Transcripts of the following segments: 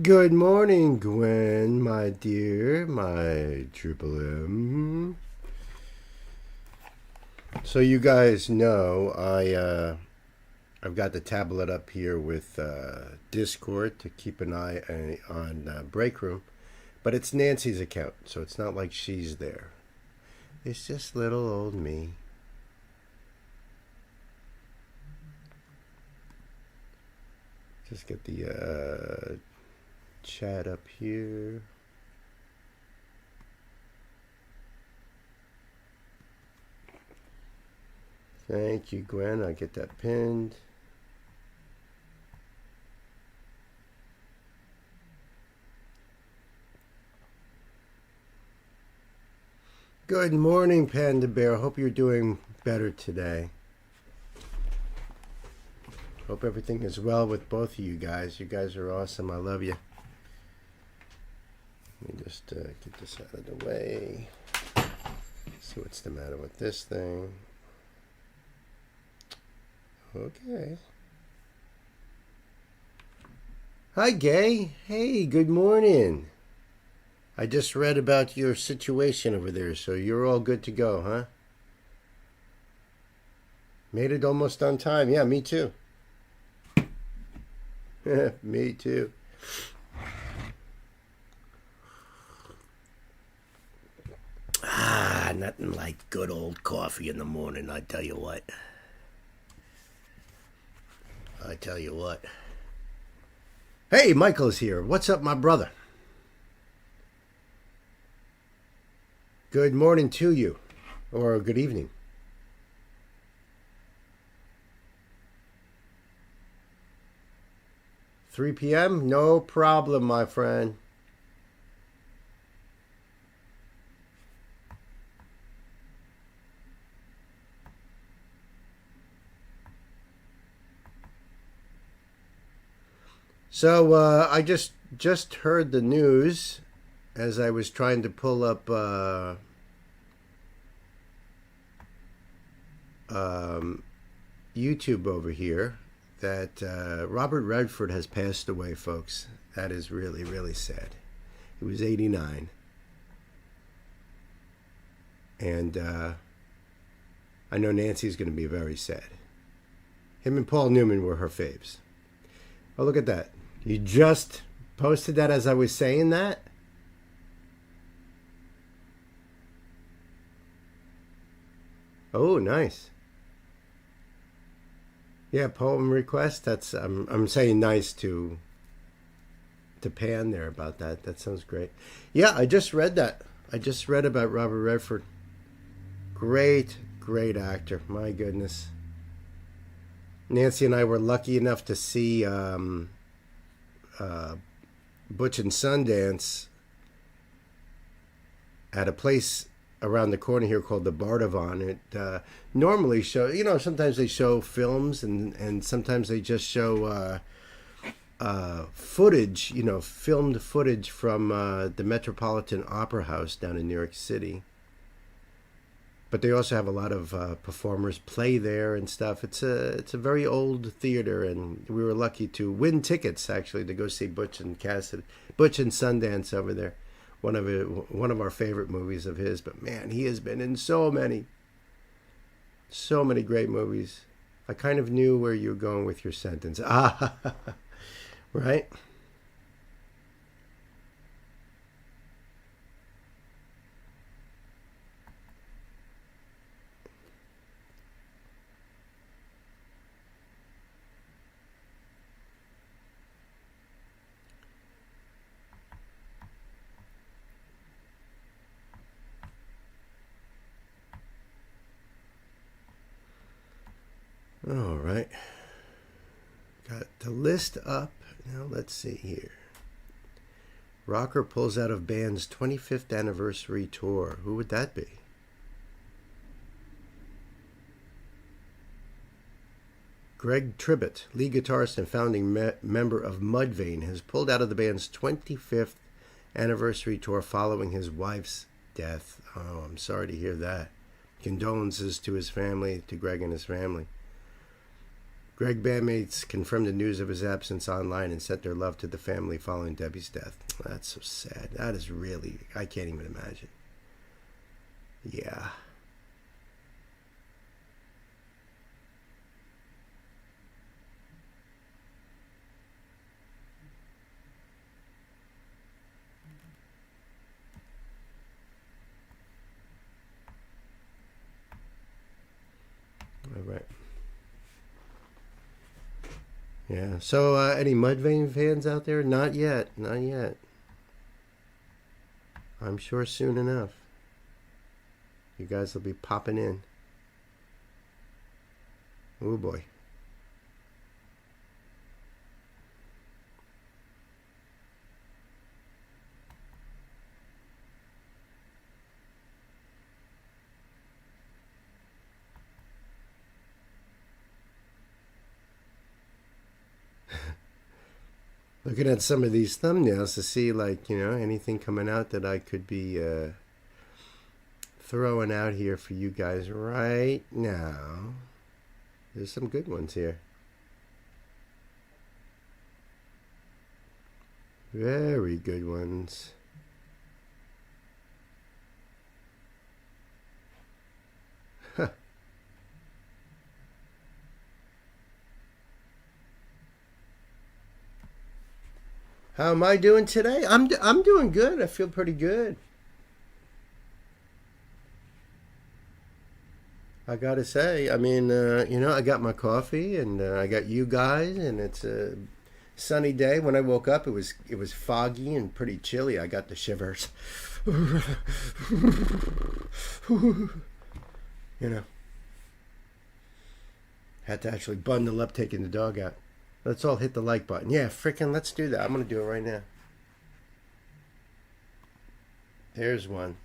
Good morning, Gwen, my dear, my Triple M. So you guys know I've got the tablet up here with Discord to keep an eye on Break Room, but it's Nancy's account, so it's not like she's there. It's just little old me. Just get the chat up here. Thank you, Gwen. I'll get that pinned. Good morning, Panda Bear. Hope you're doing better today. Hope everything is well with both of you guys. You guys are awesome. I love you. Let me just get this out of the way. See what's the matter with this thing. Okay. Hi, Gay. Hey, good morning. I just read about your situation over there, so you're all good to go, huh? Made it almost on time. Yeah, me too. Me too. Nothing like good old coffee in the morning, I tell you what. Hey, Michael's here. What's up, my brother? Good morning to you, or good evening. $3 p.m.? No problem, my friend. So I just heard the news as I was trying to pull up YouTube over here that Robert Redford has passed away, folks. That is really, really sad. He was 89. And I know Nancy's going to be very sad. Him and Paul Newman were her faves. Oh, look at that. You just posted that as I was saying that? Oh, nice. Yeah, poem request. That's I'm saying nice to Pan there about that. That sounds great. Yeah, I just read that. I just read about Robert Redford. Great actor. My goodness. Nancy and I were lucky enough to see Butch and Sundance at a place around the corner here called the Bardavon. It normally show, sometimes they show films and sometimes they just show footage, filmed footage from the Metropolitan Opera House down in New York City. But they also have a lot of performers play there and stuff. It's a very old theater, and we were lucky to win tickets actually to go see Butch and Sundance over there. One of our favorite movies of his. But man, he has been in so many great movies. I kind of knew where you were going with your sentence. Right. All right. Got the list up. Now let's see here. Rocker pulls out of band's 25th anniversary tour. Who would that be? Greg Tribbett, lead guitarist and founding member of Mudvayne, has pulled out of the band's 25th anniversary tour following his wife's death. Oh, I'm sorry to hear that. Condolences to his family, to Greg and his family. Greg bandmates confirmed the news of his absence online and sent their love to the family following Debbie's death. That's so sad. That is really, I can't even imagine. Yeah. All right. Yeah. So, any Mudvayne fans out there? Not yet. Not yet. I'm sure soon enough. You guys will be popping in. Oh boy. Looking at some of these thumbnails to see, like, anything coming out that I could be throwing out here for you guys right now. There's some good ones here. Very good ones. How am I doing today? I'm doing good. I feel pretty good. I gotta say, I mean, I got my coffee and I got you guys, and it's a sunny day. When I woke up, it was foggy and pretty chilly. I got the shivers. Had to actually bundle up taking the dog out. Let's all hit the like button. Yeah, frickin' let's do that. I'm going to do it right now. There's one.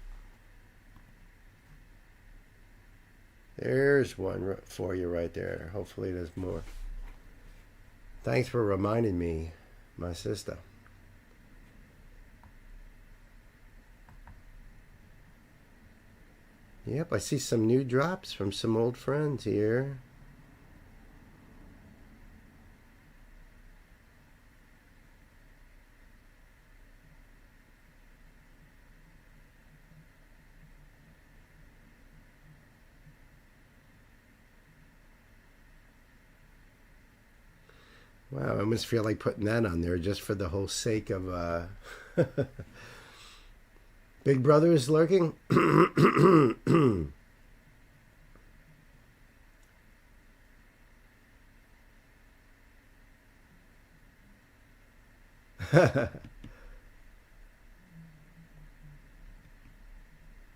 There's one for you right there. Hopefully there's more. Thanks for reminding me, my sister. Yep, I see some new drops from some old friends here. Wow, I almost feel like putting that on there just for the whole sake of Big Brother is lurking.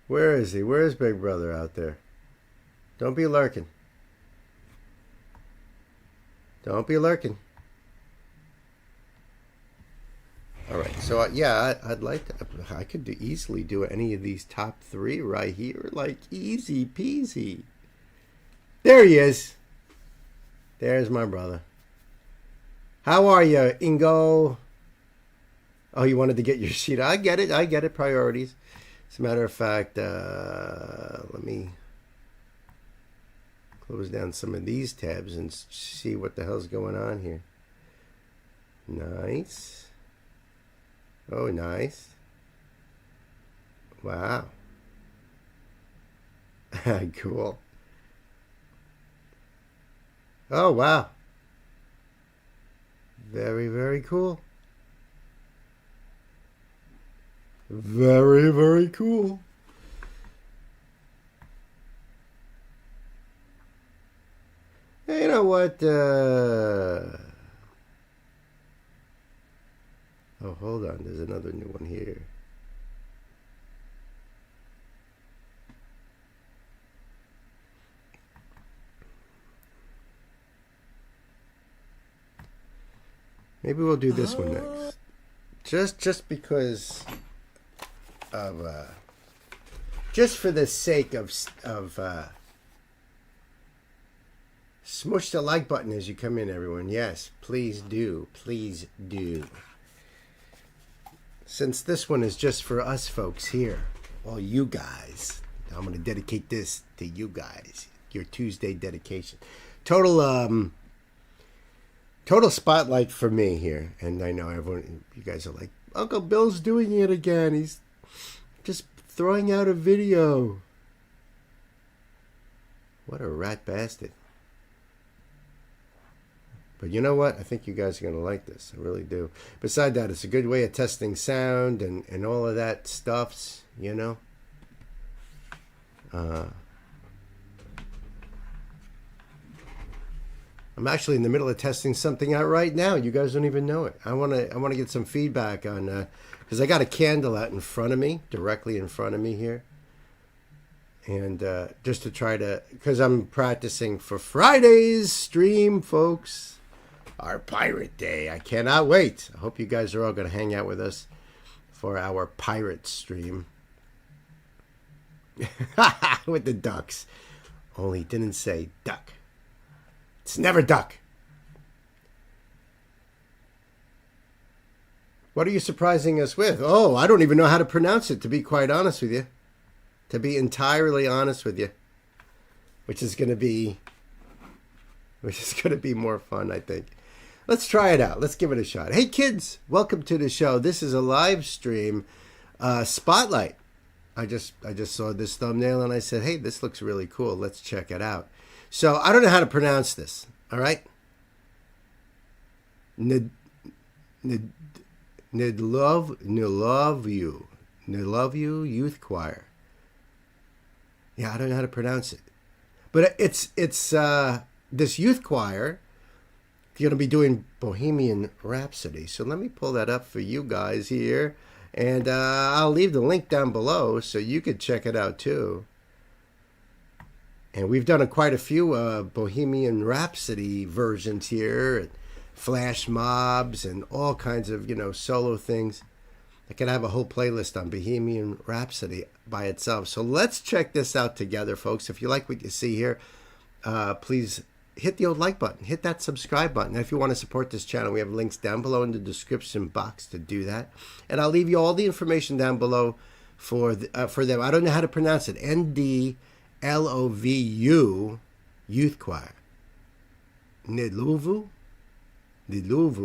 Where is he? Where is Big Brother out there? Don't be lurking. Don't be lurking. All right, so I'd like to. I could easily do any of these top three right here, like easy peasy. There he is. There's my brother. How are you, Ingo? Oh, you wanted to get your sheet. I get it. Priorities. As a matter of fact, let me close down some of these tabs and see what the hell's going on here. Nice. Oh, nice. Wow. Cool. Oh, wow. Very, very cool. Very, very cool. Hey, you know what? Oh, hold on. There's another new one here. Maybe we'll do this one next. Just because of just for the sake of smush the like button as you come in, everyone. Yes, please do. Please do. Since this one is just for us folks here, all you guys, I'm going to dedicate this to you guys. Your Tuesday dedication. Total Total spotlight for me here. And I know everyone, you guys are like, Uncle Bill's doing it again. He's just throwing out a video. What a rat bastard. But you know what? I think you guys are going to like this. I really do. Besides that, it's a good way of testing sound and all of that stuffs, you know. I'm actually in the middle of testing something out right now. You guys don't even know it. I want to get some feedback on, because I got a candle out in front of me, directly in front of me here. And just to try to, because I'm practicing for Friday's stream, folks. Our Pirate Day. I cannot wait. I hope you guys are all going to hang out with us for our pirate stream. With the ducks. Only didn't say duck. It's never duck. What are you surprising us with? Oh, I don't even know how to pronounce it, to be quite honest with you. To be entirely honest with you. Which is going to be more fun, I think. Let's try it out. Let's give it a shot. Hey, kids, welcome to the show. This is a live stream spotlight. I just saw this thumbnail and I said, hey, this looks really cool. Let's check it out. So I don't know how to pronounce this. All right. Nidlove you youth choir. Yeah, I don't know how to pronounce it. But it's this youth choir going to be doing Bohemian Rhapsody. So let me pull that up for you guys here. And I'll leave the link down below so you could check it out too. And we've done quite a few Bohemian Rhapsody versions here. And flash mobs and all kinds of, solo things. I could have a whole playlist on Bohemian Rhapsody by itself. So let's check this out together, folks. If you like what you see here, please hit the old like button. Hit that subscribe button. And if you want to support this channel, we have links down below in the description box to do that. And I'll leave you all the information down below for them. I don't know how to pronounce it. NDLOVU Youth Choir. Nidluvu?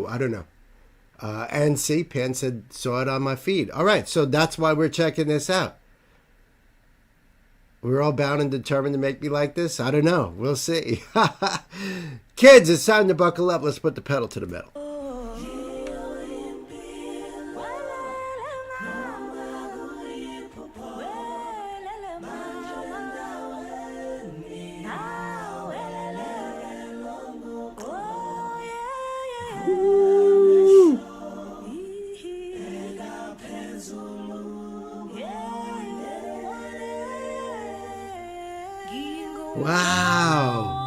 I don't know. And see, Pan saw it on my feed. All right, so that's why we're checking this out. We're all bound and determined to make me like this? I don't know. We'll see. Kids, it's time to buckle up. Let's put the pedal to the metal. Wow.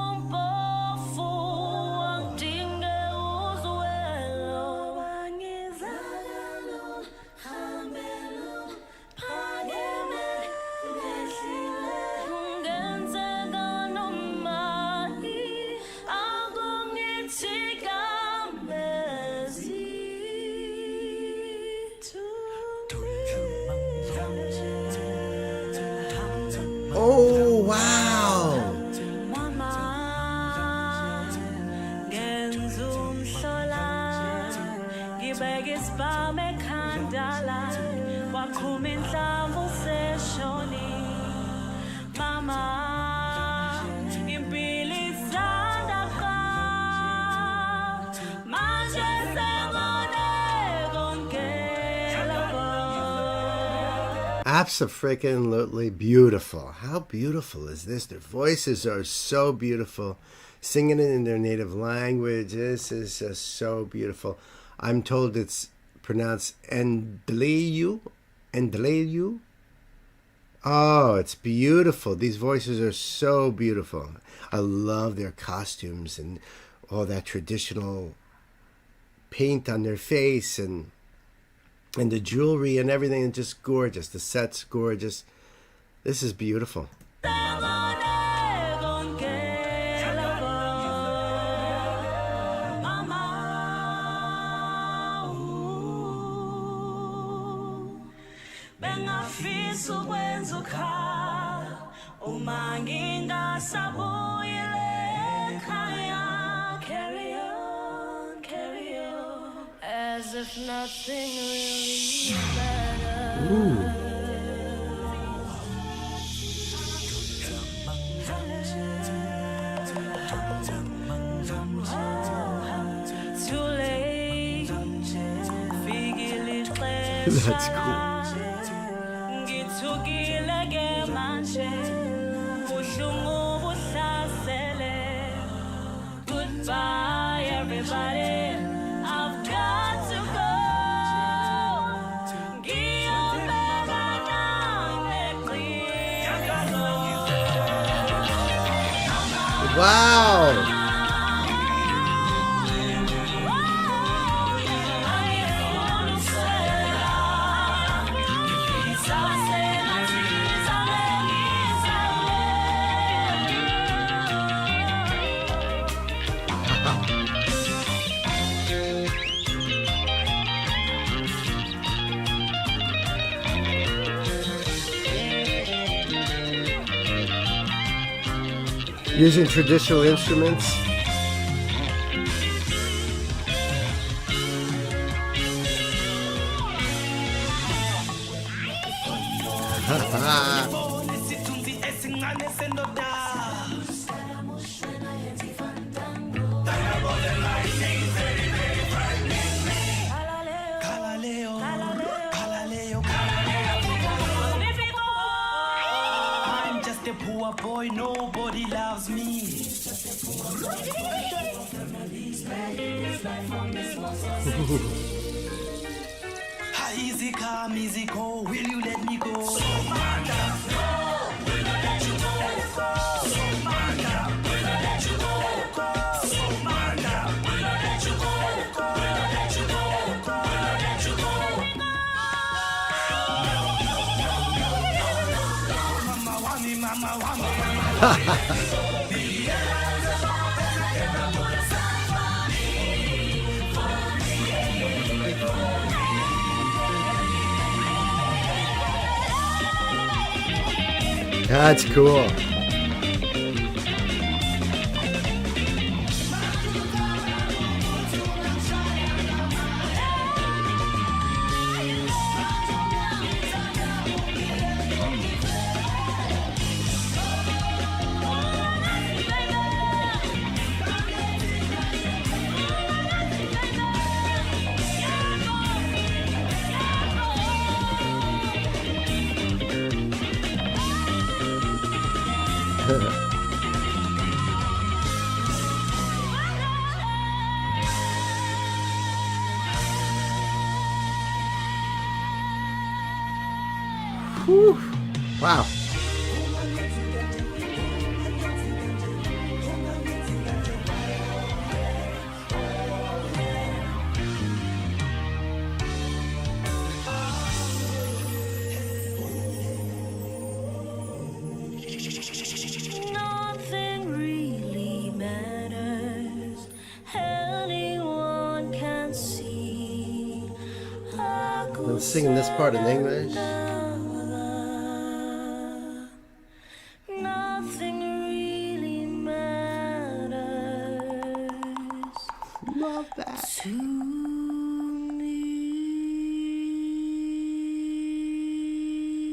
Oh, wow. Abso-freaking-lutely beautiful. How beautiful is this? Their voices are so beautiful. Singing it in their native language. This is just so beautiful. I'm told it's pronounced Endleyu. Endleyu. Oh, it's beautiful. These voices are so beautiful. I love their costumes and all that traditional paint on their face and the jewelry and everything is just gorgeous. The set's gorgeous. This is beautiful. if nothing really matters. Ooh. Too late. That's cool. Goodbye, everybody. I've got to go. Wow. Using traditional instruments. I'm just a poor boy, nobody loves me. Easy come, easy go, will you let me go? That's cool. Whew. Wow. Nothing really matters. Anyone can see. I'm singing this part in English. Nothing really matters. Love that. To me.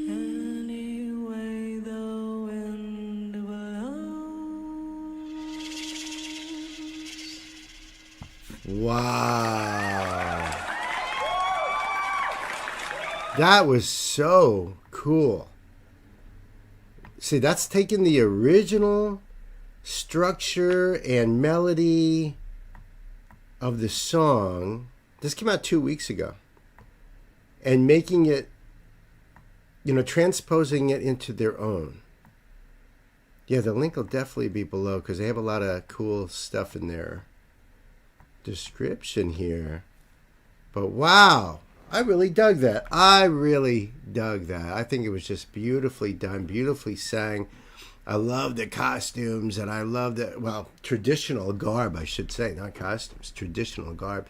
Anyway, the wind blows. Wow. That was so cool. See, that's taking the original structure and melody of the song. This came out 2 weeks ago. And making it, transposing it into their own. Yeah, the link will definitely be below because they have a lot of cool stuff in their description here. But wow, I really dug that. I think it was just beautifully done, beautifully sang. I love the costumes, and I love the, traditional garb, I should say, not costumes, traditional garb.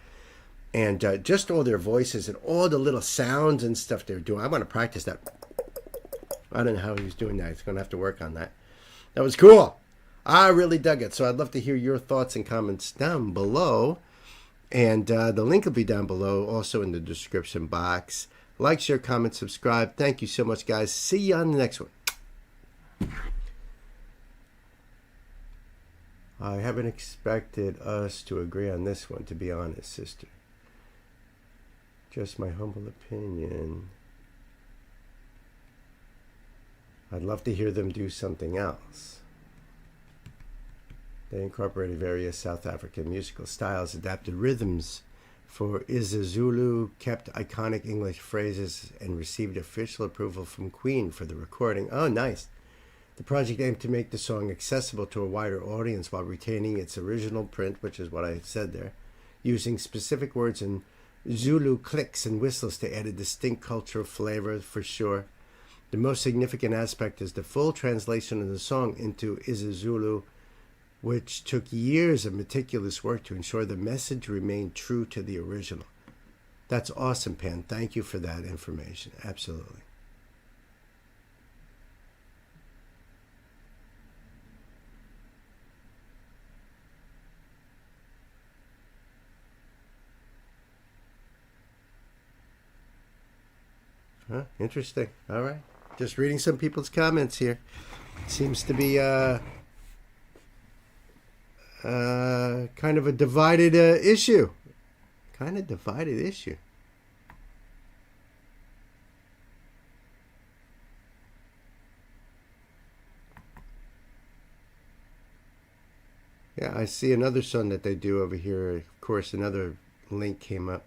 And just all their voices and all the little sounds and stuff they were doing. I want to practice that. I don't know how he was doing that. He's going to have to work on that. That was cool. I really dug it. So I'd love to hear your thoughts and comments down below. And the link will be down below, also in the description box. Like, share, comment, subscribe. Thank you so much, guys. See you on the next one. I haven't expected us to agree on this one, to be honest, sister. Just my humble opinion. I'd love to hear them do something else. They incorporated various South African musical styles, adapted rhythms for isiZulu, kept iconic English phrases, and received official approval from Queen for the recording. Oh, nice. The project aimed to make the song accessible to a wider audience while retaining its original print, which is what I said there, using specific words in Zulu clicks and whistles to add a distinct cultural flavor for sure. The most significant aspect is the full translation of the song into isiZulu, which took years of meticulous work to ensure the message remained true to the original. That's awesome, Pan. Thank you for that information. Absolutely. Huh? Interesting. All right. Just reading some people's comments here. Seems to be kind of a divided issue. Kind of divided issue. Yeah, I see another song that they do over here. Of course, another link came up.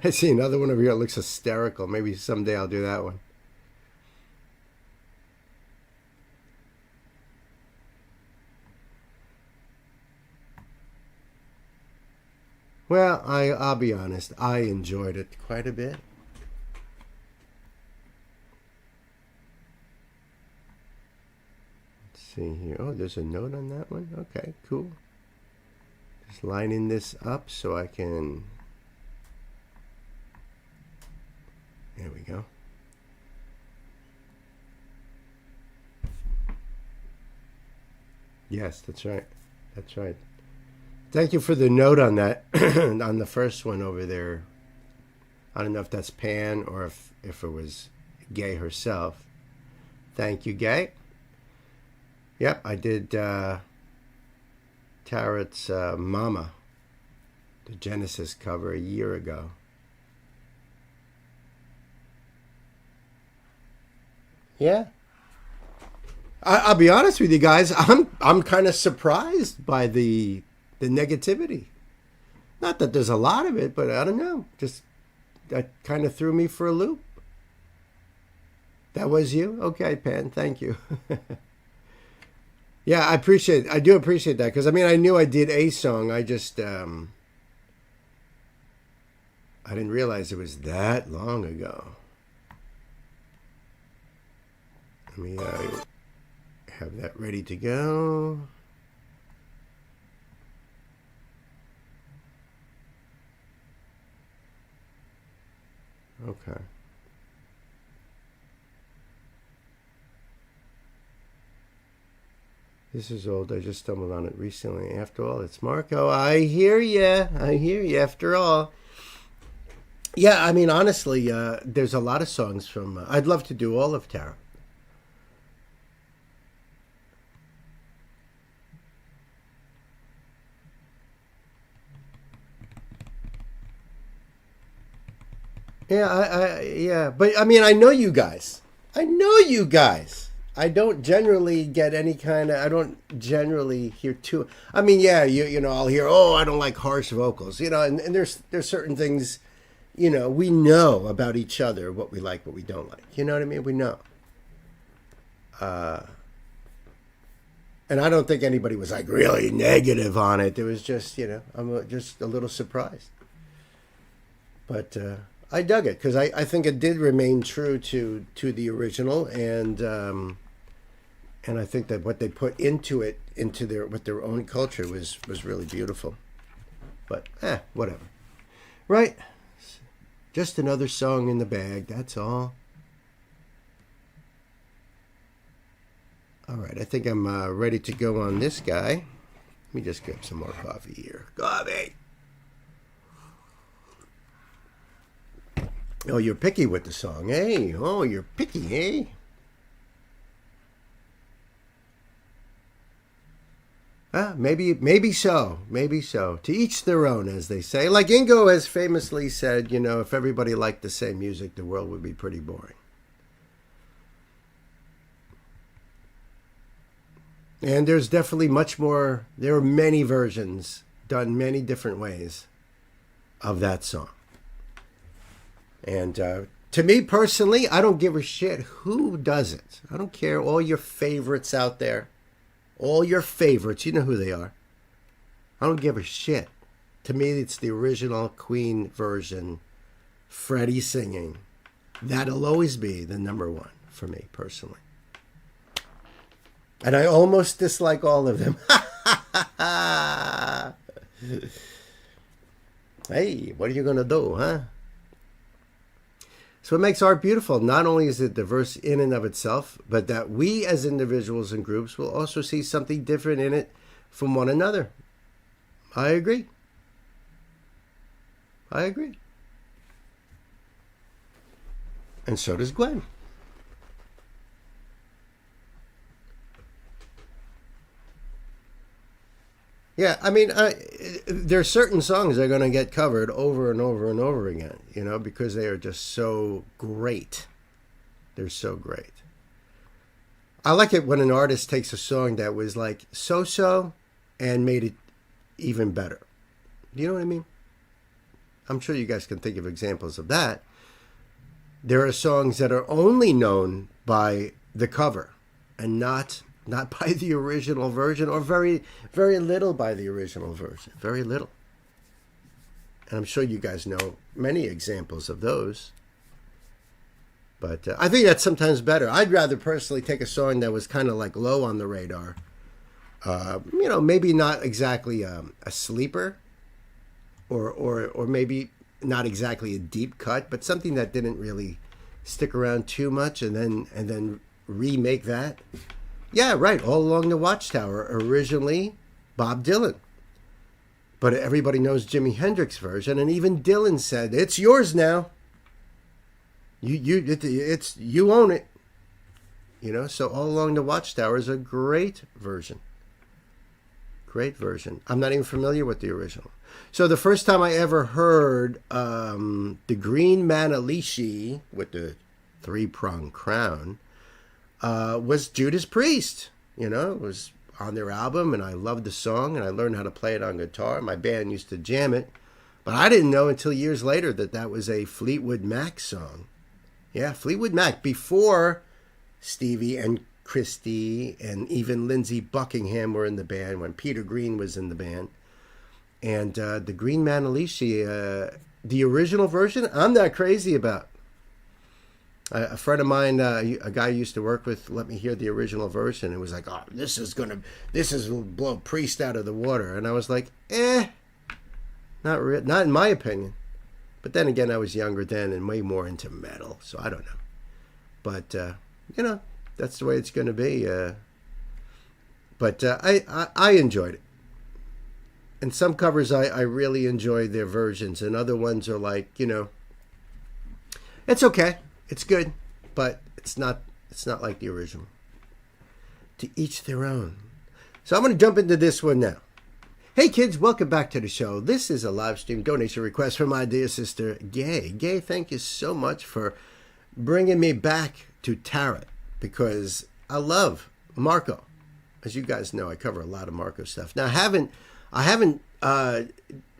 I see another one over here that looks hysterical. Maybe someday I'll do that one. Well, I'll be honest. I enjoyed it quite a bit. Let's see here. Oh, there's a note on that one. Okay, cool. Just lining this up so I can... There we go. Yes, that's right. That's right. Thank you for the note on that, on the first one over there. I don't know if that's Pan or if it was Gay herself. Thank you, Gay. Yep, I did Tarot's Mama, the Genesis cover, a year ago. Yeah. I'll be honest with you guys. I'm kind of surprised by the negativity. Not that there's a lot of it, but I don't know. Just that kind of threw me for a loop. That was you? Okay, Pan. Thank you. Yeah, I do appreciate that because I mean I knew I did a song. I just I didn't realize it was that long ago. Let me have that ready to go. Okay. This is old. I just stumbled on it recently. After all, it's Marco. I hear ya. I hear you. After all. Yeah, I mean, honestly, there's a lot of songs from... I'd love to do all of Tarot. Yeah, but I mean, I know you guys. I don't generally get any kind of. I don't generally hear too. I mean, yeah, you know, I'll hear. Oh, I don't like harsh vocals. You know, and there's certain things. You know, we know about each other what we like, what we don't like. You know what I mean? We know. And I don't think anybody was like really negative on it. It was just, you know, I'm just a little surprised. But I dug it because I think it did remain true to the original, and I think that what they put into it, into their own culture was really beautiful. But whatever, right? Just another song in the bag, that's all. All right, I think I'm ready to go on this guy. Let me just grab some more coffee here. Coffee! Oh, you're picky with the song, eh? Oh, you're picky, eh? Maybe so. Maybe so. To each their own, as they say. Like Ingo has famously said, if everybody liked the same music, the world would be pretty boring. And there's definitely much more. There are many versions done many different ways of that song. And to me personally, I don't give a shit who does it. I don't care. All your favorites out there. All your favorites. You know who they are. I don't give a shit. To me, it's the original Queen version. Freddie singing. That'll always be the number one for me personally. And I almost dislike all of them. Hey, what are you going to do, huh? So what makes art beautiful, not only is it diverse in and of itself, but that we as individuals and groups will also see something different in it from one another. I agree. I agree. And so does Gwen. Yeah, I mean, there are certain songs that are going to get covered over and over and over again, because they are just so great. They're so great. I like it when an artist takes a song that was like so-so and made it even better. You know what I mean? I'm sure you guys can think of examples of that. There are songs that are only known by the cover and not by the original version, or very, very little by the original version. Very little. And I'm sure you guys know many examples of those. But I think that's sometimes better. I'd rather personally take a song that was kind of like low on the radar. Maybe not exactly a sleeper, or maybe not exactly a deep cut, but something that didn't really stick around too much, and then remake that. Yeah, right. All Along the Watchtower, originally Bob Dylan. But everybody knows Jimi Hendrix version, and even Dylan said, "It's yours now. You own it." So All Along the Watchtower is a great version. Great version. I'm not even familiar with the original. So the first time I ever heard the Green Manalishi with the three-pronged crown was Judas Priest. It was on their album, and I loved the song, and I learned how to play it on guitar. My band used to jam it, but I didn't know until years later that was a Fleetwood Mac song. Yeah, Fleetwood Mac, before Stevie and Christy and even Lindsey Buckingham were in the band, when Peter Green was in the band. And the Green Manalishi, the original version, I'm not crazy about. A friend of mine, a guy I used to work with, let me hear the original version. And was like, "Oh, this is blow Priest out of the water." And I was like, not in my opinion. But then again, I was younger then and way more into metal, so I don't know. But that's the way it's going to be. But I enjoyed it. And some covers I really enjoy their versions, and other ones are like, it's okay. It's good, but it's not like the original. To each their own. So I'm going to jump into this one now. Hey kids, welcome back to the show. This is a live stream donation request from my dear sister, Gay. Gay, thank you so much for bringing me back to Tarot, because I love Marco. As you guys know, I cover a lot of Marco stuff. Now, I haven't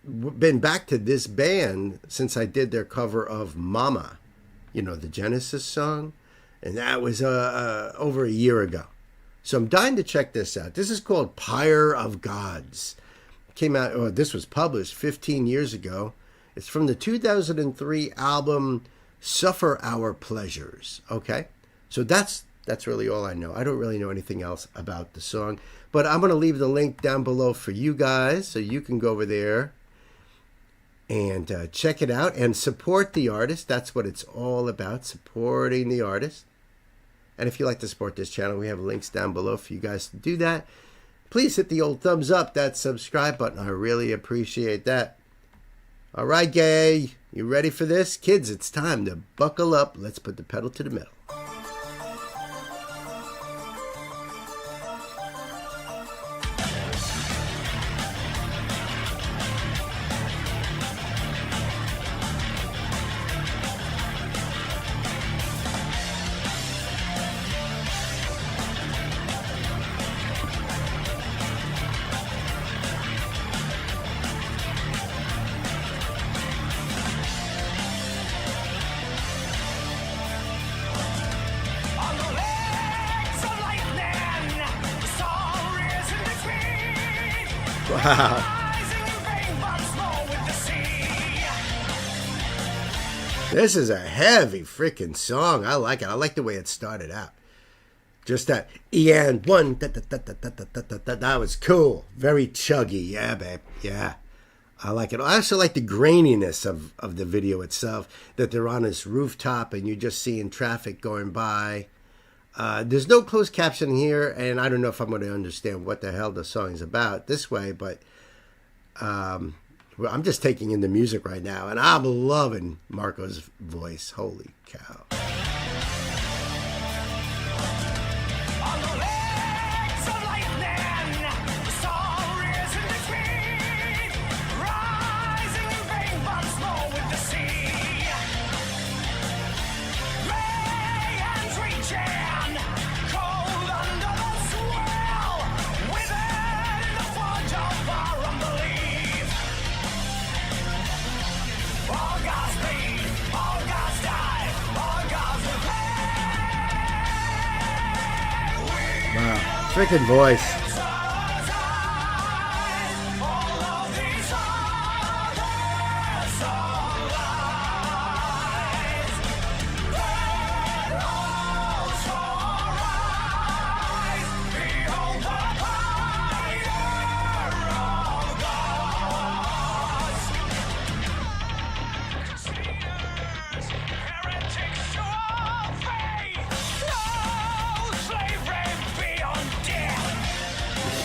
been back to this band since I did their cover of Mama. The Genesis song, and that was over a year ago. So I'm dying to check this out. This is called Pyre of Gods. Came out, this was published 15 years ago. It's from the 2003 album Suffer Our Pleasures. Okay, so that's really all I know. I don't really know anything else about the song, but I'm going to leave the link down below for you guys, so you can go over there And check it out and support the artist. That's what it's all about, supporting the artist. And if you like to support this channel, we have links down below for you guys to do that. Please hit the old thumbs up, that subscribe button. I really appreciate that. All right, gay, you ready for this? Kids, it's time to buckle up. Let's put the pedal to the metal. Wow. This is a heavy freaking song. I like it. I like the way it started out. Just that and one. That was cool. Very chuggy. Yeah, babe. Yeah. I like it. I also like the graininess of the video itself. That they're on this rooftop and you're just seeing traffic going by. There's no closed caption here, and I don't know if I'm going to understand what the hell the song is about this way, but I'm just taking in the music right now, and I'm loving Marco's voice. Holy cow. Freaking voice.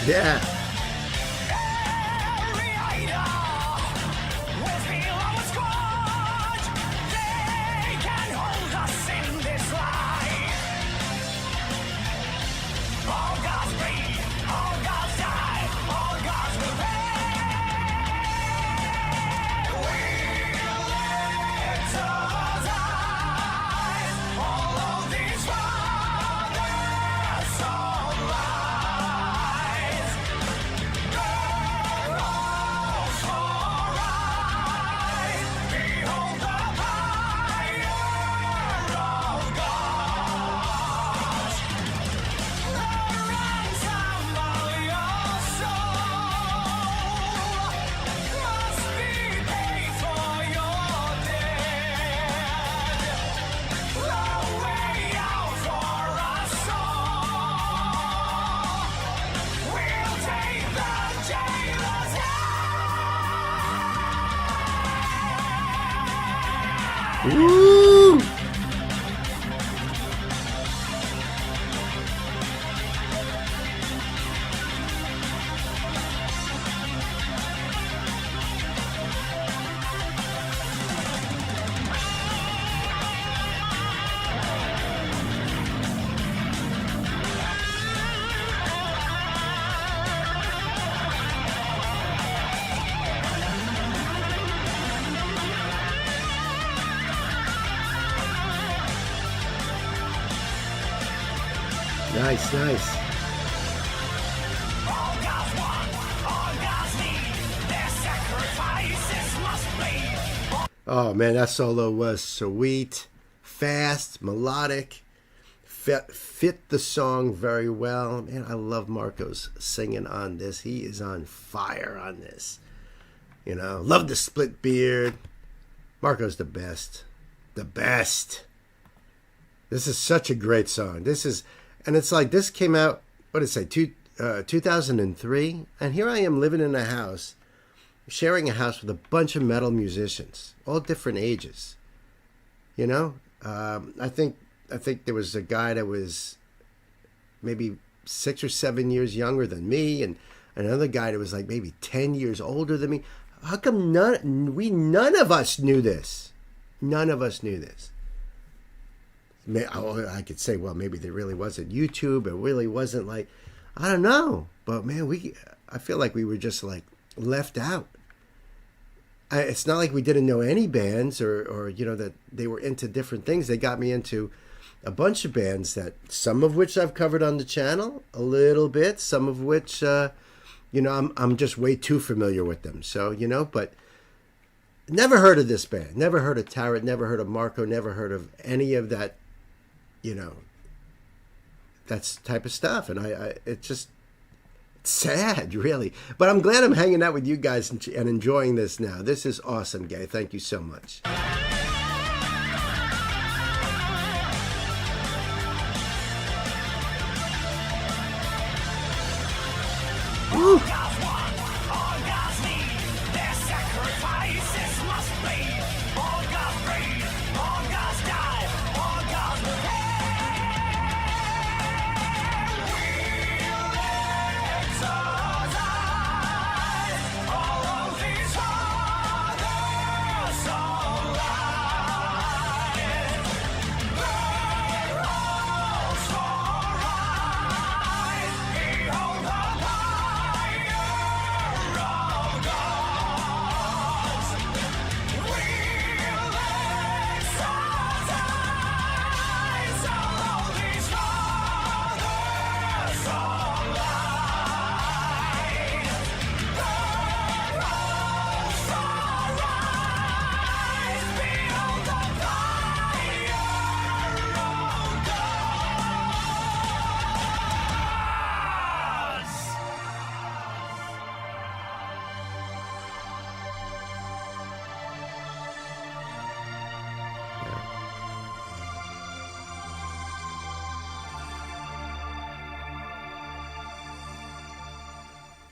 Yeah. Woo! Nice, nice. Oh man, that solo was sweet, fast, melodic, fit the song very well. Man, I love Marco's singing on this. He is on fire on this. You know, love the split beard. Marco's the best. The best. This is such a great song. And it's like this came out, what did it say, 2003? And here I am living in a house sharing a house with a bunch of metal musicians, all different ages. You know, I think there was a guy that was maybe 6 or 7 years younger than me, and another guy that was like maybe 10 years older than me. How come none of us knew this? None of us knew this. I could say, well, maybe there really wasn't YouTube. It really wasn't like, I don't know. But man, I feel like we were just like left out. It's not like we didn't know any bands or that they were into different things. They got me into a bunch of bands that some of which I've covered on the channel a little bit, some of which, I'm just way too familiar with them. So, but never heard of this band, never heard of Tarot, never heard of Marco, never heard of any of that, that's type of stuff. And it's just sad, really. But I'm glad I'm hanging out with you guys and enjoying this now. This is awesome, Gay. Thank you so much. Woo.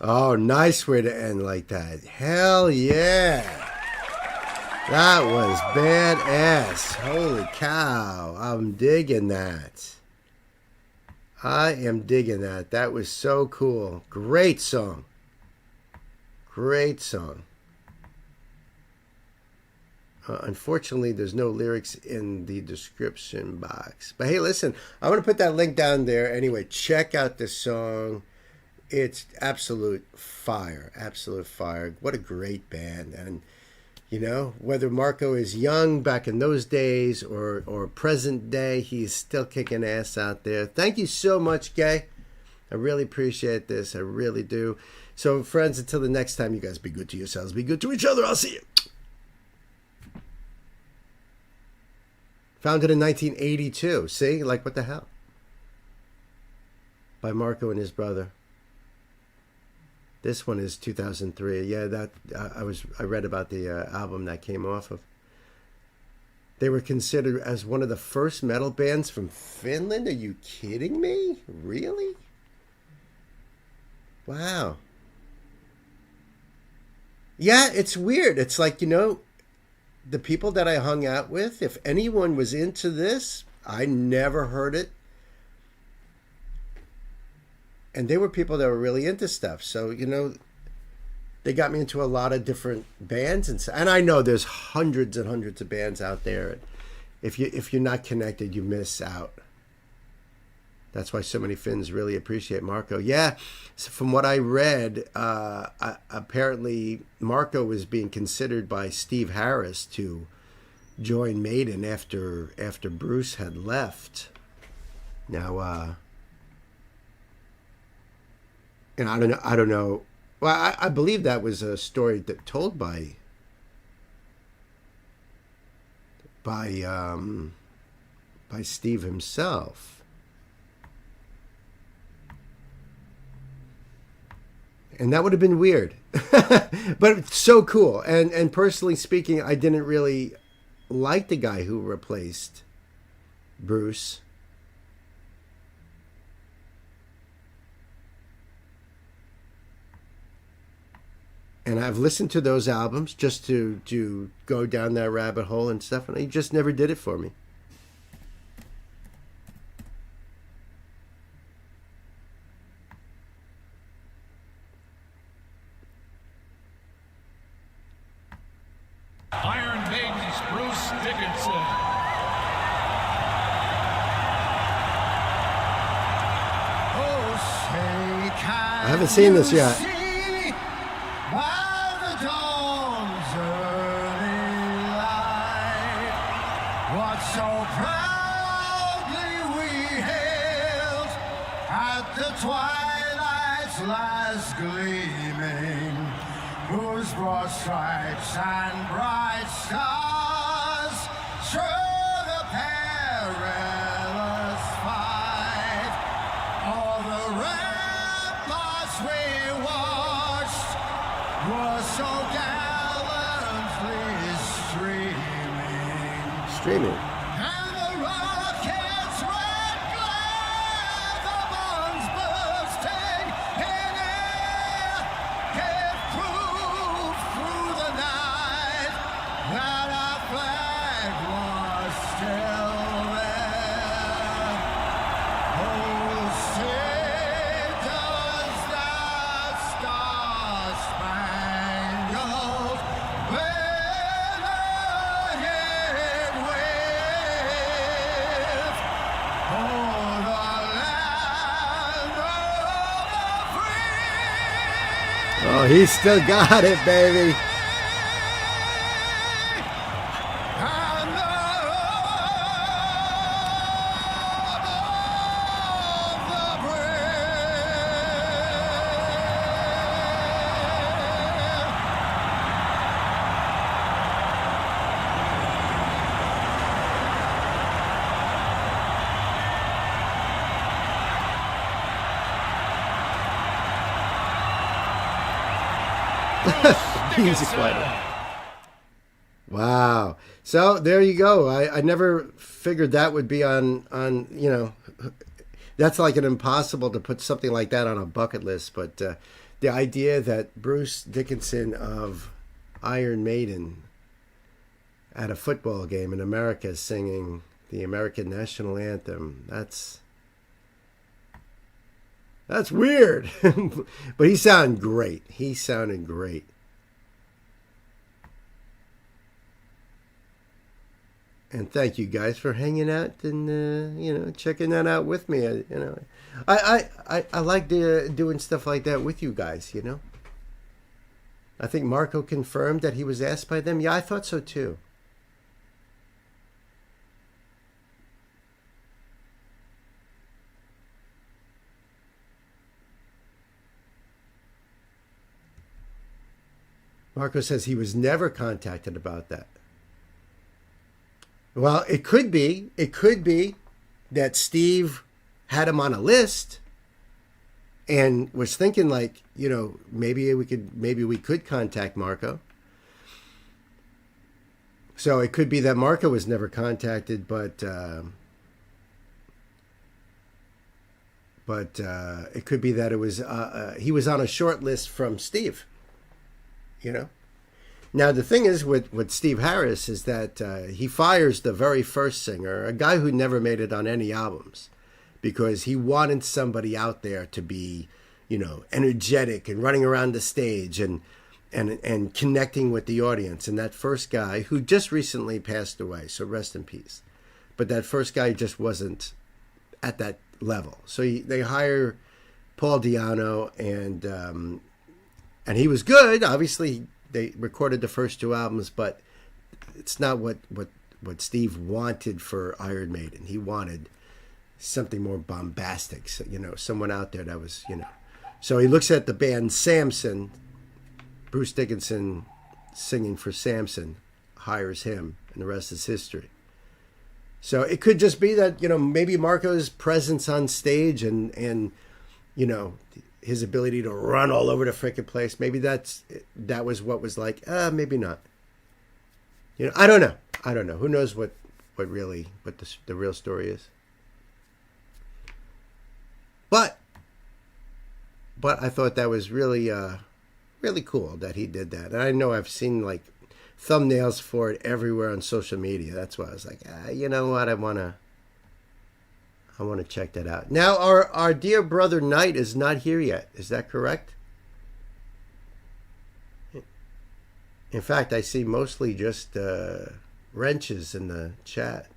Oh, nice way to end like that. Hell yeah. That was badass. Holy cow. I'm digging that. I am digging that. That was so cool. Great song. Great song. Unfortunately, there's no lyrics in the description box. But hey, listen, I'm going to put that link down there. Anyway, check out this song. It's absolute fire. Absolute fire. What a great band. And, whether Marco is young back in those days or present day, he's still kicking ass out there. Thank you so much, Gay. I really appreciate this. I really do. So, friends, until the next time, you guys be good to yourselves. Be good to each other. I'll see you. Founded in 1982. See? Like, what the hell? By Marco and his brother. This one is 2003. Yeah, that I read about the album that came off of. They were considered as one of the first metal bands from Finland. Are you kidding me? Really? Wow. Yeah, it's weird. It's like, the people that I hung out with, if anyone was into this, I never heard it. And they were people that were really into stuff. So, they got me into a lot of different bands. And I know there's hundreds and hundreds of bands out there. If you're not connected, you miss out. That's why so many Finns really appreciate Marco. Yeah, so from what I read, apparently Marco was being considered by Steve Harris to join Maiden after Bruce had left. Now, and I don't know. Well, I believe that was a story that told by Steve himself. And that would have been weird. But it's so cool. And personally speaking, I didn't really like the guy who replaced Bruce. And I've listened to those albums just to go down that rabbit hole and stuff, and he just never did it for me. Iron Maiden's Bruce Dickinson. I haven't seen this yet. What so proudly we hailed at the twilight's last gleaming, whose broad stripes and bright stars show the perilous fight. All the ramparts we watched were so gallantly streaming. And the rockets' red glare, the bombs bursting in air, gave proof through the night that our flag was still there. Oh, say does that star-spangled banner yet wave o'er the land of the free? Oh, he's still got it, baby. And the home of the Music writer. Wow. So there you go. I never figured that would be on, you know, that's like an impossible to put something like that on a bucket list. But the idea that Bruce Dickinson of Iron Maiden at a football game in America singing the American national anthem, that's weird. But he sounded great. He sounded great. And thank you guys for hanging out and you know, checking that out with me. You know, I like doing stuff like that with you guys. You know, I think Marco confirmed that he was asked by them. Yeah, I thought so too. Marco says he was never contacted about that. Well, it could be that Steve had him on a list and was thinking like, you know, maybe we could contact Marco. So it could be that Marco was never contacted, but it could be that it was he was on a short list from Steve. You know. Now, the thing is with Steve Harris is that he fires the very first singer, a guy who never made it on any albums, because he wanted somebody out there to be, you know, energetic and running around the stage and connecting with the audience. And that first guy, who just recently passed away, so rest in peace, but that first guy just wasn't at that level. So they hire Paul Di'Anno, and he was good, obviously. They recorded the first two albums, but it's not what Steve wanted for Iron Maiden. He wanted something more bombastic, so, you know, someone out there that was, you know. So he looks at the band Samson, Bruce Dickinson singing for Samson, hires him, and the rest is history. So it could just be that, you know, maybe Marco's presence on stage and you know, his ability to run all over the freaking place. Maybe that was what was like. Maybe not. You know, I don't know. Who knows what the real story is? But I thought that was really really cool that he did that. And I know I've seen like thumbnails for it everywhere on social media. That's why I was like, you know what? I want to check that out. Now, our dear brother Knight is not here yet. Is that correct? In fact, I see mostly just wrenches in the chat.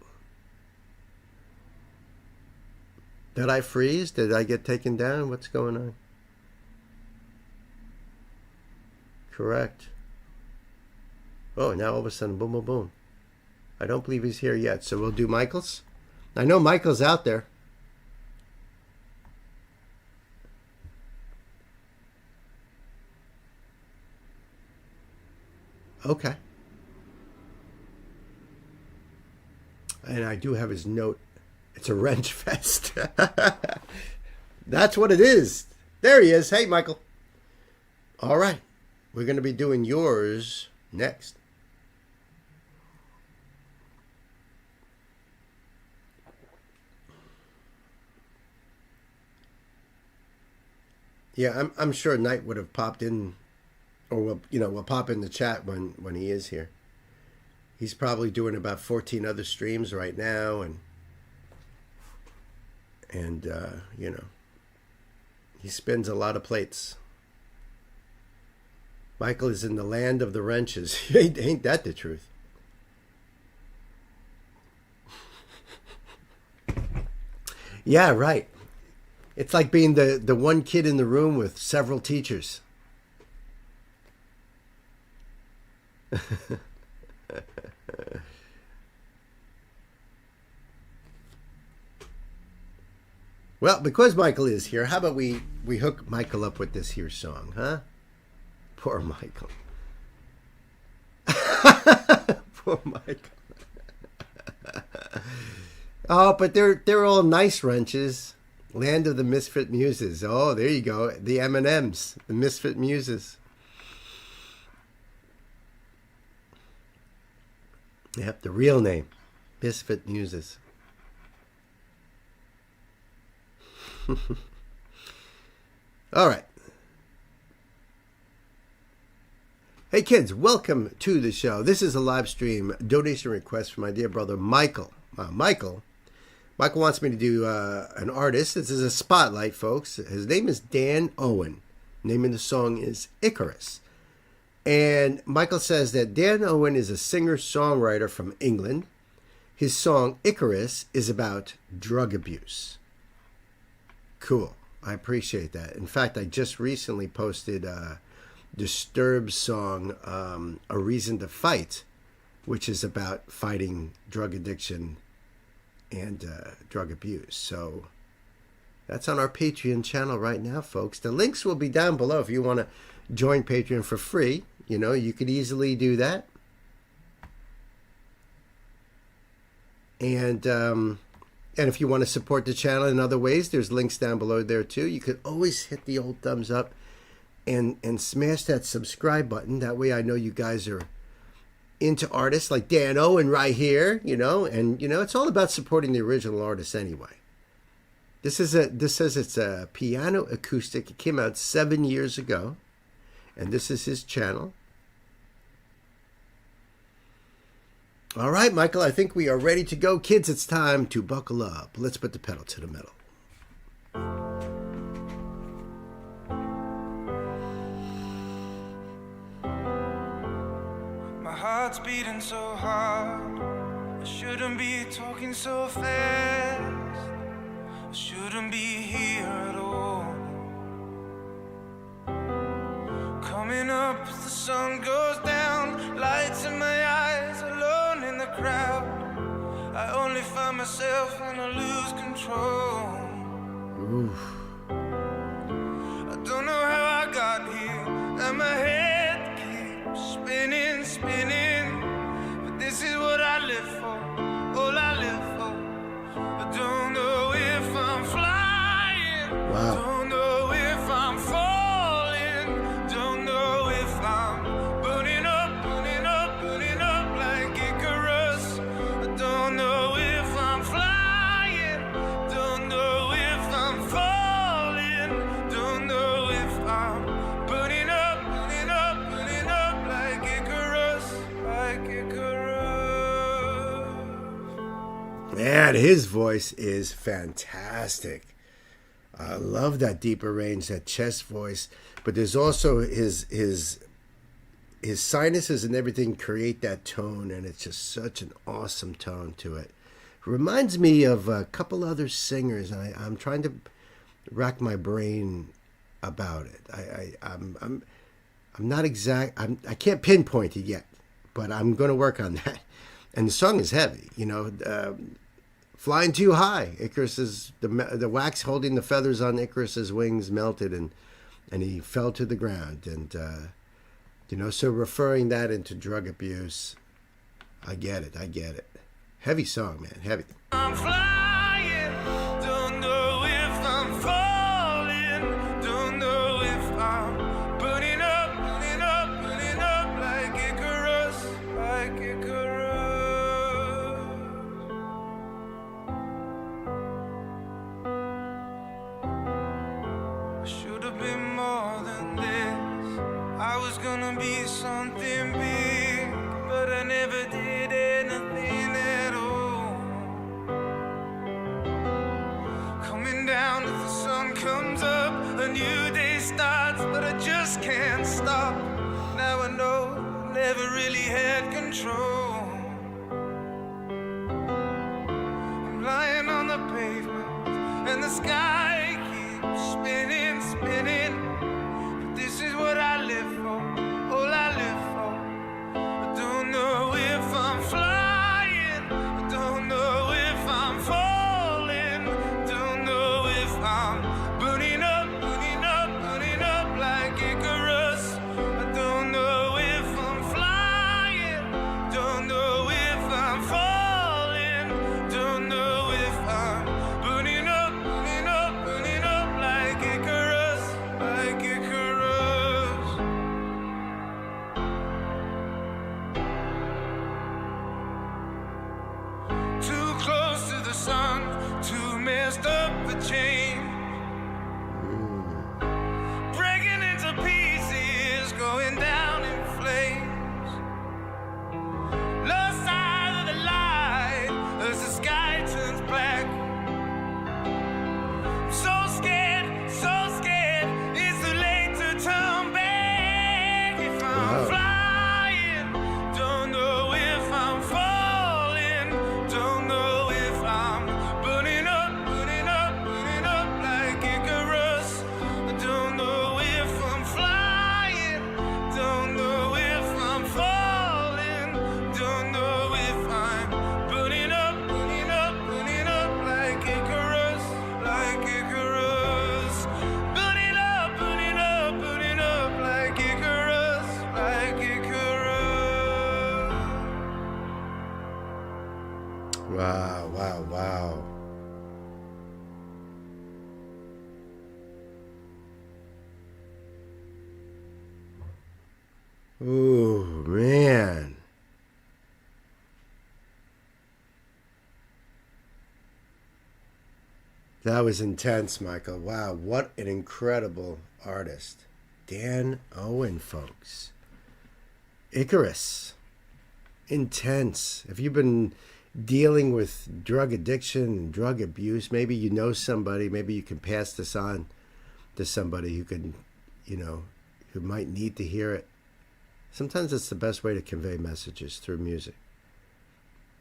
Did I freeze? Did I get taken down? What's going on? Correct. Oh, now all of a sudden, boom, boom, boom. I don't believe he's here yet, so we'll do Michael's. I know Michael's out there. Okay. And I do have his note. It's a wrench fest. That's what it is. There he is. Hey, Michael. All right. We're going to be doing yours next. Yeah, I'm sure Knight would have popped in, or will pop in the chat when he is here. He's probably doing about 14 other streams right now, and he spins a lot of plates. Michael is in the land of the wrenches. Ain't that the truth? Yeah, right. It's like being the one kid in the room with several teachers. Well, because Michael is here, how about we hook Michael up with this here song, huh? Poor Michael. Poor Michael. Oh, but they're all nice wrenches. Land of the Misfit Muses. Oh, there you go. The M&Ms, the Misfit Muses. Yep, the real name. Misfit Muses. All right. Hey kids, welcome to the show. This is a live stream donation request from my dear brother Michael. Michael wants me to do an artist. This is a spotlight, folks. His name is Dan Owen. The name of the song is Icarus. And Michael says that Dan Owen is a singer-songwriter from England. His song Icarus is about drug abuse. Cool. I appreciate that. In fact, I just recently posted Disturbed's song, A Reason to Fight, which is about fighting drug addiction and drug abuse. So that's on our Patreon channel right now, folks. The links will be down below if you want to join Patreon for free. You could easily do that. And if you want to support the channel in other ways, there's links down below there too. You could always hit the old thumbs up and smash that subscribe button. That way I know you guys are into artists like Dan Owen right here, and it's all about supporting the original artists anyway. This says it's a piano acoustic. It came out 7 years ago, and this is his channel. All right, Michael, I think we are ready to go. Kids, it's time to buckle up. Let's put the pedal to the metal. My heart's beating so hard. I shouldn't be talking so fast. I shouldn't be here at all. Coming up as the sun goes down, lights in my eyes, alone in the crowd. I only find myself and I lose control. Oof. I don't know how I got here, and my head keeps spinning, spinning. But this is what I live for, all I live for. I don't know if I'm flying. Wow. Don't know if I'm falling. Don't know if I'm burning up, burning up, burning up like Icarus. I don't know if I'm flying. Don't know if I'm falling. Man, his voice is fantastic. I love that deeper range, that chest voice. But there's also his sinuses and everything create that tone, and it's just such an awesome tone to it. Reminds me of a couple other singers. I'm trying to rack my brain about it. I'm not exact. I can't pinpoint it yet, but I'm going to work on that. And the song is heavy, flying too high. Icarus the wax holding the feathers on Icarus's wings melted, and he fell to the ground. And so referring that into drug abuse, I get it. Heavy song, man, heavy. I'm flying, don't know if I'm falling, don't know if I'm burning up like Icarus, I should have been more than this. I was gonna be something big, but I never did anything at all. Coming down as the sun comes up, a new day starts, but I just can't stop. Now I know I never really had control. I'm lying on the pavement, and the sky keeps spinning, but this is what I live for, all I live for. I don't know if I'm flying, I don't know if I'm falling, don't know if I'm burning up like Icarus. I don't know if I'm flying, don't know if I'm falling, don't know if I'm burning up like Icarus, like Icarus. Too close to the sun, too messed up for change. Breaking into pieces, going down in flames. Lost sight of the light as the sky turns black. I'm so scared, it's too late to turn back. If I'm flying, don't know if I'm falling, don't know if I'm burning up like Icarus. I don't know if I'm flying, don't know if I'm falling, don't know if I'm burning up like Icarus, like Icarus. Burning up like Icarus, like Icarus. Wow. Ooh, man. That was intense, Michael. Wow, what an incredible artist. Dan Owen, folks. Icarus. Intense. If you've been dealing with drug addiction and drug abuse, maybe you know somebody, maybe you can pass this on to somebody who can, who might need to hear it. Sometimes it's the best way to convey messages, through music.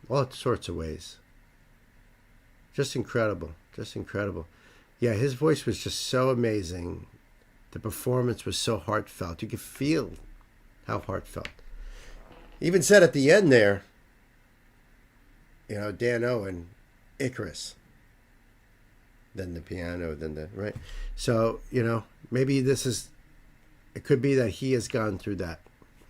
All sorts of ways. Just incredible. Yeah, his voice was just so amazing. The performance was so heartfelt. You could feel how heartfelt. Even said at the end there, Dan Owen, Icarus. Then the piano, right? So, maybe it could be that he has gone through that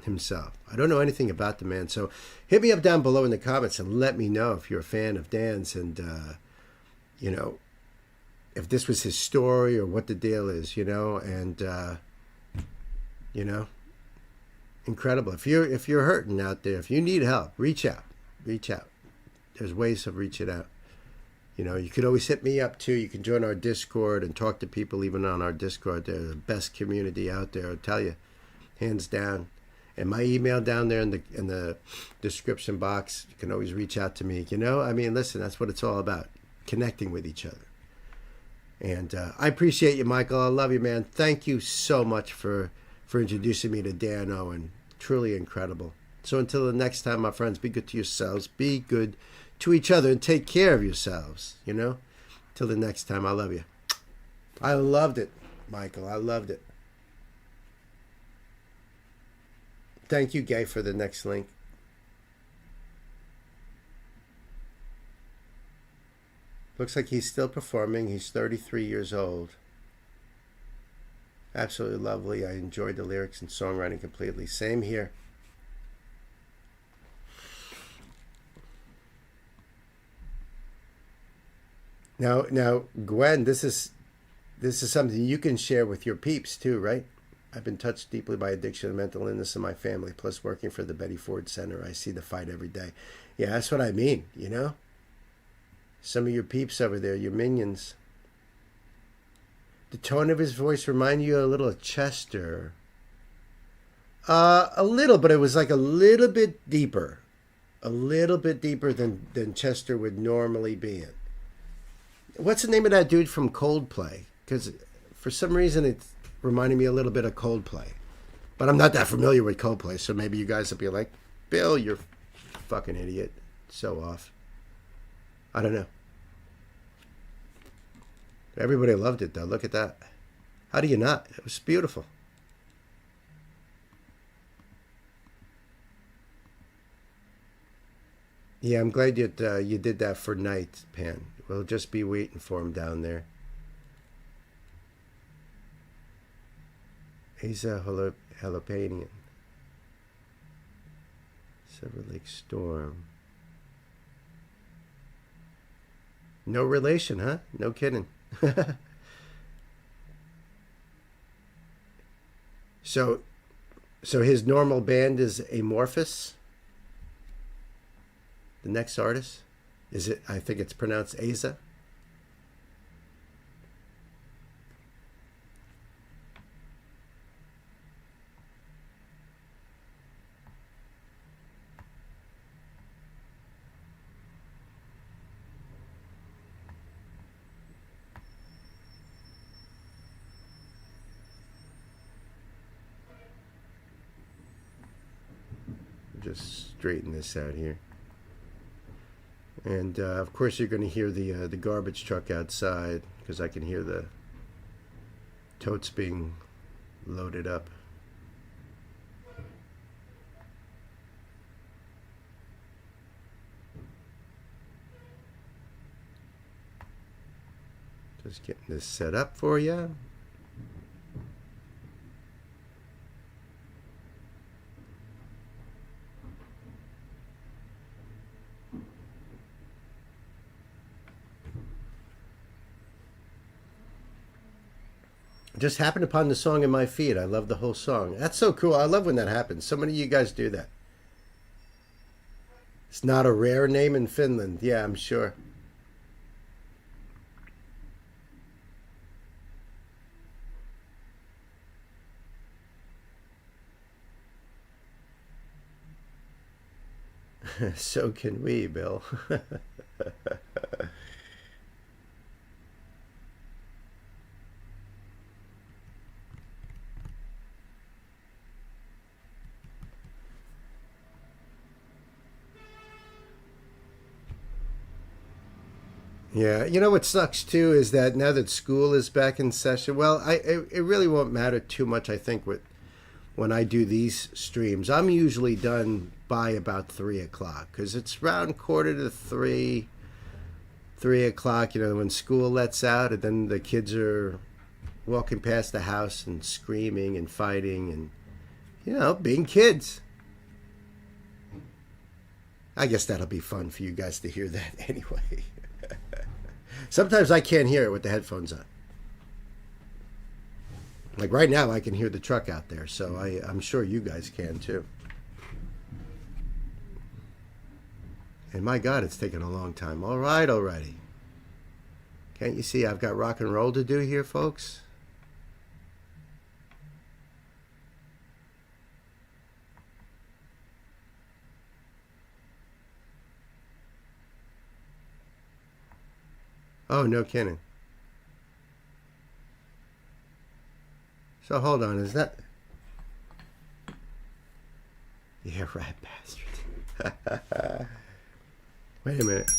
himself. I don't know anything about the man, so hit me up down below in the comments and let me know if you're a fan of Dan's, and if this was his story or what the deal is, and incredible. If you're hurting out there, if you need help, reach out. There's ways of reaching out. You could always hit me up too. You can join our Discord and talk to people even on our Discord. They're the best community out there, I'll tell you, hands down. And my email down there in the description box, you can always reach out to me. You know, I mean, listen, that's what it's all about, connecting with each other. And I appreciate you, Michael. I love you, man. Thank you so much for introducing me to Dan Owen. Truly incredible. So until the next time, my friends, be good to yourselves. Be good to each other and take care of yourselves, you know? Till the next time, I love you. I loved it, Michael. I loved it. Thank you, Gay, for the next link. Looks like he's still performing. He's 33 years old. Absolutely lovely. I enjoyed the lyrics and songwriting completely. Same here. Now, Gwen, this is something you can share with your peeps too, right? I've been touched deeply by addiction and mental illness in my family, plus working for the Betty Ford Center. I see the fight every day. Yeah, that's what I mean, you know? Some of your peeps over there, your minions. The tone of his voice remind you a little of Chester. A little, but it was like a little bit deeper. A little bit deeper than Chester would normally be in. What's the name of that dude from Coldplay? Because for some reason it's reminding me a little bit of Coldplay. But I'm not that familiar with Coldplay, so maybe you guys will be like, Bill, you're fucking idiot. So off. I don't know. Everybody loved it, though. Look at that. How do you not? It was beautiful. Yeah, I'm glad that you did that for Night, Pan. We'll just be waiting for him down there. He's a jalapeno. Silver Lake Storm. No relation, huh? No kidding. So his normal band is Amorphous. The next artist is it? I think it's pronounced Aza. Just straighten this out here. And of course you're going to hear the garbage truck outside because I can hear the totes being loaded up. Just getting this set up for you. Just happened upon the song in my feed. I love the whole song. That's so cool. I love when that happens. So many of you guys do that. It's not a rare name in Finland. Yeah, I'm sure. So can we, Bill. Yeah, you know what sucks too is that now that school is back in session, well, it really won't matter too much. I think when I do these streams, I'm usually done by about 3:00 because it's around 2:45, 3:00. You know, when school lets out, and then the kids are walking past the house and screaming and fighting and, you know, being kids. I guess that'll be fun for you guys to hear that anyway. Sometimes I can't hear it with the headphones on. Like right now, I can hear the truck out there, so I'm sure you guys can too. And my God, it's taken a long time. All right, already. Can't you see I've got rock and roll to do here, folks? Oh, no kidding. So hold on, is that... Yeah, right, bastard. Wait a minute.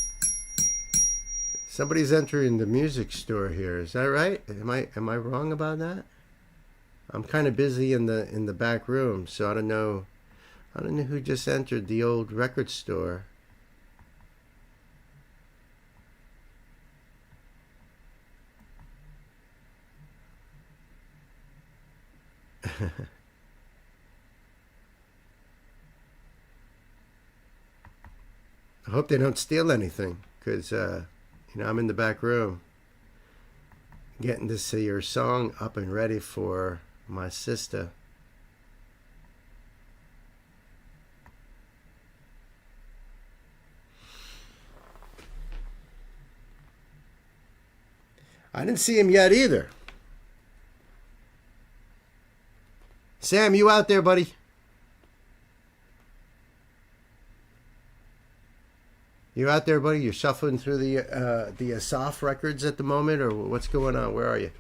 Somebody's entering the music store here. Is that right? Am I wrong about that? I'm kind of busy in the back room, so I don't know who just entered the old record store. I hope they don't steal anything, because I'm in the back room getting to see your song up and ready for my sister. I didn't see him yet either. Sam, you out there, buddy? You out there, buddy? You're shuffling through the Asaf records at the moment, or what's going on? Where are you?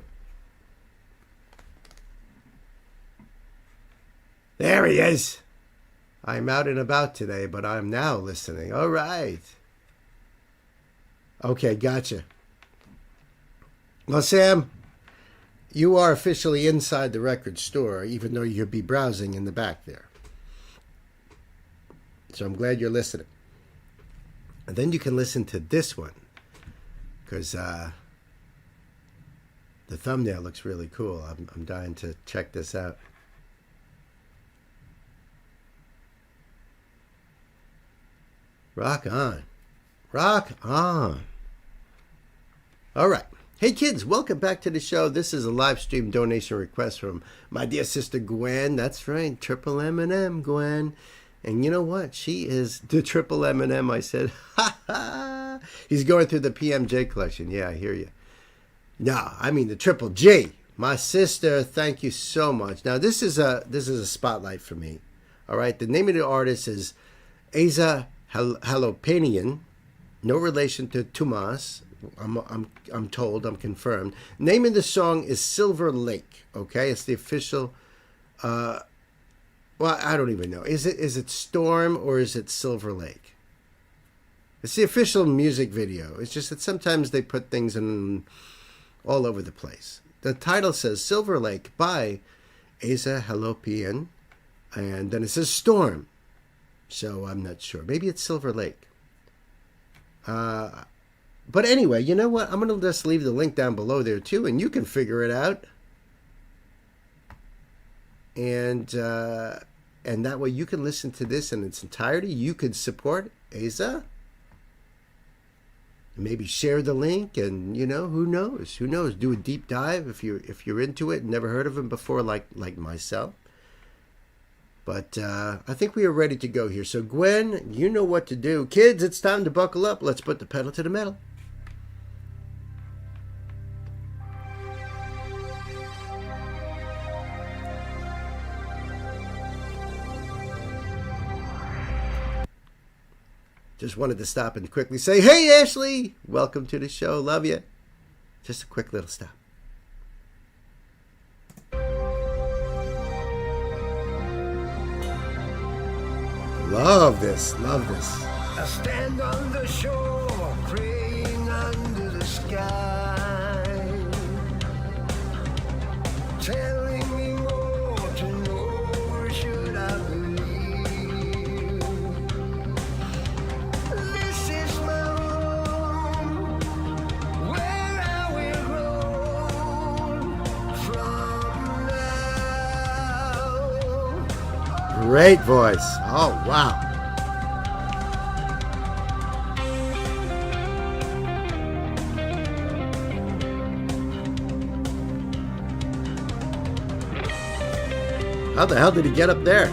There he is. I'm out and about today, but I'm now listening. All right. Okay, gotcha. Well, Sam, you are officially inside the record store, even though you'll be browsing in the back there. So I'm glad you're listening. And then you can listen to this one, because the thumbnail looks really cool. I'm dying to check this out. Rock on. Rock on. All right. Hey, kids, welcome back to the show. This is a live stream donation request from my dear sister Gwen. That's right, Triple M&M, Gwen. And you know what? She is the Triple M&M. I said, ha ha. He's going through the PMJ collection. Yeah, I hear you. No, I mean the Triple G. My sister, thank you so much. Now, this is a spotlight for me. All right, the name of the artist is Asa Jalopenian. No relation to Tomas. I'm told, I'm confirmed. Name of the song is Silver Lake. Okay, it's the official. Well, I don't even know. Is it Storm or is it Silver Lake? It's the official music video. It's just that sometimes they put things in all over the place. The title says Silver Lake by Asa Jalopenian, and then it says Storm. So I'm not sure. Maybe it's Silver Lake. But anyway, you know what? I'm going to just leave the link down below there too, and you can figure it out. And that way you can listen to this in its entirety. You could support Asa. Maybe share the link, and who knows? Who knows? Do a deep dive if you're into it and never heard of him before, like myself. But I think we are ready to go here. So Gwen, you know what to do. Kids, it's time to buckle up. Let's put the pedal to the metal. Just wanted to stop and quickly say, hey, Ashley, welcome to the show. Love you. Just a quick little stop. Love this. Love this. I stand on the shore, praying under the sky, telling me more to know, or should I believe? This is my home, where I will grow from now. Great voice. Oh, wow. How the hell did he get up there?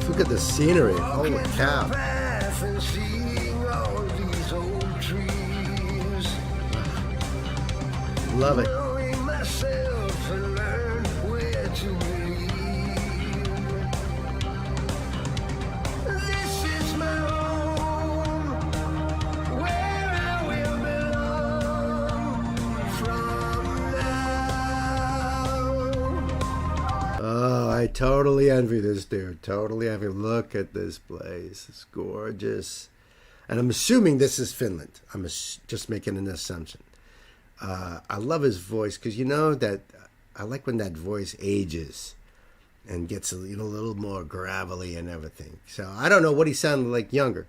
Look at the scenery. Holy cow. Path and see Love it. Knowing myself and learn where to believe. This is my home, where I will belong from now. Oh, I totally envy this dude. Totally envy. Look at this place. It's gorgeous. And I'm assuming this is Finland. I'm just making an assumption. I love his voice because you know that I like when that voice ages and gets a little more gravelly and everything. So I don't know what he sounded like younger.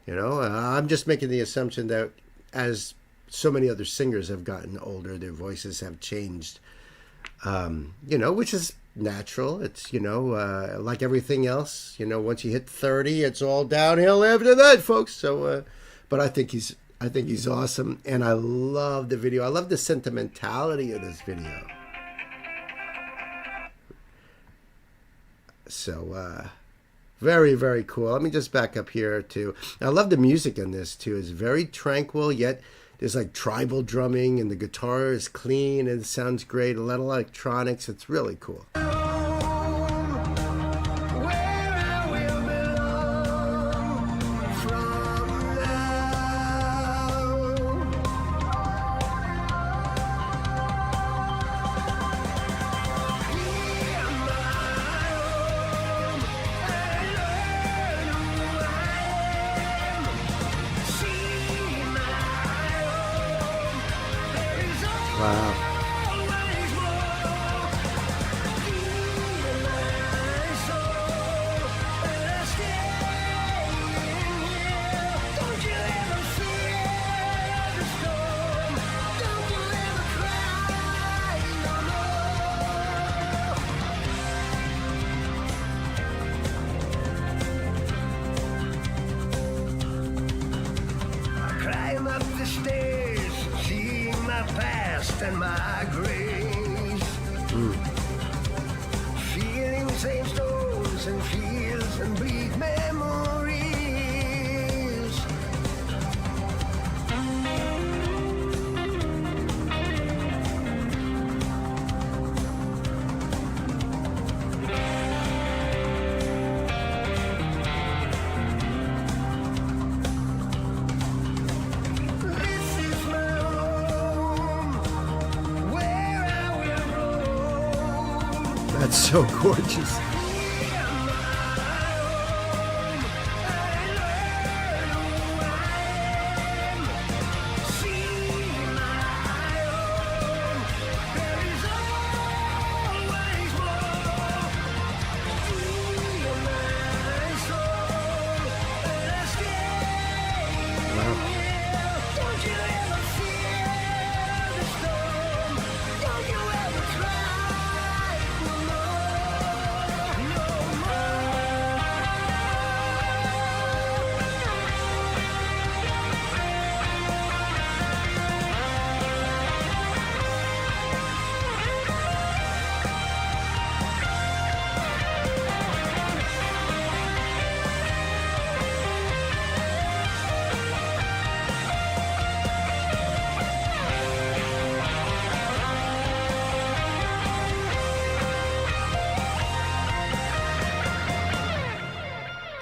I'm just making the assumption that as so many other singers have gotten older, their voices have changed. Which is natural. It's like everything else. Once you hit 30, it's all downhill after that, folks. So, but I think he's awesome, and I love the video. I love the sentimentality of this video. So, very, very cool. Let me just back up here too. I love the music in this too. It's very tranquil, yet there's like tribal drumming, and the guitar is clean and it sounds great. A lot of electronics. It's really cool. Wow. Climb up the stairs, seeing my past and my grace. Feeling same stones and feels and bleed memories. This is my home, where I will roam. That's so gorgeous.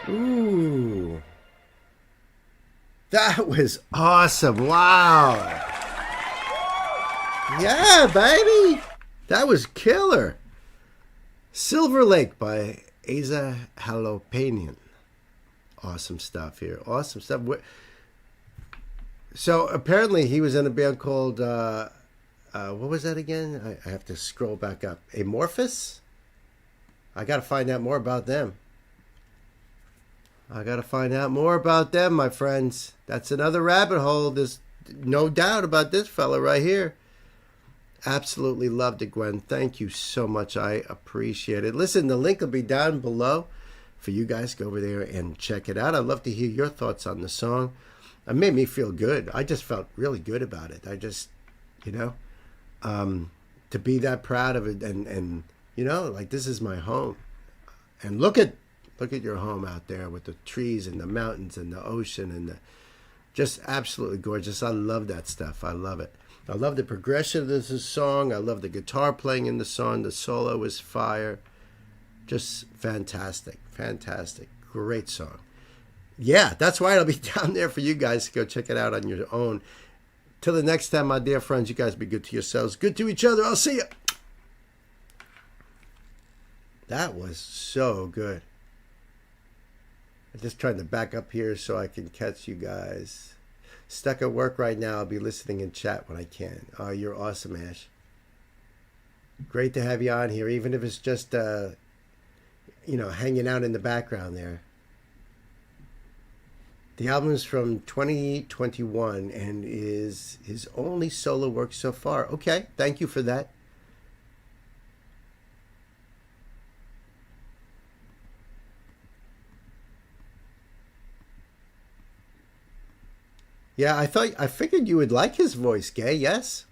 Ooh. That was awesome. Wow. Yeah, baby. That was killer. Silver Lake by Asa Jalopenian. Awesome stuff here. Awesome stuff. So apparently he was in a band called, what was that again? I have to scroll back up. Amorphous? I got to find out more about them. I got to find out more about them, my friends. That's another rabbit hole. There's no doubt about this fella right here. Absolutely loved it, Gwen. Thank you so much. I appreciate it. Listen, the link will be down below for you guys. Go over there and check it out. I'd love to hear your thoughts on the song. It made me feel good. I just felt really good about it. I just, to be that proud of it and like this is my home. And look at your home out there with the trees and the mountains and the ocean and just absolutely gorgeous. I love that stuff. I love it. I love the progression of this song. I love the guitar playing in the song. The solo is fire. Just fantastic. Fantastic. Great song. Yeah, that's why it'll be down there for you guys to go check it out on your own. Till the next time, my dear friends, you guys be good to yourselves, good to each other. I'll see you. That was so good. I'm just trying to back up here so I can catch you guys. Stuck at work right now. I'll be listening in chat when I can. Oh, you're awesome, Ash. Great to have you on here, even if it's just, hanging out in the background there. The album is from 2021 and is his only solo work so far. Okay, thank you for that. Yeah, I figured you would like his voice, Gay, yes?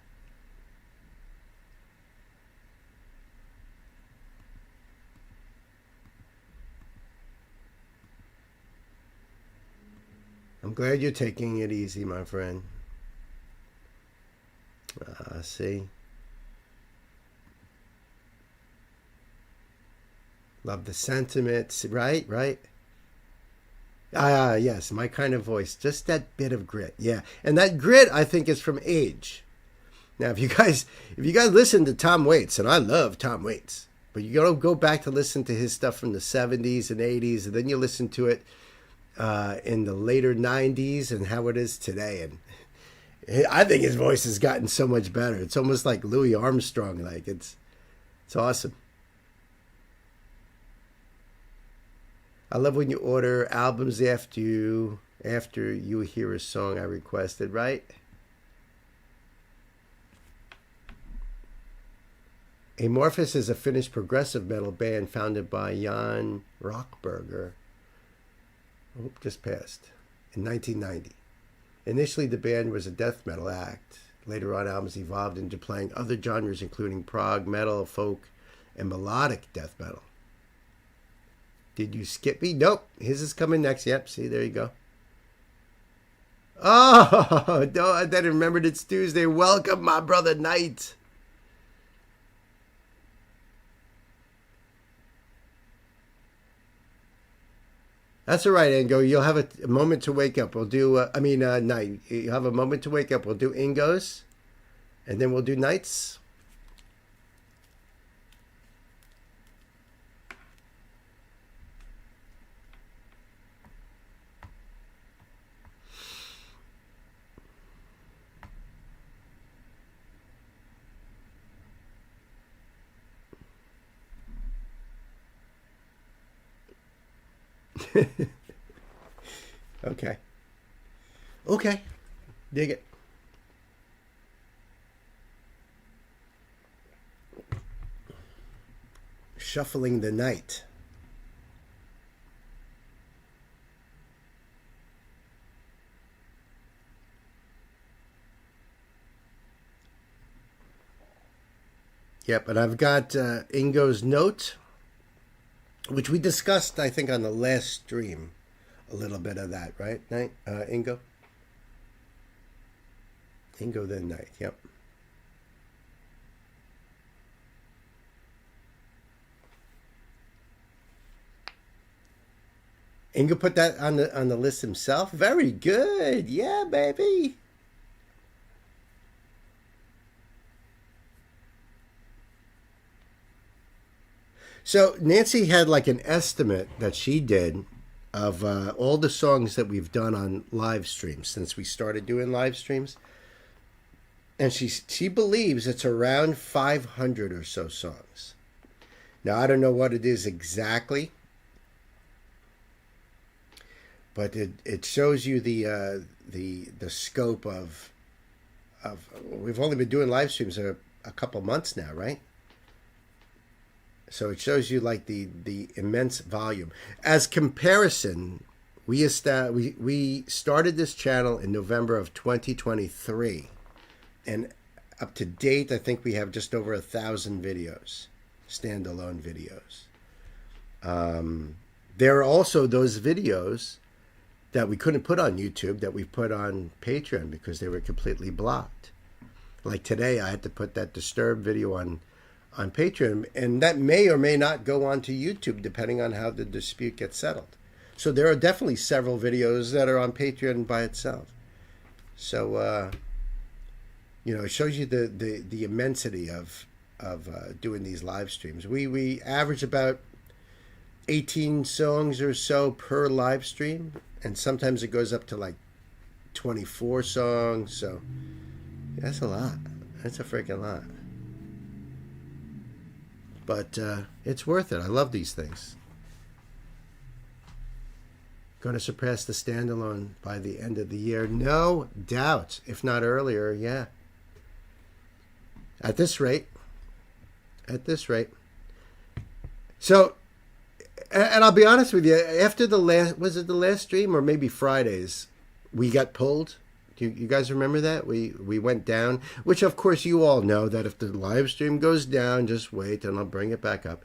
I'm glad you're taking it easy, my friend. See? Love the sentiments, right? Yes, my kind of voice. Just that bit of grit. Yeah. And that grit, I think, is from age. Now, if you guys listen to Tom Waits, and I love Tom Waits, but you gotta go back to listen to his stuff from the 70s and 80s, and then you listen to it in the later 90s and how it is today. And I think his voice has gotten so much better. It's almost like Louis Armstrong. Like it's awesome. I love when you order albums after you hear a song I requested, right? Amorphous is a Finnish progressive metal band founded by Jan Rockberger. Just passed. In 1990. Initially, the band was a death metal act. Later on, albums evolved into playing other genres, including prog, metal, folk, and melodic death metal. Did you skip me? Nope. His is coming next. Yep. See, there you go. Oh, no, I didn't remember it's Tuesday. Welcome, my brother Knight. That's all right, Ingo. You'll have a moment to wake up. We'll do, Night. You'll have a moment to wake up. We'll do Ingo's, and then we'll do Nights. Okay. Dig it. Shuffling the Night. Yep, and I've got Ingo's note, which we discussed, I think, on the last stream. A little bit of that, right, Night? Ingo? Ingo, then Night, yep. Ingo put that on the list himself. Very good. Yeah, baby. So Nancy had like an estimate that she did of all the songs that we've done on live streams since we started doing live streams. And she believes it's around 500 or so songs. Now, I don't know what it is exactly, but it shows you the scope of we've only been doing live streams a couple months now, right? So it shows you like the immense volume. As comparison, we started this channel in November of 2023, and up to date, I think we have just over 1,000 videos, standalone videos. There are also those videos that we couldn't put on YouTube that we put on Patreon because they were completely blocked. Like today, I had to put that Disturbed video on Patreon, and that may or may not go onto YouTube depending on how the dispute gets settled. So there are definitely several videos that are on Patreon by itself. So it shows you the immensity of doing these live streams. We average about 18 songs or so per live stream, and sometimes it goes up to like 24 songs. So that's a lot. That's a freaking lot. But it's worth it. I love these things. Going to surpass the standalone by the end of the year. No doubt. If not earlier, yeah. At this rate. So, and I'll be honest with you, after the last stream or maybe Fridays, we got pulled. Do you guys remember that? We went down, which of course you all know that if the live stream goes down, just wait and I'll bring it back up.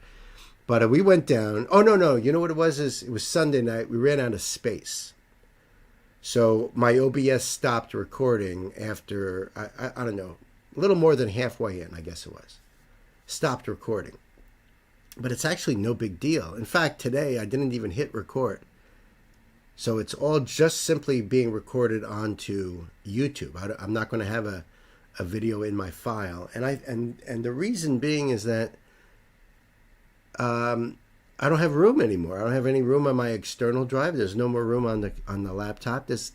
But we went down. Oh, no. You know what it was? It was Sunday night. We ran out of space. So my OBS stopped recording after, I don't know, a little more than halfway in, I guess it was. Stopped recording. But it's actually no big deal. In fact, today I didn't even hit record. So it's all just simply being recorded onto YouTube. I'm not going to have a video in my file. And the reason being is that I don't have room anymore. I don't have any room on my external drive. There's no more room on the laptop. There's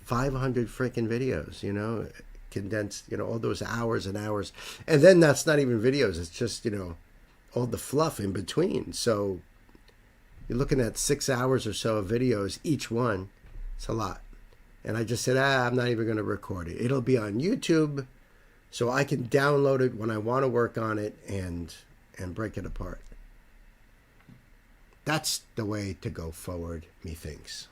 500 freaking videos, condensed, all those hours and hours. And then that's not even videos. It's just, all the fluff in between. So you're looking at 6 hours or so of videos, each one. It's a lot. And I just said, I'm not even going to record it. It'll be on YouTube so I can download it when I want to work on it and break it apart. That's the way to go forward, methinks.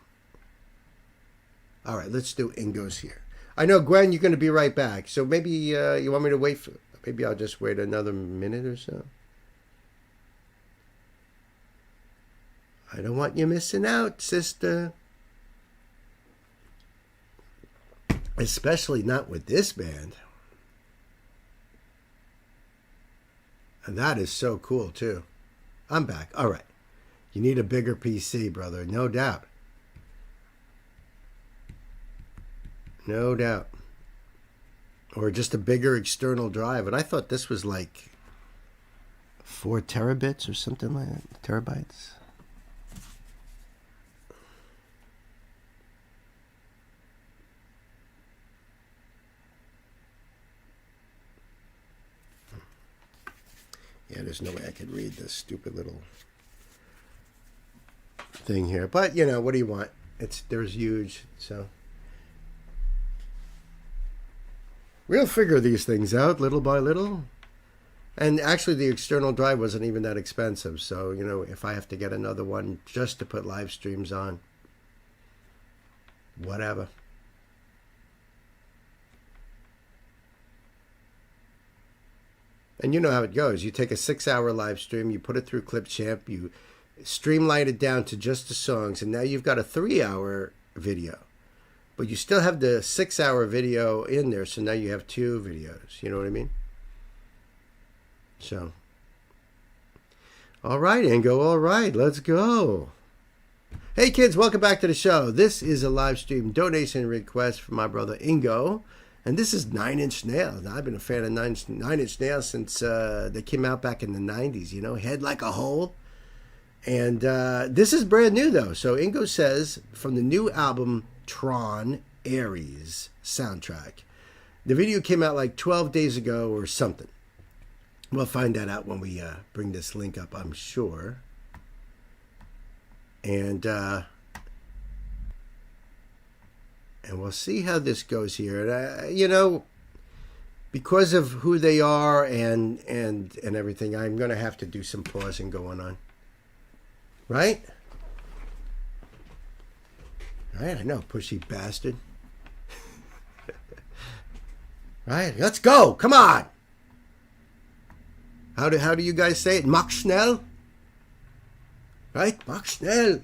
All right, let's do Ingo's here. I know, Gwen, you're going to be right back. So maybe you want me to wait maybe I'll just wait another minute or so. I don't want you missing out, sister. Especially not with this band. And that is so cool, too. I'm back. All right. You need a bigger PC, brother. No doubt. No doubt. Or just a bigger external drive. And I thought this was like 4 terabits or something like that. Terabytes. Yeah, there's no way I could read this stupid little thing here. But, what do you want? There's huge, so. We'll figure these things out little by little. And actually, the external drive wasn't even that expensive. So, if I have to get another one just to put live streams on, whatever. And you know how it goes. You take a 6-hour live stream, you put it through Clipchamp, you streamline it down to just the songs, and now you've got a 3-hour video. But you still have the 6-hour video in there, so now you have 2 videos. You know what I mean? So. All right, Ingo, all right, let's go. Hey, kids, welcome back to the show. This is a live stream donation request from my brother Ingo. And this is 9 Inch Nails. Now, I've been a fan of 9 Inch Nails since they came out back in the 90s, Head Like a Hole. And this is brand new, though. So Ingo says, from the new album, Tron Ares soundtrack. The video came out like 12 days ago or something. We'll find that out when we bring this link up, I'm sure. And we'll see how this goes here. And, because of who they are and everything, I'm going to have to do some pausing going on. Right? Right, I know, pushy bastard. Right, let's go. Come on. How do you guys say it? Mach schnell? Right? Mach schnell.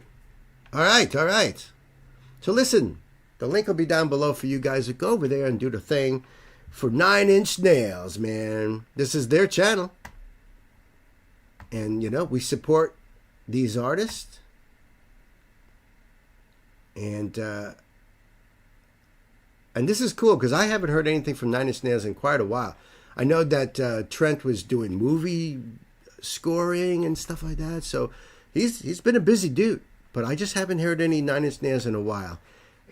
All right. So listen. The link will be down below for you guys to go over there and do the thing. for 9 Inch Nails, man. This is their channel. And, you know, we support these artists. And this is cool because I haven't heard anything from 9 Inch Nails in quite a while. I know that Trent was doing movie scoring and stuff like that. So he's been a busy dude. But I just haven't heard any 9 Inch Nails in a while.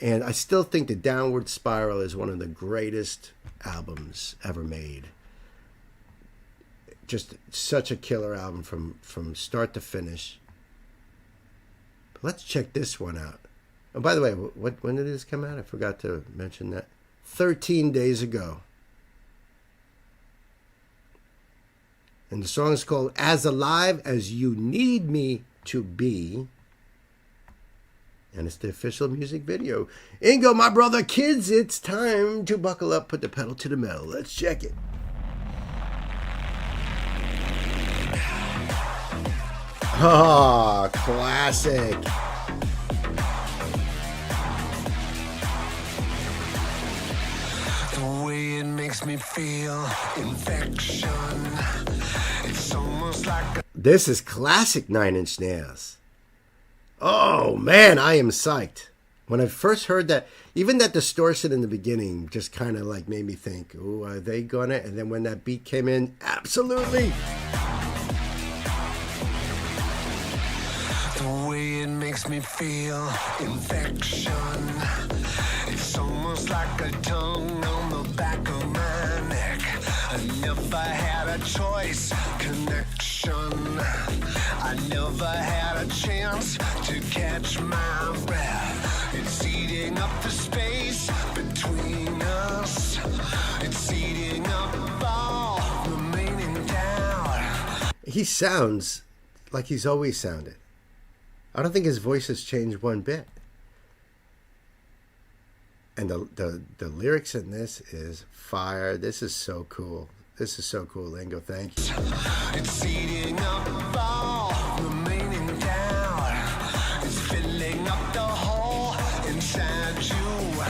And I still think the Downward Spiral is one of the greatest albums ever made. Just such a killer album from start to finish. But let's check this one out. Oh, by the way, when did this come out? I forgot to mention that. 13 days ago. And the song is called As Alive as You Need Me to Be. And it's the official music video. Ingo, my brother, kids, it's time to buckle up, put the pedal to the metal. Let's check it. Oh, classic. The way it makes me feel, infection. It's almost like This is classic 9 Inch Nails. Oh, man, I am psyched. When I first heard that, even that distortion in the beginning just kind of like made me think, oh, are they gonna? And then when that beat came in, absolutely. the way it makes me feel, infection. It's almost like a tongue on the back of my neck. I never had a choice, connection. I never had a chance to catch my breath. It's eating up the space between us. It's eating up all remaining doubt. He sounds like he's always sounded. I don't think his voice has changed one bit. And the lyrics in this is fire. This is so cool. This is so cool, Lingo. Thank you. It's eating up all remaining doubt. It's filling up the hole inside you.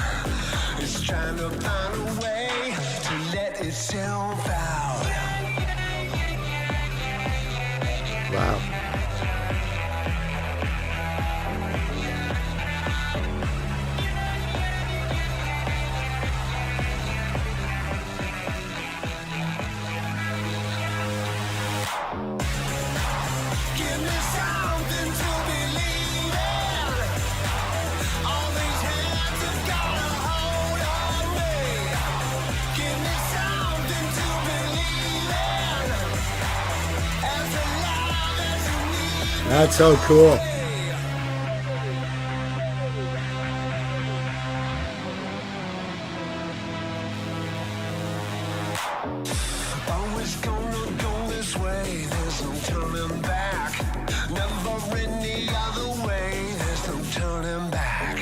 It's trying to find a way to let itself out. Wow. Give me something to believe in. All these hands have got a hold on me. Give me something to believe in. As alive as you need. That's so cool. Always gonna go this way, there's no turning back. Never any other way, there's no turning back.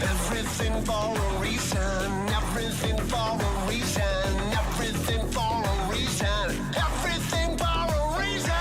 Everything for a reason, everything for a reason, everything for a reason, everything for a reason.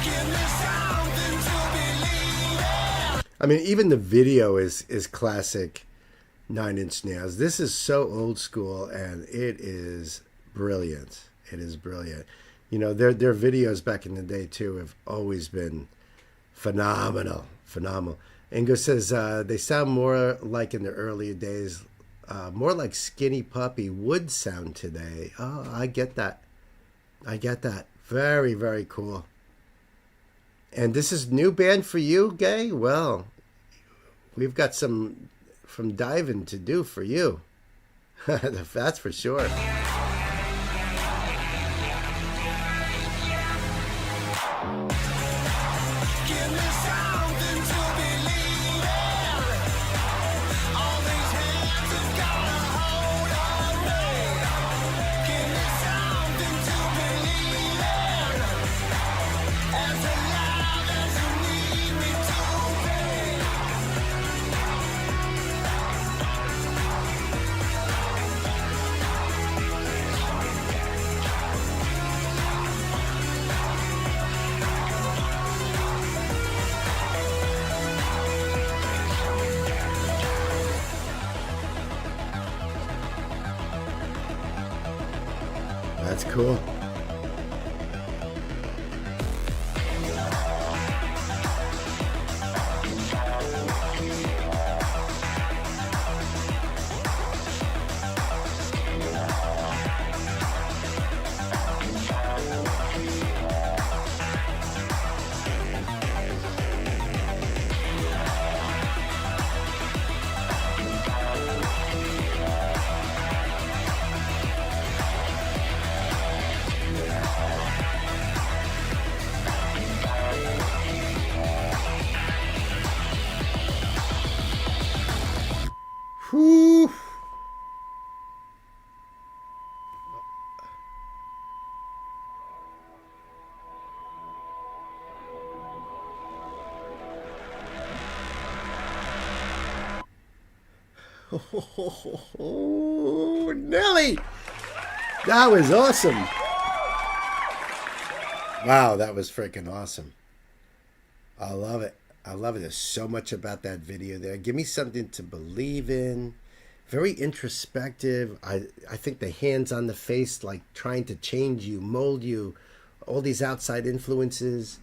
Give me something to believe in. I mean, even the video is classic 9 Inch Nails. This is so old school, and it is brilliant. It is brilliant. You know, their videos back in the day, too, have always been phenomenal. Phenomenal. Ingo says they sound more like in the earlier days, more like Skinny Puppy would sound today. Oh, I get that. I get that. Very, very cool. And this is new band for you, Gay? Well, we've got some diving to do for you. That's for sure. Give me something to believe in. All these hands have got a hold on me. Give me something to believe in. As alive as you need me to be. That's cool. Whew. Oh, Nelly! That was awesome. Wow, that was freaking awesome. I love it. I love it. There's so much about that video there. Give me something to believe in. Very introspective. I think the hands on the face, like trying to change you, mold you, all these outside influences.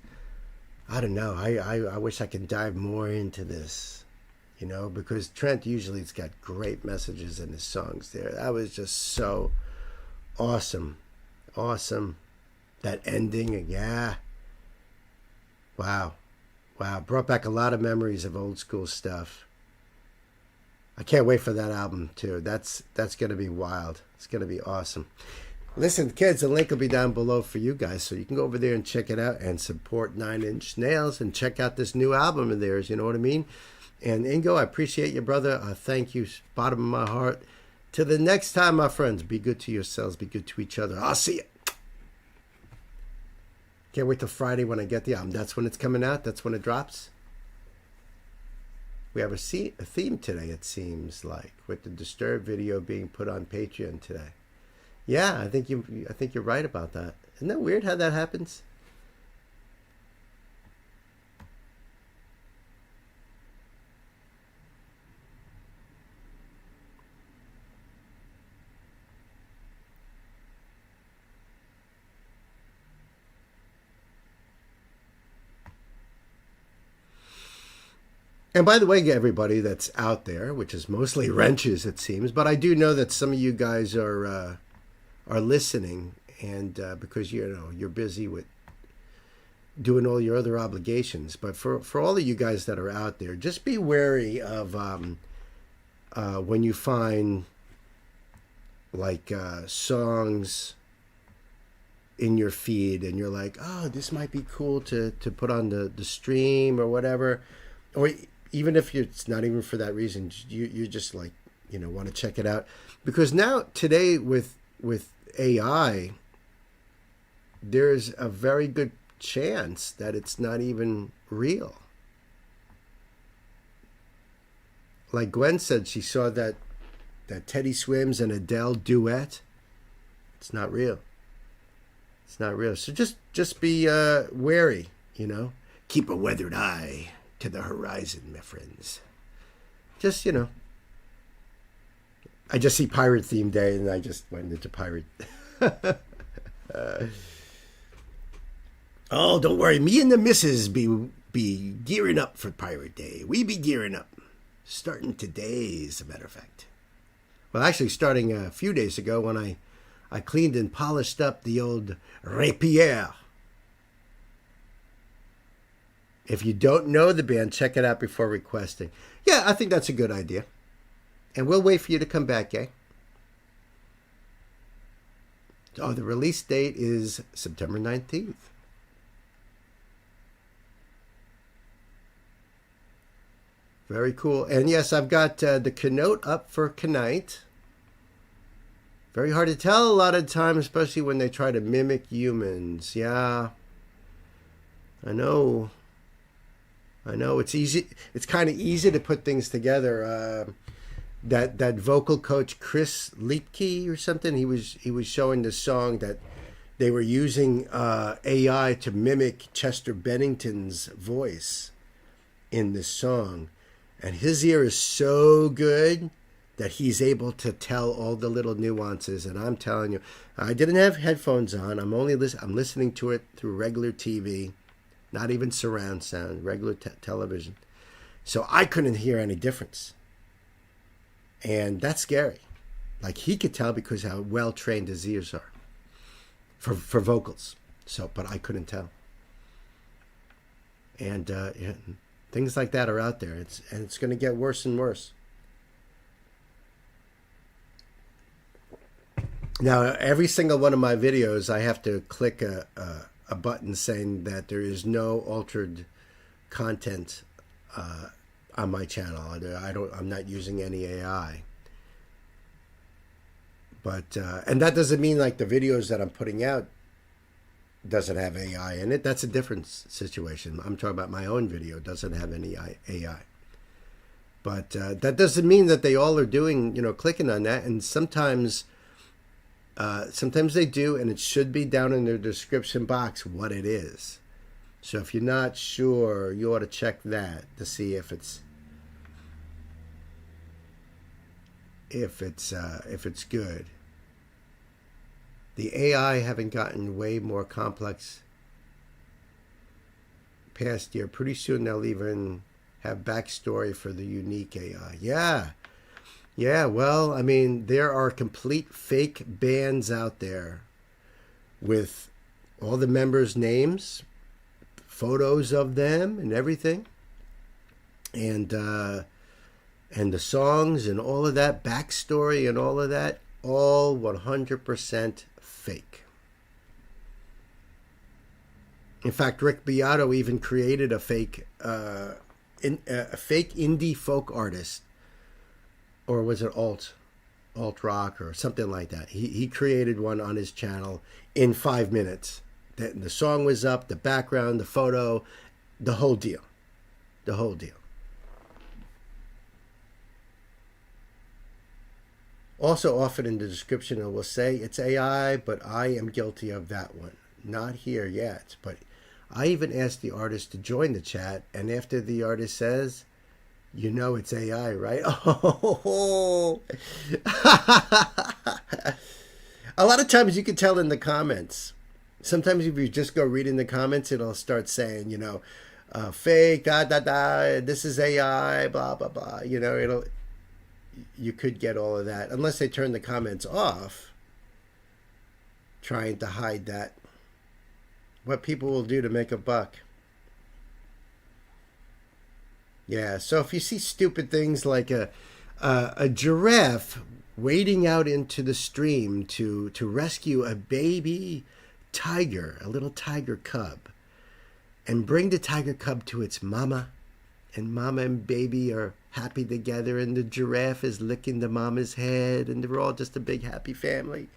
I don't know. I wish I could dive more into this, you know, because Trent usually has got great messages in his songs there. That was just so awesome. Awesome. That ending, yeah. Wow. Wow, brought back a lot of memories of old school stuff. I can't wait for that album too. That's going to be wild. It's going to be awesome. Listen, kids, the link will be down below for you guys, so you can go over there and check it out and support 9 Inch Nails and check out this new album of theirs, you know what I mean? And Ingo, I appreciate you, brother. Thank you, bottom of my heart. Till the next time, my friends, be good to yourselves, be good to each other. I'll see you. Can't wait till Friday when I get the album. That's when it's coming out. That's when it drops. We have a theme today, it seems like, with the Disturbed video being put on Patreon today. Yeah, I think you're right about that. Isn't that weird how that happens? And by the way, everybody that's out there, which is mostly wrenches, it seems, but I do know that some of you guys are listening, and because you're busy with doing all your other obligations. But for all of you guys that are out there, just be wary of when you find like songs in your feed, and you're like, oh, this might be cool to put on the stream or whatever, or even if it's not even for that reason, you just like, want to check it out. Because now, today, with AI, there's a very good chance that it's not even real. Like Gwen said, she saw that Teddy Swims and Adele duet. It's not real. It's not real. So just be wary, Keep a weathered eye to the horizon, my friends. Just, I just see Pirate Theme Day, and I just went into pirate. Oh, don't worry. Me and the missus be gearing up for Pirate Day. We be gearing up. Starting today, as a matter of fact. Well, actually, starting a few days ago when I cleaned and polished up the old rapier. If you don't know the band, check it out before requesting. Yeah, I think that's a good idea. And we'll wait for you to come back, eh? Oh, the release date is September 19th. Very cool. And yes, I've got the keynote up for Knight. Very hard to tell a lot of times, especially when they try to mimic humans. Yeah, I know. It's easy. It's kind of easy to put things together. That vocal coach Chris Liepke or something. He was showing the song that they were using AI to mimic Chester Bennington's voice in this song, and his ear is so good that he's able to tell all the little nuances. And I'm telling you, I didn't have headphones on. I'm listening to it through regular TV, not even surround sound, regular television. So I couldn't hear any difference. And that's scary. Like, he could tell because how well trained his ears are for vocals. So, but I couldn't tell. And yeah, things like that are out there. It's going to get worse and worse. Now, every single one of my videos, I have to click a button saying that there is no altered content on my channel. I'm not using any AI. But and that doesn't mean like the videos that I'm putting out doesn't have AI in it. That's a different situation. I'm talking about my own video doesn't have any AI. But that doesn't mean that they all are doing, clicking on that. And sometimes they do, and it should be down in their description box what it is. So if you're not sure, you ought to check that to see if it's good. The AI haven't gotten way more complex past year. Pretty soon they'll even have backstory for the unique AI. Yeah, well, I mean, there are complete fake bands out there with all the members' names, photos of them and everything. And the songs and all of that, backstory and all of that, all 100% fake. In fact, Rick Beato even created a fake indie folk artist, or was it alt rock or something like that. He created one on his channel in 5 minutes. The song was up, the background, the photo, the whole deal. Also, often in the description, it will say it's AI, but I am guilty of that one. Not here yet, but I even asked the artist to join the chat, and after the artist says, it's AI, right? Oh, a lot of times you can tell in the comments. Sometimes if you just go read in the comments, it'll start saying, fake, this is AI, blah, blah, blah. You could get all of that, unless they turn the comments off, trying to hide that. What people will do to make a buck. Yeah, so if you see stupid things like a giraffe wading out into the stream to rescue a baby tiger, a little tiger cub, and bring the tiger cub to its mama, and mama and baby are happy together, and the giraffe is licking the mama's head, and they're all just a big happy family.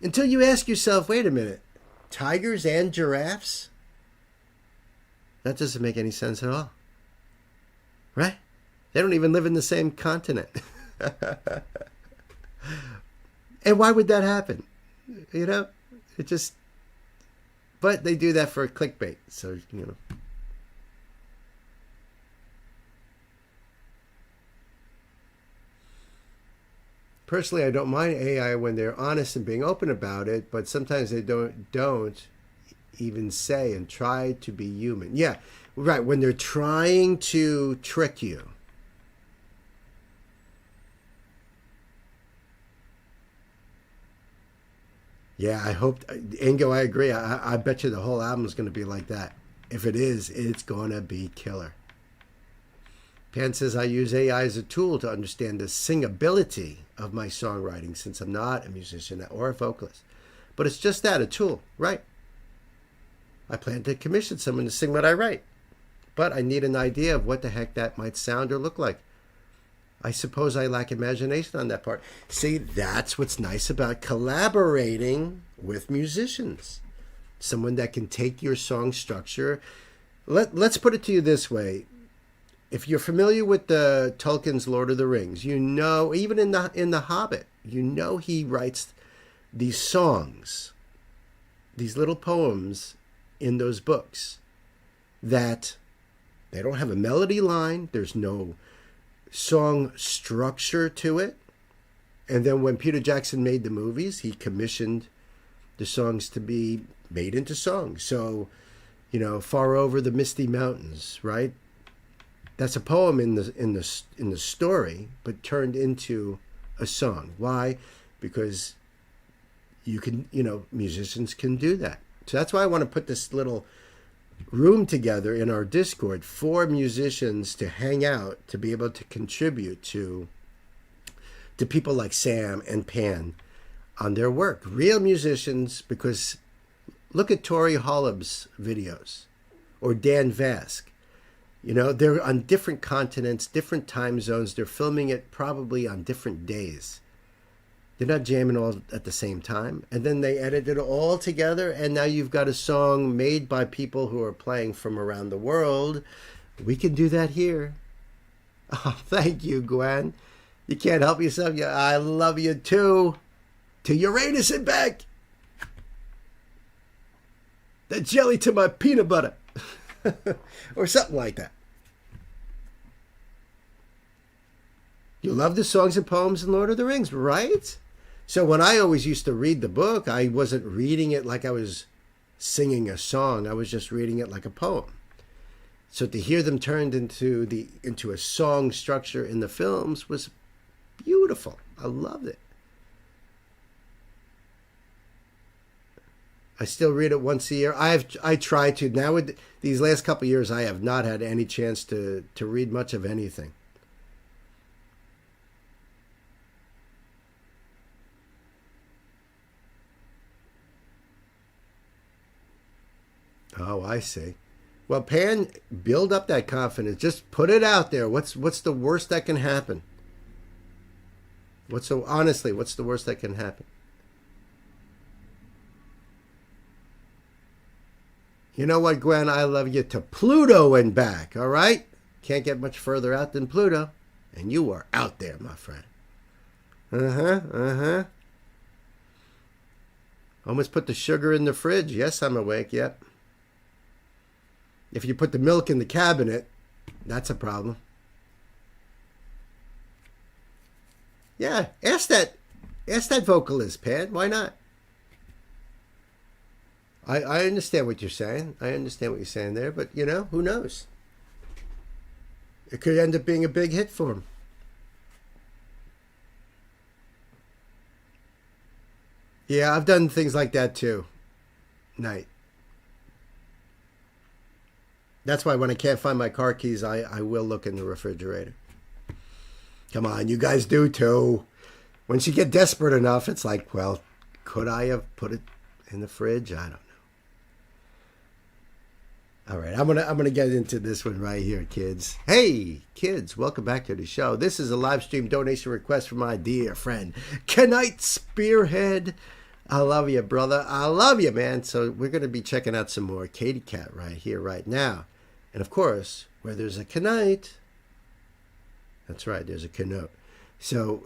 Until you ask yourself, wait a minute, tigers and giraffes? That doesn't make any sense at all. Right? They don't even live in the same continent. And why would that happen? It just... But they do that for clickbait. So, Personally, I don't mind AI when they're honest and being open about it, but sometimes they don't even say and try to be human. Yeah, right. When they're trying to trick you. Yeah, I hope, Ingo, I agree. I bet you the whole album is going to be like that. If it is, it's going to be killer. Pan says, I use AI as a tool to understand the singability of my songwriting since I'm not a musician or a vocalist. But it's just that, a tool, right? I plan to commission someone to sing what I write. But I need an idea of what the heck that might sound or look like. I suppose I lack imagination on that part. See, that's what's nice about collaborating with musicians. Someone that can take your song structure. Let's put it to you this way. If you're familiar with the Tolkien's Lord of the Rings, even in the Hobbit, he writes these songs, these little poems in those books that they don't have a melody line. There's no song structure to it. And then when Peter Jackson made the movies, he commissioned the songs to be made into songs. So, Far Over the Misty Mountains, right? That's a poem in the story, but turned into a song. Why? Because you can, musicians can do that. So that's why I want to put this little room together in our Discord for musicians to hang out, to be able to contribute to people like Sam and Pan on their work. Real musicians, because look at Tori Hollob's videos or Dan Vask. They're on different continents, different time zones. They're filming it probably on different days. They're not jamming all at the same time. And then they edit it all together, and now you've got a song made by people who are playing from around the world. We can do that here. Oh, thank you, Gwen. You can't help yourself. Yeah, I love you too. To Uranus and back. The jelly to my peanut butter. Or something like that. You love the songs and poems in Lord of the Rings, right? So when I always used to read the book, I wasn't reading it like I was singing a song. I was just reading it like a poem. So to hear them turned into a song structure in the films was beautiful. I loved it. I still read it once a year. I try to. Now with these last couple of years, I have not had any chance to read much of anything. Oh, I see. Well, Pan, build up that confidence. Just put it out there. What's the worst that can happen? Honestly, what's the worst that can happen? You know what, Gwen? I love you to Pluto and back, all right? Can't get much further out than Pluto. And you are out there, my friend. Almost put the sugar in the fridge. Yes, I'm awake, yep. If you put the milk in the cabinet, that's a problem. Yeah, ask that vocalist, Pan. Why not? I understand what you're saying. I understand what you're saying there, but who knows? It could end up being a big hit for him. Yeah, I've done things like that too. Night. That's why when I can't find my car keys, I will look in the refrigerator. Come on, you guys do too. Once you get desperate enough, it's like, well, could I have put it in the fridge? I don't know. All right, I'm gonna get into this one right here, kids. Hey, kids, welcome back to the show. This is a live stream donation request from my dear friend, Kenite Spearhead. I love you, brother. I love you, man. So we're going to be checking out some more Katy Cat right here, right now. And of course, where there's a Kenite, that's right, there's a Kenote. So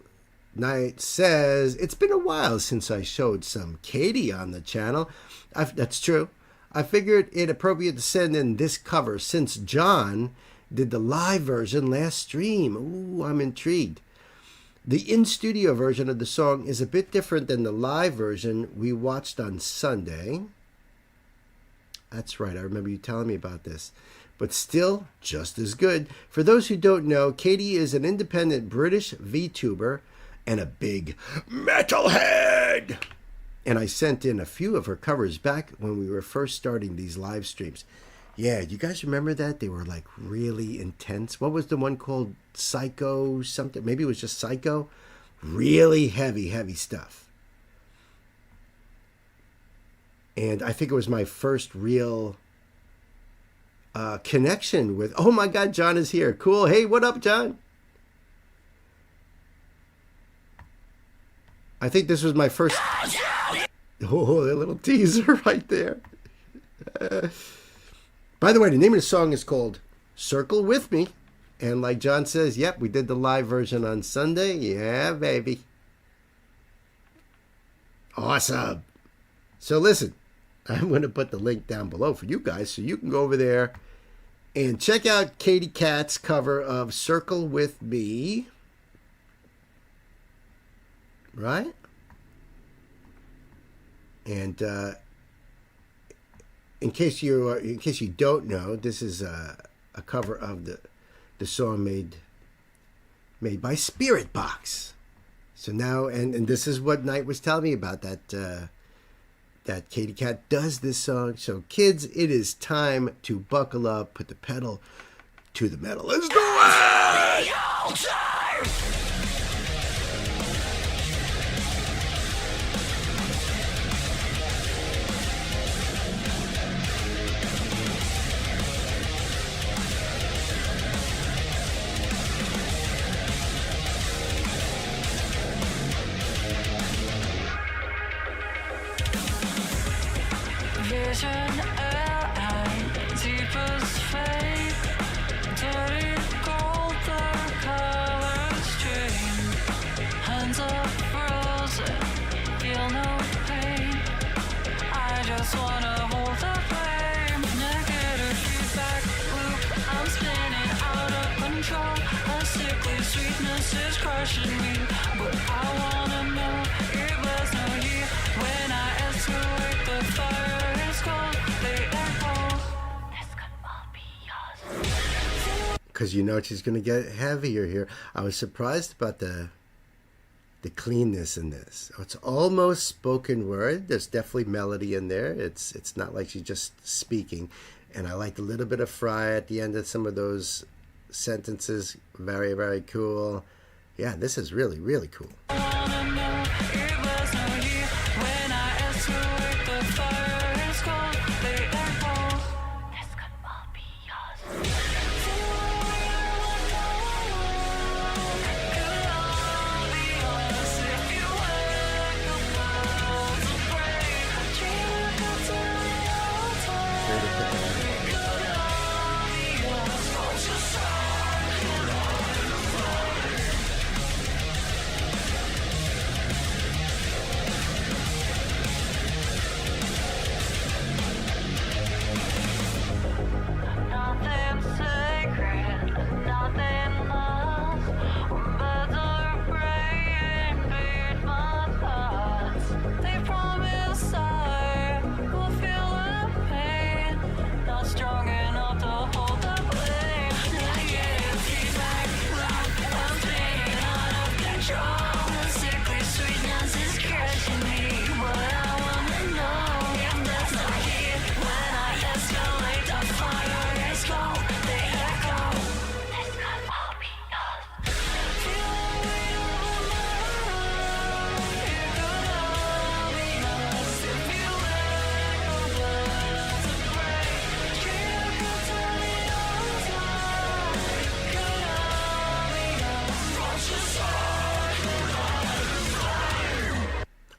Knight says, it's been a while since I showed some Katy on the channel. That's true. I figured it appropriate to send in this cover since John did the live version last stream. Ooh, I'm intrigued. The in-studio version of the song is a bit different than the live version we watched on Sunday. That's right, I remember you telling me about this. But still, just as good. For those who don't know, Katy is an independent British VTuber and a big metalhead. And I sent in a few of her covers back when we were first starting these live streams. Yeah, you guys remember that? They were like really intense. What was the one called? Psycho something? Maybe it was just Psycho. Really heavy stuff. And I think it was my first real connection with... Oh my God, John is here. Cool. Hey, what up, John? I think this was my first... Oh, a little teaser right there. By the way, the name of the song is called Circle With Me. And like John says, yep, we did the live version on Sunday. Yeah, baby. Awesome. So listen, I'm going to put the link down below for you guys so you can go over there And check out Katie Kat's cover of Circle With Me. Right? And in case you don't know, this is a cover of the song made by Spirit Box. So now, and this is what Knight was telling me about, that Katie Kat does this song. So kids, it is time to buckle up, put the pedal to the metal. Let's do it! Vision and deepest fate, dirty gold, the color stream. Hands up frozen, feel no pain. I just wanna hold the flame. Negative feedback loop, I'm spinning out of control. A sickly sweetness is crushing me, but I wanna know it was no you when I escalate the fire. Because you know she's going to get heavier here. I was surprised about the cleanness in this. It's almost spoken word. There's definitely melody in there. It's not like she's just speaking. And I liked a little bit of fry at the end of some of those sentences. Very, very cool. Yeah, this is really, really cool.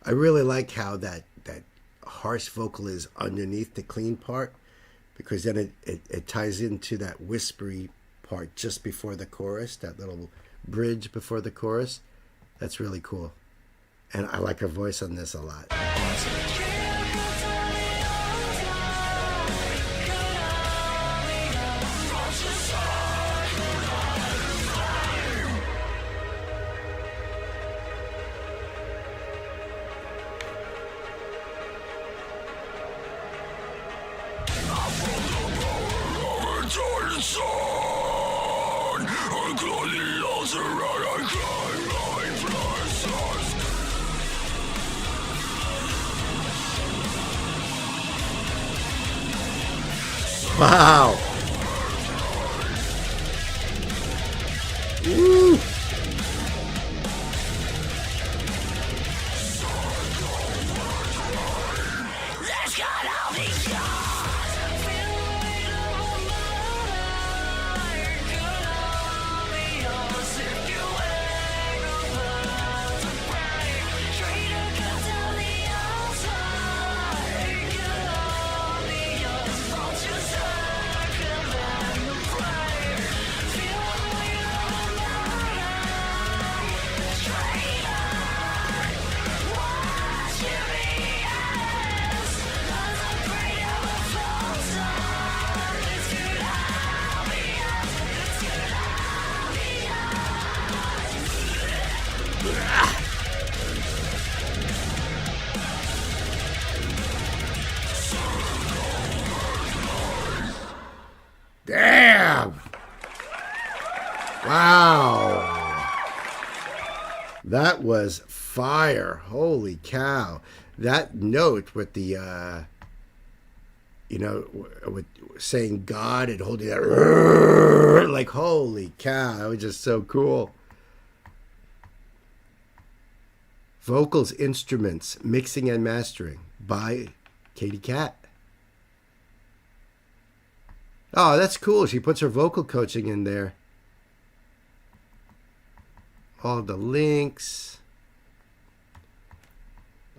I really like how that harsh vocal is underneath the clean part, because then it ties into that whispery part just before the chorus, that little bridge before the chorus. That's really cool. And I like her voice on this a lot. Wow. Woo. Wow. That was fire. Holy cow. That note with the, with saying God and holding that, like, holy cow. That was just so cool. Vocals, instruments, mixing and mastering by Katie Cat. Oh, that's cool. She puts her vocal coaching in there. All the links.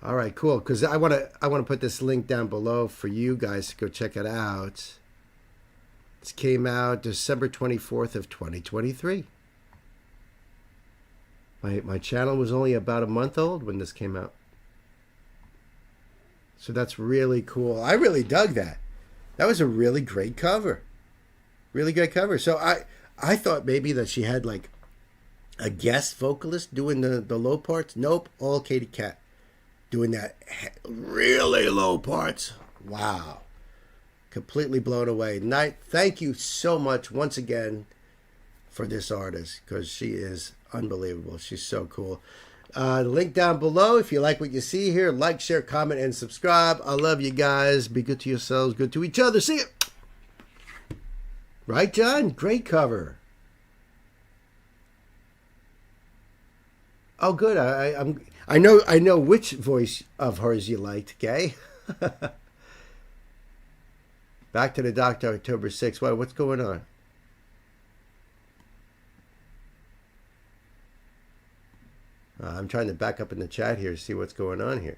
All right, cool. Because I want to put this link down below for you guys to go check it out. This came out December 24th of 2023. My channel was only about a month old when this came out. So that's really cool. I really dug that. That was a really great cover. Really great cover. So I thought maybe that she had like a guest vocalist doing the low parts. Nope, all Katie Cat doing that really low parts. Wow. Completely blown away. Night, thank you so much once again for this artist, because she is unbelievable. She's so cool. Link down below if you like what you see here. Like, share, comment, and subscribe. I love you guys. Be good to yourselves, good to each other. See you. Right, John? Great cover. Oh, good. I know which voice of hers you liked, Gay. Back to the Doctor, October 6th. What's going on? I'm trying to back up in the chat here to see what's going on here.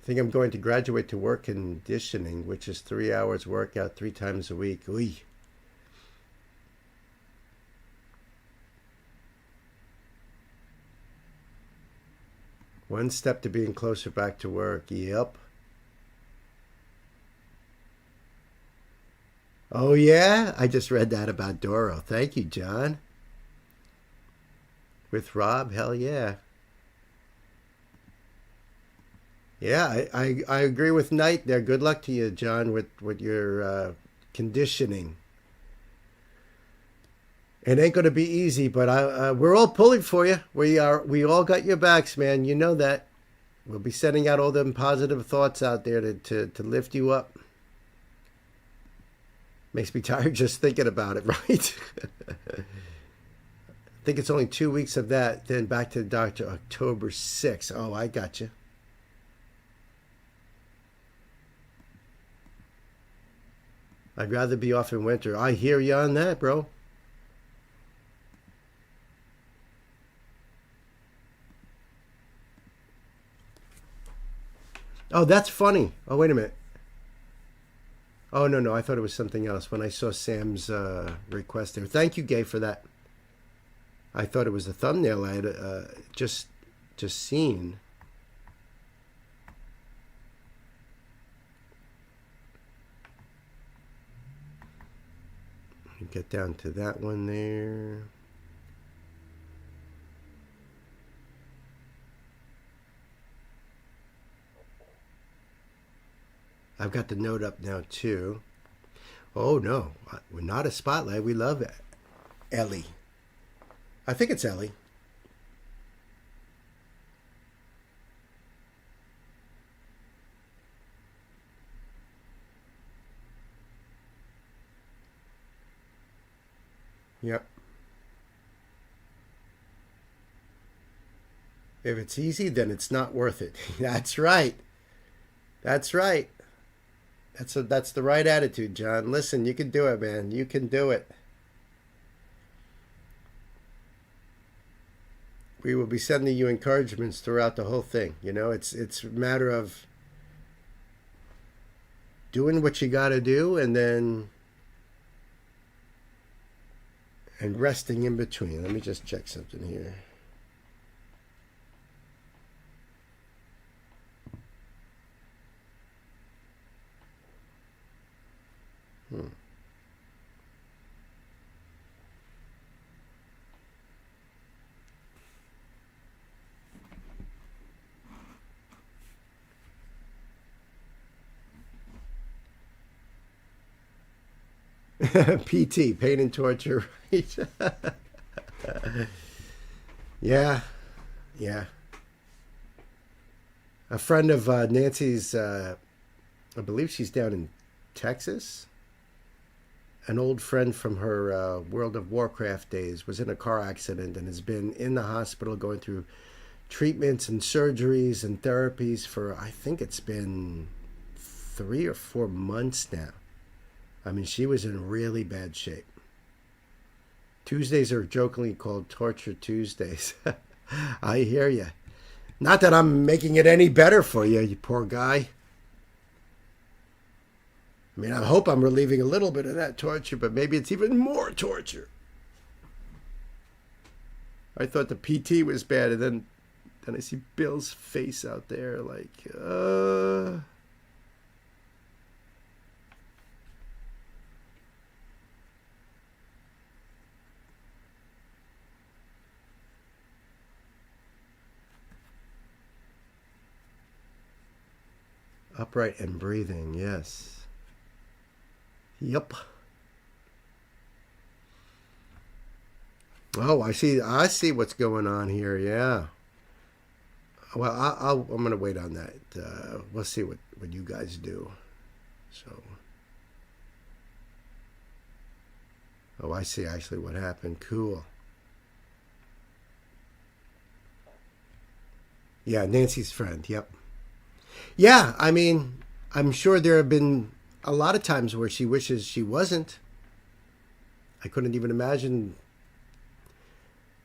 I think I'm going to graduate to work conditioning, which is 3 hours workout 3 times a week. Oy. One step to being closer back to work. Yep. Oh, yeah? I just read that about Doro. Thank you, John. With Rob? Hell yeah. Yeah, I agree with Knight there. Good luck to you, John, with your conditioning. It ain't going to be easy, but we're all pulling for you. We all got your backs, man. You know that. We'll be sending out all them positive thoughts out there to lift you up. Makes me tired just thinking about it, right? I think it's only 2 weeks of that. Then back to the doctor, October 6th. Oh, I got you. I'd rather be off in winter. I hear you on that, bro. Oh, that's funny. Oh, wait a minute. Oh, no. I thought it was something else when I saw Sam's request there. Thank you, Gay, for that. I thought it was a thumbnail I had just seen. Get down to that one there. I've got the note up now, too. Oh, no. We're not a spotlight. We love it. Ellie. I think it's Ellie. Yep. If it's easy, then it's not worth it. That's right. That's right. That's the right attitude, John. Listen, you can do it, man. You can do it. We will be sending you encouragements throughout the whole thing. You know, it's a matter of doing what you got to do and resting in between. Let me just check something here. PT, pain and torture, right? Yeah, yeah. A friend of Nancy's, I believe she's down in Texas. An old friend from her World of Warcraft days was in a car accident and has been in the hospital going through treatments and surgeries and therapies for, I think it's been 3 or 4 months now. I mean, she was in really bad shape. Tuesdays are jokingly called Torture Tuesdays. I hear you. Not that I'm making it any better for you, you poor guy. I mean, I hope I'm relieving a little bit of that torture, but maybe it's even more torture. I thought the PT was bad, and then I see Bill's face out there like, Upright and breathing, yes. Yep. Oh, I see what's going on here. Yeah. Well, I'm going to wait on that. We'll see what you guys do. So. Oh, I see actually what happened. Cool. Yeah, Nancy's friend. Yep. Yeah, I mean, I'm sure there have been a lot of times where she wishes she wasn't. I couldn't even imagine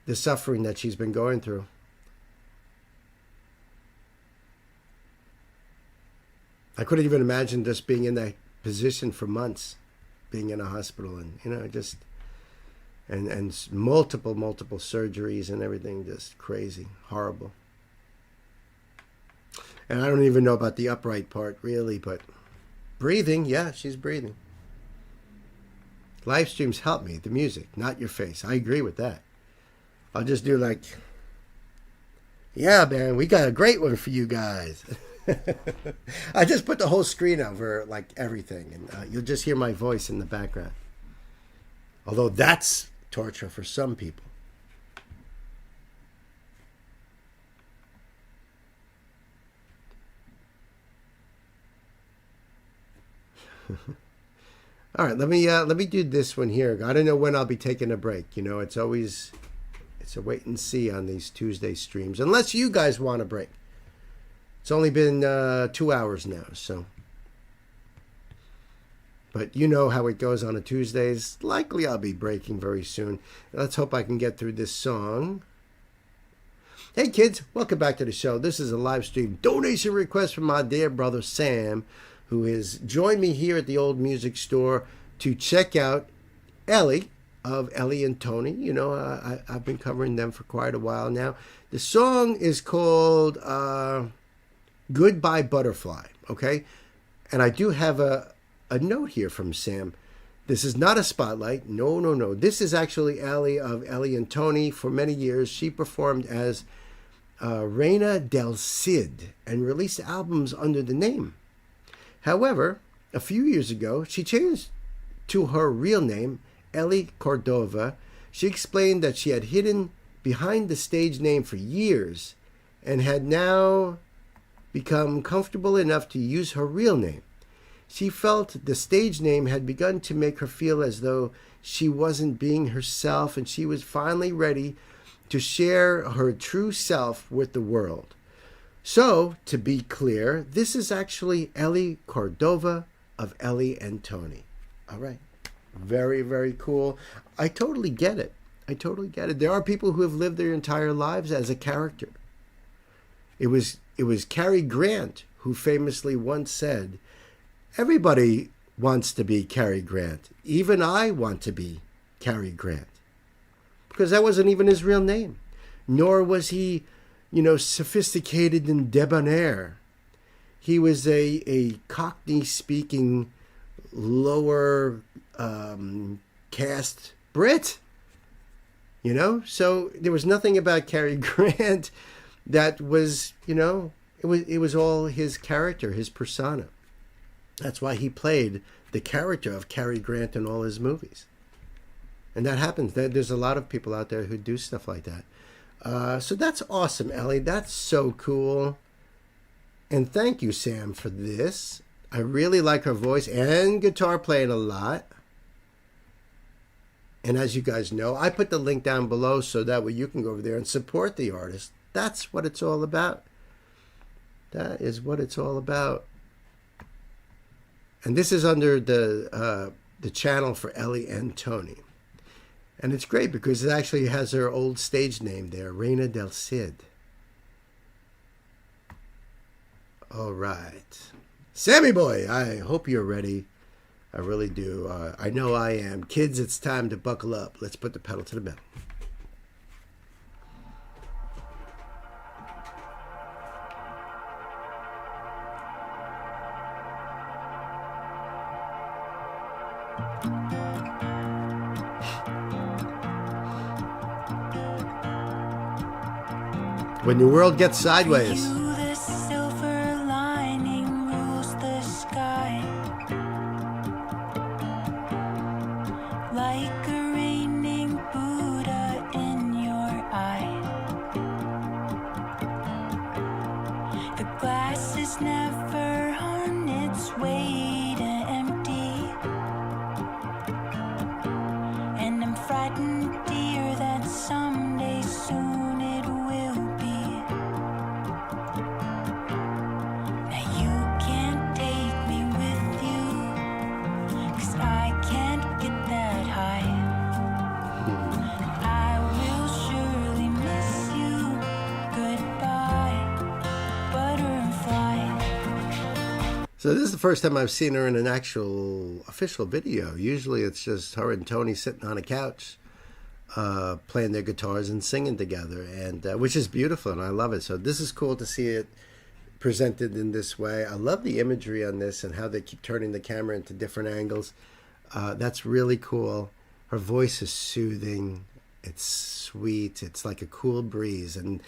the suffering that she's been going through. I couldn't even imagine just being in that position for months, being in a hospital and, just, and multiple surgeries and everything, just crazy, horrible. And I don't even know about the upright part, really, but breathing, yeah, she's breathing. Live streams help me, the music, not your face. I agree with that. I'll just do like, yeah, man, we got a great one for you guys. I just put the whole screen over like everything, and you'll just hear my voice in the background. Although that's torture for some people. All right, let me do this one here. I don't know when I'll be taking a break. It's a wait and see on these Tuesday streams, unless you guys want a break. It's only been 2 hours now, so. But you know how it goes on a Tuesdays. Likely I'll be breaking very soon. Let's hope I can get through this song. Hey kids, welcome back to the show. This is a live stream donation request from my dear brother Sam, who has joined me here at the old music store to check out Ellie of Ellie and Tony. I've been covering them for quite a while now. The song is called Goodbye Butterfly, okay? And I do have a note here from Sam. This is not a spotlight. No. This is actually Ellie of Ellie and Tony. For many years, she performed as Reina del Cid and released albums under the name. However, a few years ago, she changed to her real name, Ellie Cordova. She explained that she had hidden behind the stage name for years and had now become comfortable enough to use her real name. She felt the stage name had begun to make her feel as though she wasn't being herself, and she was finally ready to share her true self with the world. So, to be clear, this is actually Ellie Cordova of Ellie and Tony. All right. Very, very cool. I totally get it. There are people who have lived their entire lives as a character. It was Cary Grant who famously once said, "Everybody wants to be Cary Grant. Even I want to be Cary Grant." Because that wasn't even his real name. Nor was he, sophisticated and debonair. He was a Cockney-speaking, lower caste Brit. So there was nothing about Cary Grant that was, it was all his character, his persona. That's why he played the character of Cary Grant in all his movies. And that happens. There's a lot of people out there who do stuff like that. So that's awesome, Ellie. That's so cool. And thank you, Sam, for this. I really like her voice and guitar playing a lot. And as you guys know, I put the link down below so that way you can go over there and support the artist. That's what it's all about. That is what it's all about. And this is under the channel for Ellie and Tony. And it's great because it actually has her old stage name there, Reina del Cid. All right. Sammy boy, I hope you're ready. I really do. I know I am. Kids, it's time to buckle up. Let's put the pedal to the metal. When the world gets sideways. You, the silver lining rules the sky. Like a reigning Buddha in your eye. The glass is never on its way to empty. And I'm frightened, dear, that someday soon it will be. Now you can't take me with you, 'cause I can't get that high. I will surely miss you. Goodbye, butterfly. So this is the first time I've seen her in an actual official video. Usually it's just her and Tony sitting on a couch playing their guitars and singing together, and which is beautiful, and I love it. So this is cool to see it presented in this way. I love the imagery on this and how they keep turning the camera into different angles. That's really cool. Her voice is soothing. It's sweet. It's like a cool breeze, and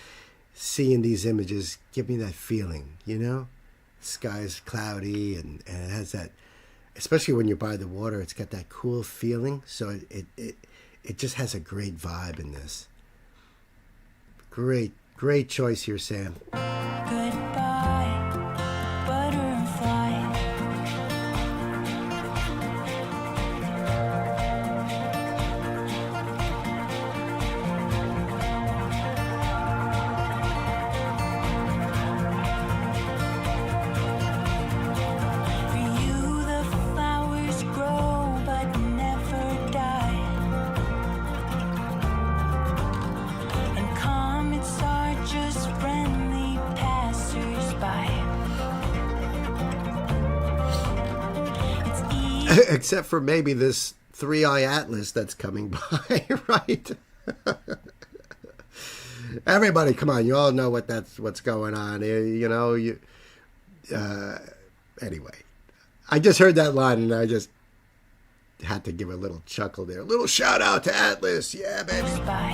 seeing these images give me that feeling, you know? The sky's cloudy, and it has that, especially when you're by the water, it's got that cool feeling. So it just has a great vibe in this. Great choice here, Sam. Goodbye, butterfly. For you, the flowers grow but never die. And comets are just friendly passers-by. It's easy. Except for maybe this three-eye atlas that's coming by, right? Everybody, come on! You all know what's going on here. You know, anyway, I just heard that line and I just had to give a little chuckle there. A little shout out to Atlas, yeah, baby. by.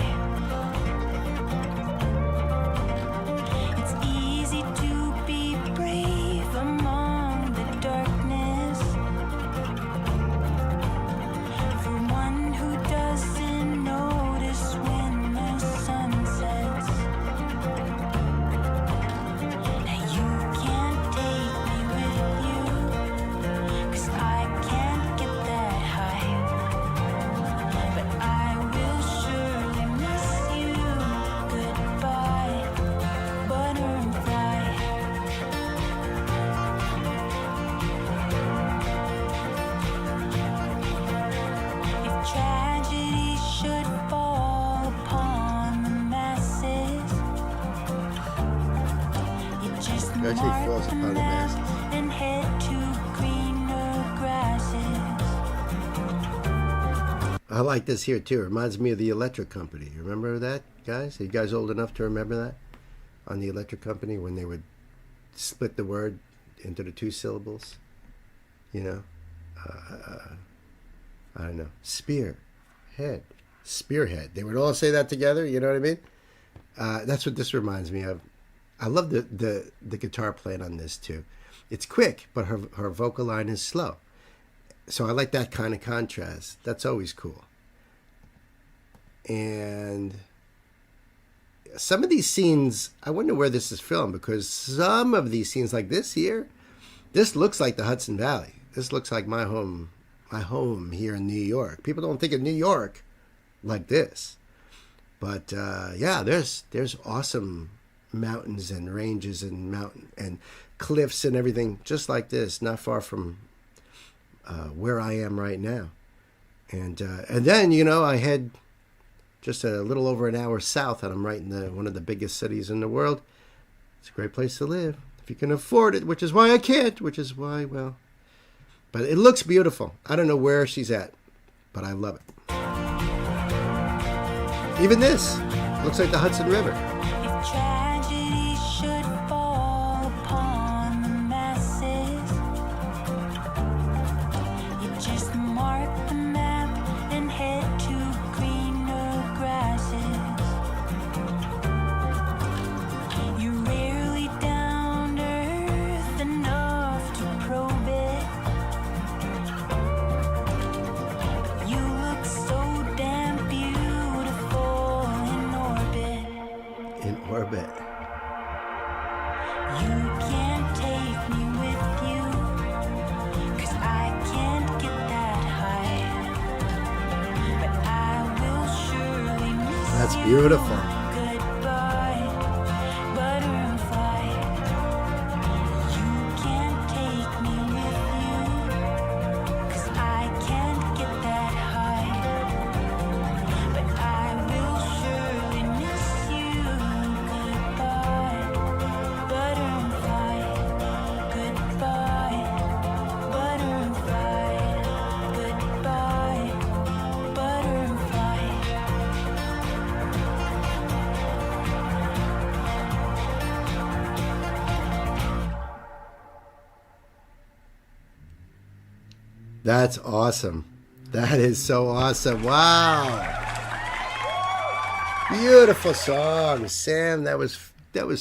It's easy to be brave among the darkness. For one who doesn't notice when the sun sets. Now you can't take me with you, 'cause I can't get that high. But I will surely miss you. Goodbye, butterfly. If tragedy should fall upon the masses, you just Tragedy mark falls upon the them masses. and head to greener grasses. I like this here too. It reminds me of the Electric Company. You remember that, guys? Are you guys old enough to remember that? On the Electric Company, when they would split the word into the two syllables, you know, I don't know, spearhead. They would all say that together. You know what I mean? That's what this reminds me of. I love the guitar playing on this too. It's quick, but her vocal line is slow. So I like that kind of contrast. That's always cool. And some of these scenes, I wonder where this is filmed, because some of these scenes, like this here, this looks like the Hudson Valley. This looks like my home here in New York. People don't think of New York like this. But yeah, there's awesome mountains and ranges and cliffs and everything just like this, not far from where I am right now. And then, you know, I head just a little over an hour south, and I'm right in one of the biggest cities in the world. It's a great place to live if you can afford it, which is why I can't, which is why, well, but it looks beautiful. I don't know where she's at, but I love it. Even this looks like the Hudson River. If tragedy should fall upon the masses, you just mark the map and head to greener grasses. You're rarely down to earth enough to probe it. You look so damn beautiful in orbit. In orbit. You can't take me with you, 'cause I can't get that high. But I will surely miss That's you. beautiful. Goodbye, butterfly. You can't take me with you, 'cause I can't get that high. But I will surely miss you. Goodbye, butterfly. Goodbye, butterfly. Goodbye, butterfly. That's awesome. That is so awesome. Wow. Beautiful song, Sam. That was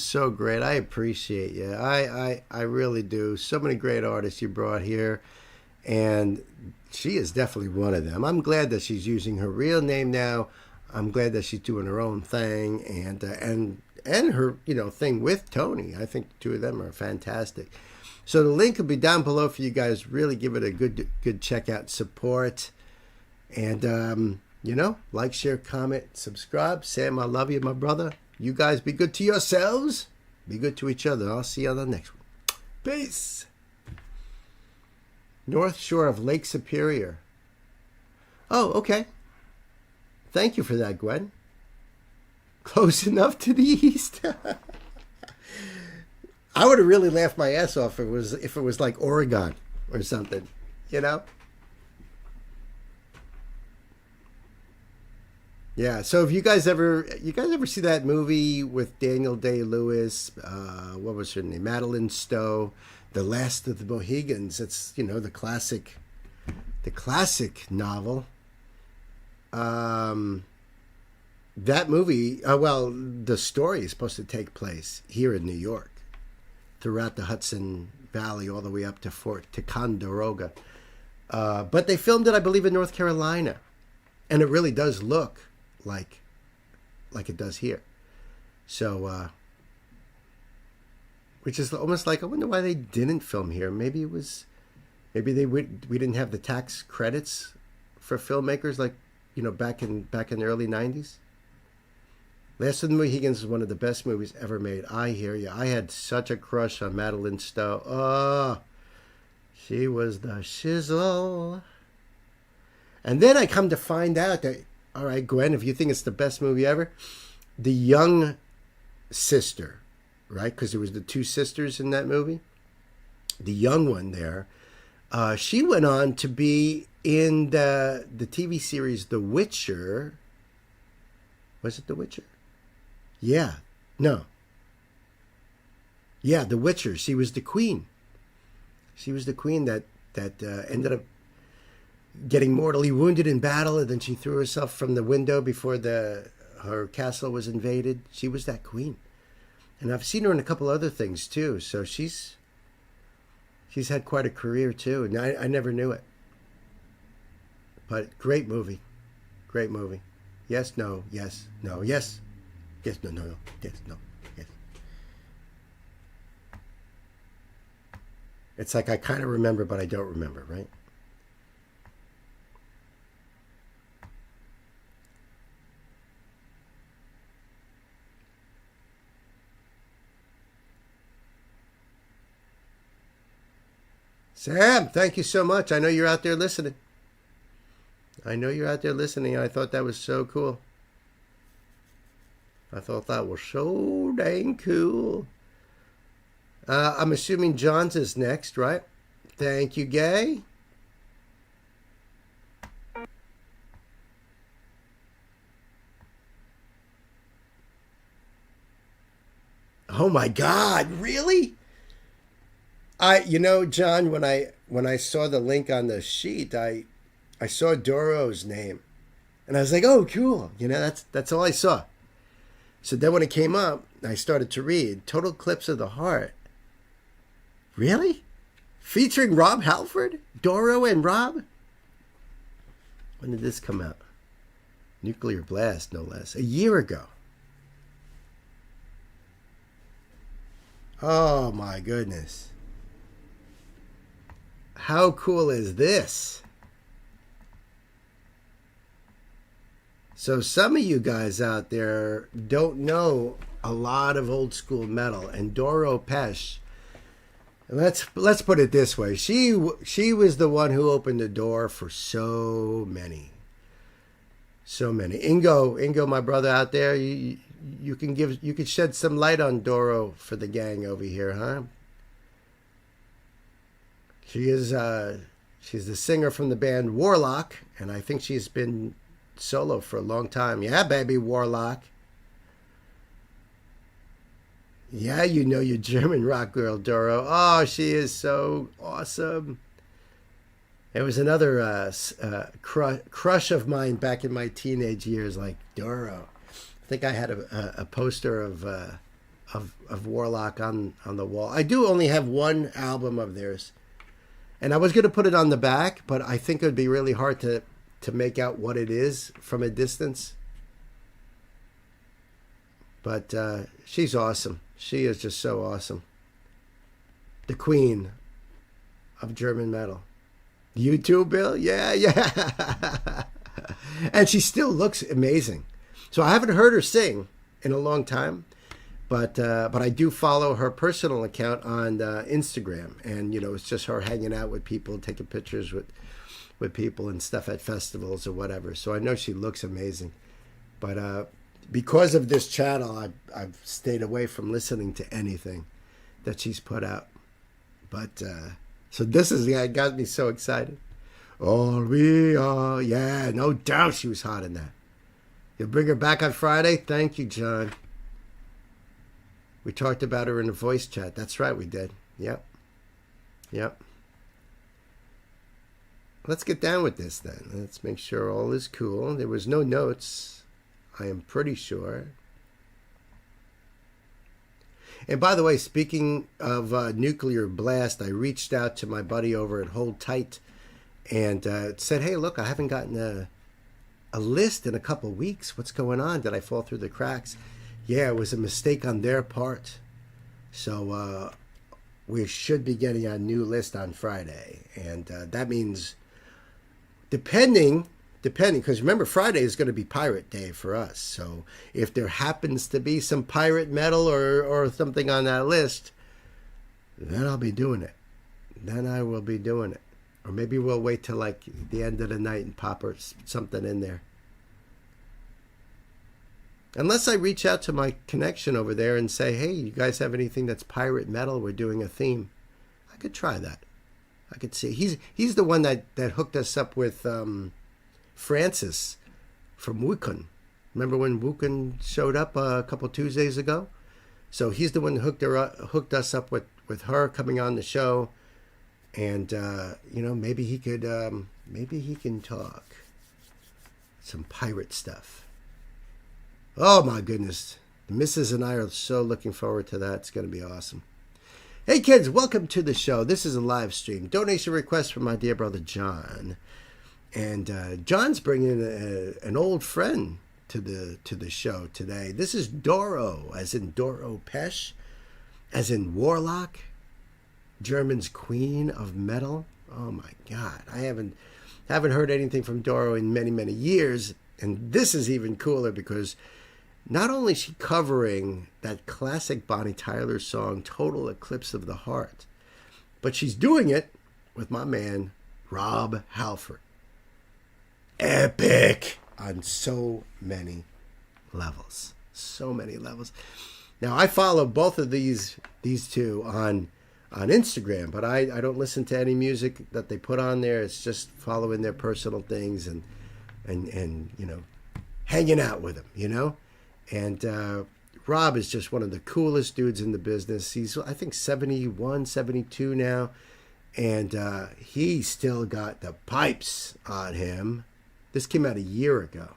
so great. I appreciate you. I really do. So many great artists you brought here, and she is definitely one of them. I'm glad that she's using her real name now. I'm glad that she's doing her own thing, and her, you know, thing with Tony. I think the two of them are fantastic. So the link will be down below for you guys. Really give it a good check out, support, and you know, like, share, comment, subscribe. Sam, I love you, my brother. You guys be good to yourselves. Be good to each other. I'll see you on the next one. Peace. North shore of Lake Superior. Oh, okay. Thank you for that, Gwen. Close enough to the east. I would have really laughed my ass off if it was like Oregon or something, you know? Yeah, so if you guys ever see that movie with Daniel Day-Lewis, what was her name? Madeline Stowe, The Last of the Mohegans. It's, you know, the classic novel. That movie, well, the story is supposed to take place here in New York, throughout the Hudson Valley, all the way up to Fort Ticonderoga. But they filmed it, I believe, in North Carolina. And it really does look like it does here. So, which is almost like, I wonder why they didn't film here. Maybe we didn't have the tax credits for filmmakers, like, you know, back in the early 90s. Last of the Mohegans is one of the best movies ever made. I hear you. I had such a crush on Madeline Stowe. Oh, she was the shizzle. And then I come to find out that, all right, Gwen, if you think it's the best movie ever, the young sister, right? Because there was the two sisters in that movie. The young one there, she went on to be in the TV series The Witcher. Was it The Witcher? Yeah. No. Yeah, The Witcher. She was the queen. She was the queen that ended up getting mortally wounded in battle, and then she threw herself from the window before her castle was invaded. She was that queen. And I've seen her in a couple other things too. So she's had quite a career too, and I never knew it. But great movie. Great movie. Yes, no, yes, no, yes. Yes, no, no, no. Yes, no, yes. It's like I kind of remember, but I don't remember, right? Sam, thank you so much. I know you're out there listening. I know you're out there listening. I thought that was so cool. I thought that was so dang cool. I'm assuming John's is next, right? Thank you, Gay. Oh my God, really? John, when I saw the link on the sheet, I saw Doro's name, and I was like, oh, cool. That's all I saw. So then when it came up, I started to read Total Eclipse of the Heart. Really? Featuring Rob Halford, Doro, and Rob. When did this come out? Nuclear Blast, no less. A year ago. Oh my goodness. How cool is this? So some of you guys out there don't know a lot of old school metal, and Doro Pesch, let's put it this way, she was the one who opened the door for so many. Ingo, my brother out there, you could shed some light on Doro for the gang over here, huh? She's the singer from the band Warlock, and I think she's been solo for a long time. Yeah, baby, Warlock. Yeah, you know your German rock girl, Doro. Oh, she is so awesome. It was another crush of mine back in my teenage years, like Doro. I think I had a poster of Warlock on the wall. I do only have one album of theirs, and I was going to put it on the back, but I think it would be really hard to make out what it is from a distance. But she's awesome. She is just so awesome. The queen of German metal. You too, Bill? Yeah. And she still looks amazing. So I haven't heard her sing in a long time, but I do follow her personal account on Instagram, and it's just her hanging out with people, taking pictures with people and stuff at festivals or whatever. So I know she looks amazing, but because of this channel, I've stayed away from listening to anything that she's put out. But so this got me so excited. All we are, yeah, no doubt she was hot in that. You'll bring her back on Friday? Thank you, John. We talked about her in the voice chat. That's right, we did. Yep. Let's get down with this then. Let's make sure all is cool. There was no notes, I am pretty sure. And by the way, speaking of Nuclear Blast, I reached out to my buddy over at Hold Tight and said, hey, look, I haven't gotten a list in a couple weeks. What's going on? Did I fall through the cracks? Yeah, it was a mistake on their part. So we should be getting a new list on Friday. And that means depending, because remember, Friday is going to be Pirate Day for us. So if there happens to be some pirate metal or something on that list, then I'll be doing it. Then I will be doing it. Or maybe we'll wait till like the end of the night and pop something in there. Unless I reach out to my connection over there and say, hey, you guys have anything that's pirate metal? We're doing a theme. I could try that. I could see. He's the one that hooked us up with Francis from Wukun. Remember when Wukun showed up a couple Tuesdays ago? So he's the one who hooked us up with her coming on the show. And, maybe he can talk some pirate stuff. Oh, my goodness. The missus and I are so looking forward to that. It's going to be awesome. Hey, kids, welcome to the show. This is a live stream. Donation request from my dear brother, John. And John's bringing an old friend to the show today. This is Doro, as in Doro Pesch, as in Warlock, German's queen of metal. Oh my God, I haven't heard anything from Doro in many, many years, and this is even cooler because not only is she covering that classic Bonnie Tyler song, Total Eclipse of the Heart, but she's doing it with my man, Rob Halford. Epic on so many levels. So many levels. Now, I follow both of these two on Instagram, but I don't listen to any music that they put on there. It's just following their personal things and you know, hanging out with them, you know? And Rob is just one of the coolest dudes in the business. He's, I think, 71, 72 now. And he still got the pipes on him. This came out a year ago.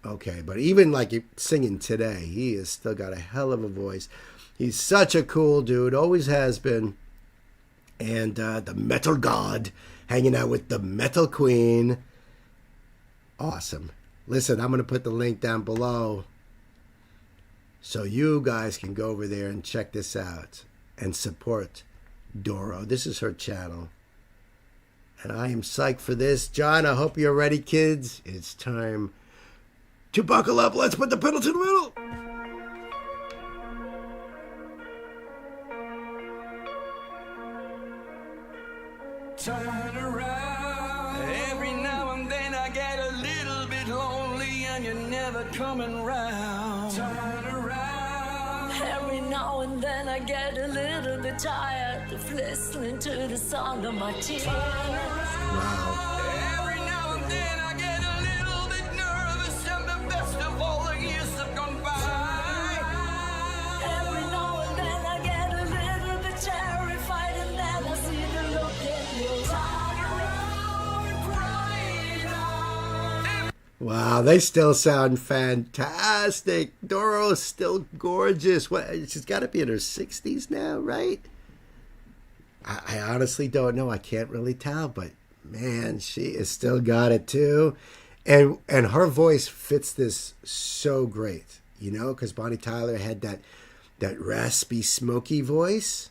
Okay, but even like singing today, he has still got a hell of a voice. He's such a cool dude, always has been. And the metal god hanging out with the metal queen. Awesome. Listen, I'm going to put the link down below so you guys can go over there and check this out and support Doro. This is her channel. And I am psyched for this. John, I hope you're ready, kids. It's time to buckle up. Let's put the pedal to the metal. Turn around. Every now and then I get a little bit lonely and you're never coming round. Turn around. Every now and then I get a little bit tired of listening to the sound of my tears. Wow. Every now and then I get a little bit nervous and the best of all the years have gone by. Every now and then I get a little bit terrified, and then I see the look in your eyes. Wow, they still sound fantastic. Doro's still gorgeous. What? She's got to be in her 60s now, right? I honestly don't know. I can't really tell, but man, she has still got it too. And her voice fits this so great, you know, because Bonnie Tyler had that raspy, smoky voice.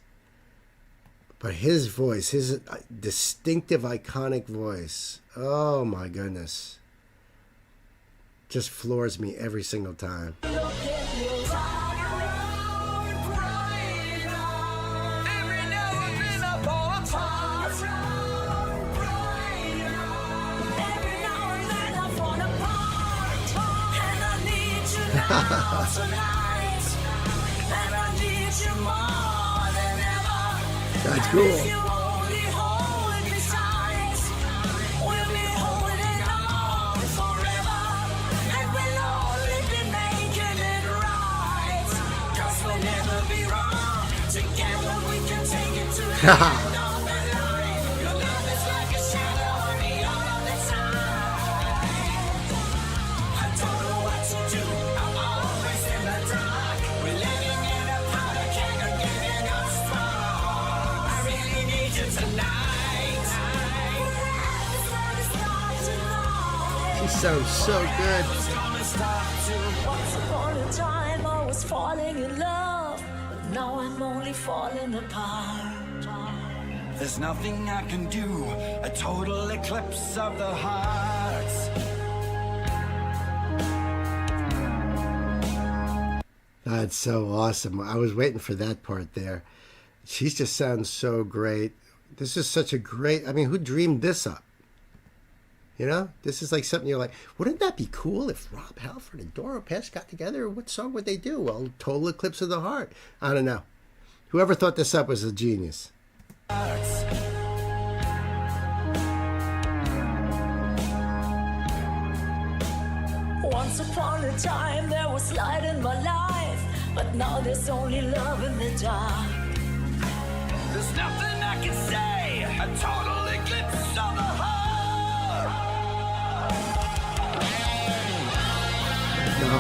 But his voice, his distinctive, iconic voice, oh my goodness, just floors me every single time. That's cool. She sounds so good. Once upon a time I was falling in love, but now I'm only falling apart. There's nothing I can do, a total eclipse of the heart. That's so awesome. I was waiting for that part there. She just sounds so great. This is such a great, I mean, who dreamed this up? You know, this is like something you're like, wouldn't that be cool if Rob Halford and Doro Pesch got together? What song would they do? Well, Total Eclipse of the Heart. I don't know. Whoever thought this up was a genius. Once upon a time there was light in my life, but now there's only love in the dark. There's nothing I can say, a total eclipse of the heart. No.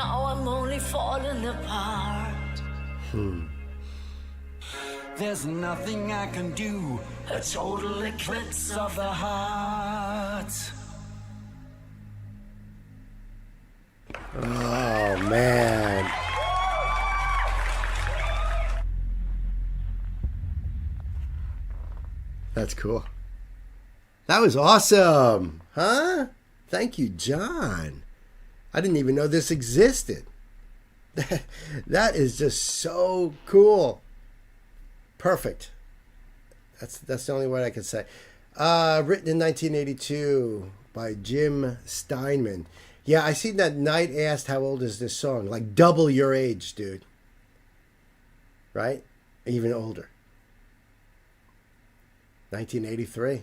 now I'm only falling apart. There's nothing I can do. A total eclipse of the heart. Oh, man. That's cool. That was awesome. Huh? Thank you, John. I didn't even know this existed. That is just so cool. Perfect. That's the only word I can say. Written in 1982 by Jim Steinman. Yeah, I seen that Knight asked how old is this song? Like double your age, dude. Right? Even older. 1983.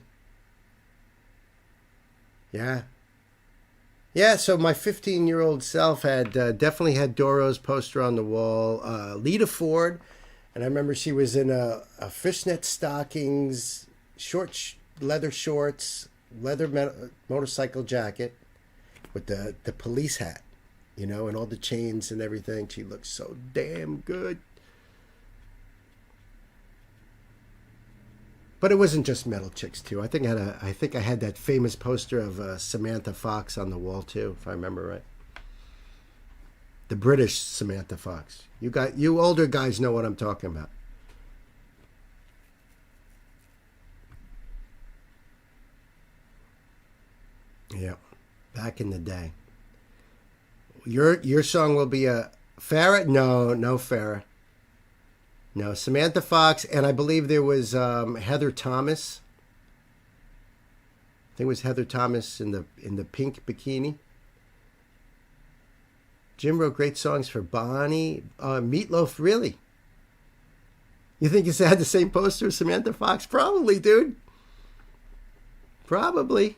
Yeah. Yeah, so my 15-year-old self had definitely had Doro's poster on the wall. Lita Ford, and I remember she was in a fishnet stockings, short leather shorts, leather motorcycle jacket with the police hat, you know, and all the chains and everything. She looked so damn good. But it wasn't just metal chicks too. I think I had that famous poster of Samantha Fox on the wall too, if I remember right. The British Samantha Fox. You older guys know what I'm talking about. Yeah, back in the day. Your song will be a Farrah? No Farrah. No, Samantha Fox, and I believe there was Heather Thomas. I think it was Heather Thomas in the pink bikini. Jim wrote great songs for Bonnie. Meatloaf, really? You think you had the same poster as Samantha Fox? Probably, dude. Probably.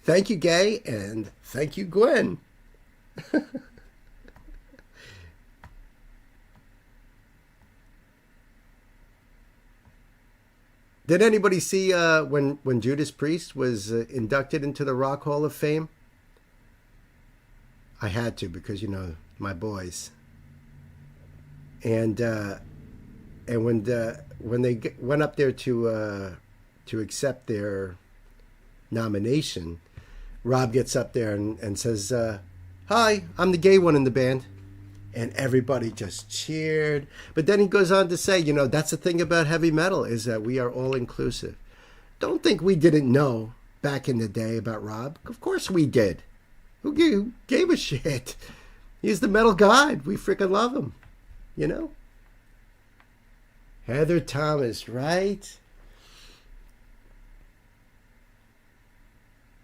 Thank you, Gay, and thank you, Gwen. Did anybody see when Judas Priest was inducted into the Rock Hall of Fame? I had to because, you know, my boys. And when they went up there to accept their nomination, Rob gets up there and says, "Hi, I'm the gay one in the band." And everybody just cheered. But then he goes on to say, you know, that's the thing about heavy metal is that we are all inclusive. Don't think we didn't know back in the day about Rob. Of course we did. Who gave a shit? He's the metal god. We freaking love him. You know? Heather Thomas, right?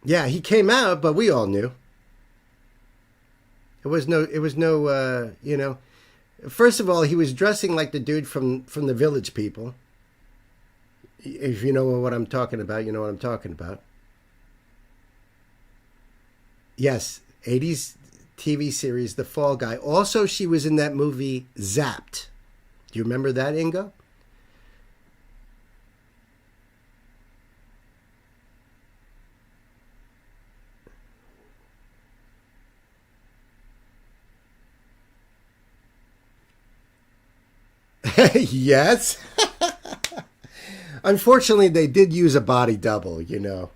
Yeah, he came out, but we all knew. It was no, you know. First of all, he was dressing like the dude from the Village People. If you know what I'm talking about, you know what I'm talking about. Yes, 80s TV series, The Fall Guy. Also, she was in that movie, Zapped. Do you remember that, Ingo? Yes. Unfortunately, they did use a body double, you know.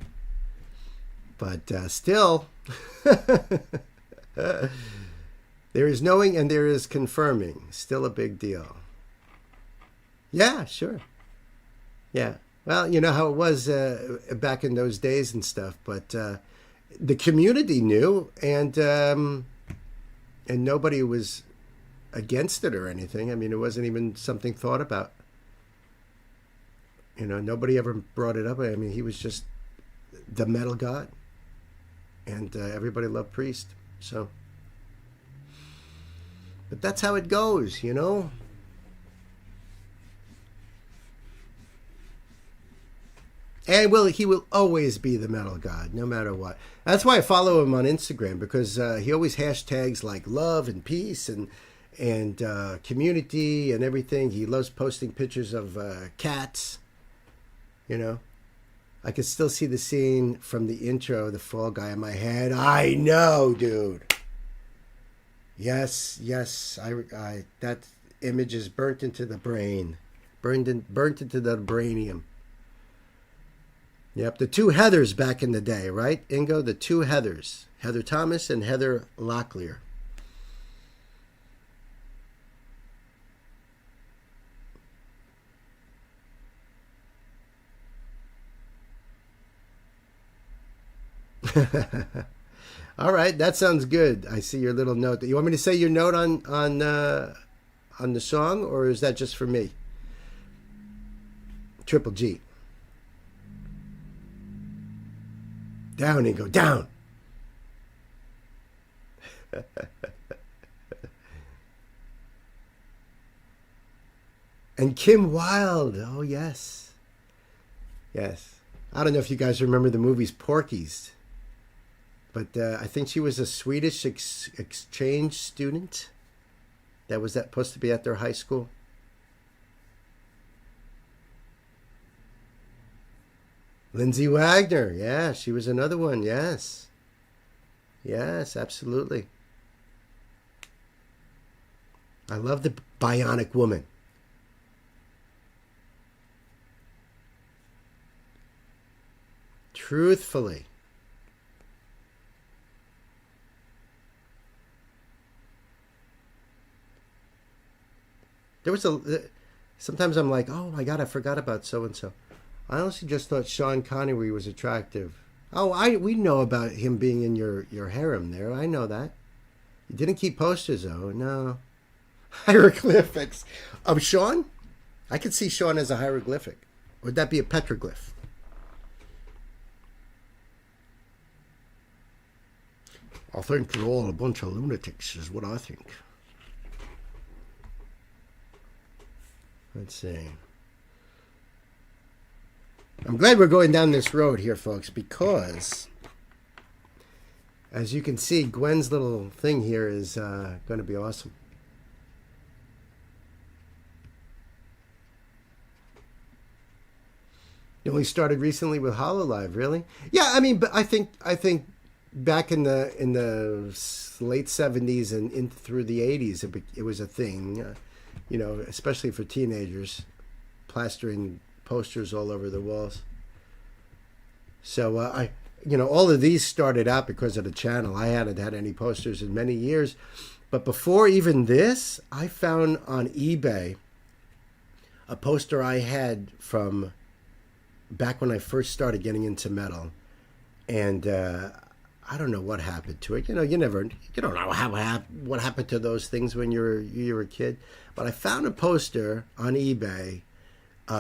But still, there is knowing and there is confirming. Still a big deal. Yeah, sure. Yeah. Well, you know how it was back in those days and stuff. But the community knew, and nobody was against it or anything. I mean, it wasn't even something thought about. You know, nobody ever brought it up. I mean, he was just the metal god, and everybody loved Priest. So, but that's how it goes, you know. And he will always be the metal god, no matter what. That's why I follow him on Instagram, because he always hashtags like love and peace and community and everything. He loves posting pictures of cats, you know. I could still see the scene from the intro, the Fall Guy, in my head. I know, dude. Yes, I that image is burnt into the brain. Burnt into the brainium. Yep, the two Heathers back in the day, right, Ingo? The two Heathers. Heather Thomas and Heather Locklear. All right, that sounds good. I see your little note. You want me to say your note on the song, or is that just for me? Triple G. Down, Ingo, down. And Kim Wilde. Oh, yes. Yes. I don't know if you guys remember the movies Porky's, but I think she was a Swedish exchange student that was supposed to be at their high school. Lindsay Wagner. Yeah, she was another one. Yes. Yes, absolutely. I love the Bionic Woman. Truthfully. There was sometimes I'm like, oh my God, I forgot about so-and-so. I honestly just thought Sean Connery was attractive. Oh, we know about him being in your harem there. I know that. You didn't keep posters, though. No. Hieroglyphics. Of Sean? I could see Sean as a hieroglyphic. Would that be a petroglyph? I think they're all a bunch of lunatics, is what I think. Let's see. I'm glad we're going down this road here, folks, because as you can see, Gwen's little thing here is going to be awesome. You only started recently with HoloLive, really? Yeah, I mean, but I think back in the late 70s and in through the 80s, it was a thing, especially for teenagers, plastering posters all over the walls. So all of these started out because of the channel. I hadn't had any posters in many years, but before even this, I found on eBay a poster I had from back when I first started getting into metal, and I don't know what happened to it. You don't know what happened to those things when you were a kid. But I found a poster on eBay.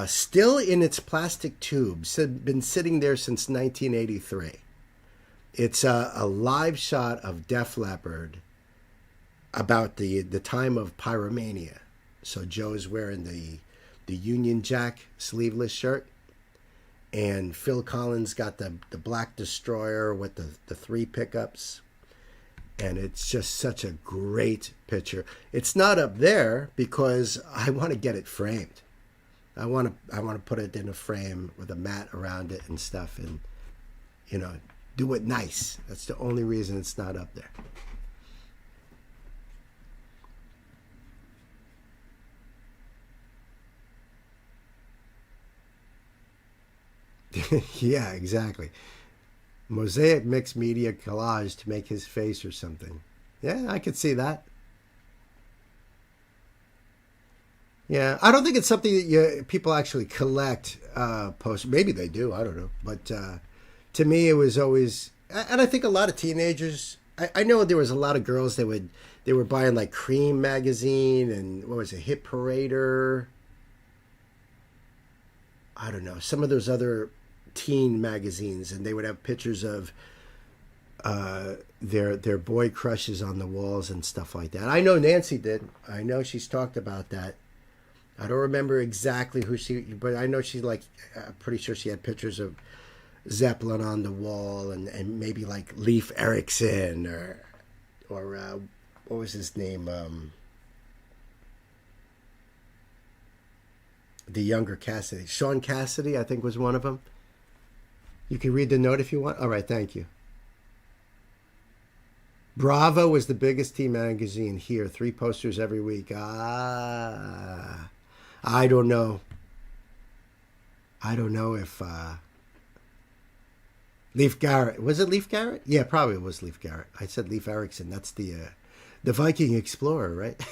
Still in its plastic tubes, had been sitting there since 1983. It's a live shot of Def Leppard about the time of Pyromania. So Joe's wearing the Union Jack sleeveless shirt, and Phil Collins got the Black Destroyer with the three pickups. And it's just such a great picture. It's not up there because I want to get it framed. I want to put it in a frame with a mat around it and stuff, and do it nice. That's the only reason it's not up there. Yeah, exactly. Mosaic mixed media collage to make his face or something. Yeah, I could see that. Yeah, I don't think it's something that people actually collect posters. Maybe they do, I don't know. But to me, it was always, and I think a lot of teenagers, I know there was a lot of girls they were buying like Cream magazine and what was it, Hit Parader. I don't know, some of those other teen magazines, and they would have pictures of their boy crushes on the walls and stuff like that. I know Nancy did. I know she's talked about that. I don't remember exactly but I know she's like, I'm pretty sure she had pictures of Zeppelin on the wall and maybe like Leif Erikson or what was his name? The younger Cassidy. Sean Cassidy, I think, was one of them. You can read the note if you want. All right, thank you. Bravo was the biggest teen magazine here. 3 posters every week. I don't know. I don't know if Leif Garrett. Was it Leif Garrett? Yeah, probably it was Leif Garrett. I said Leif Erikson. That's the Viking explorer, right?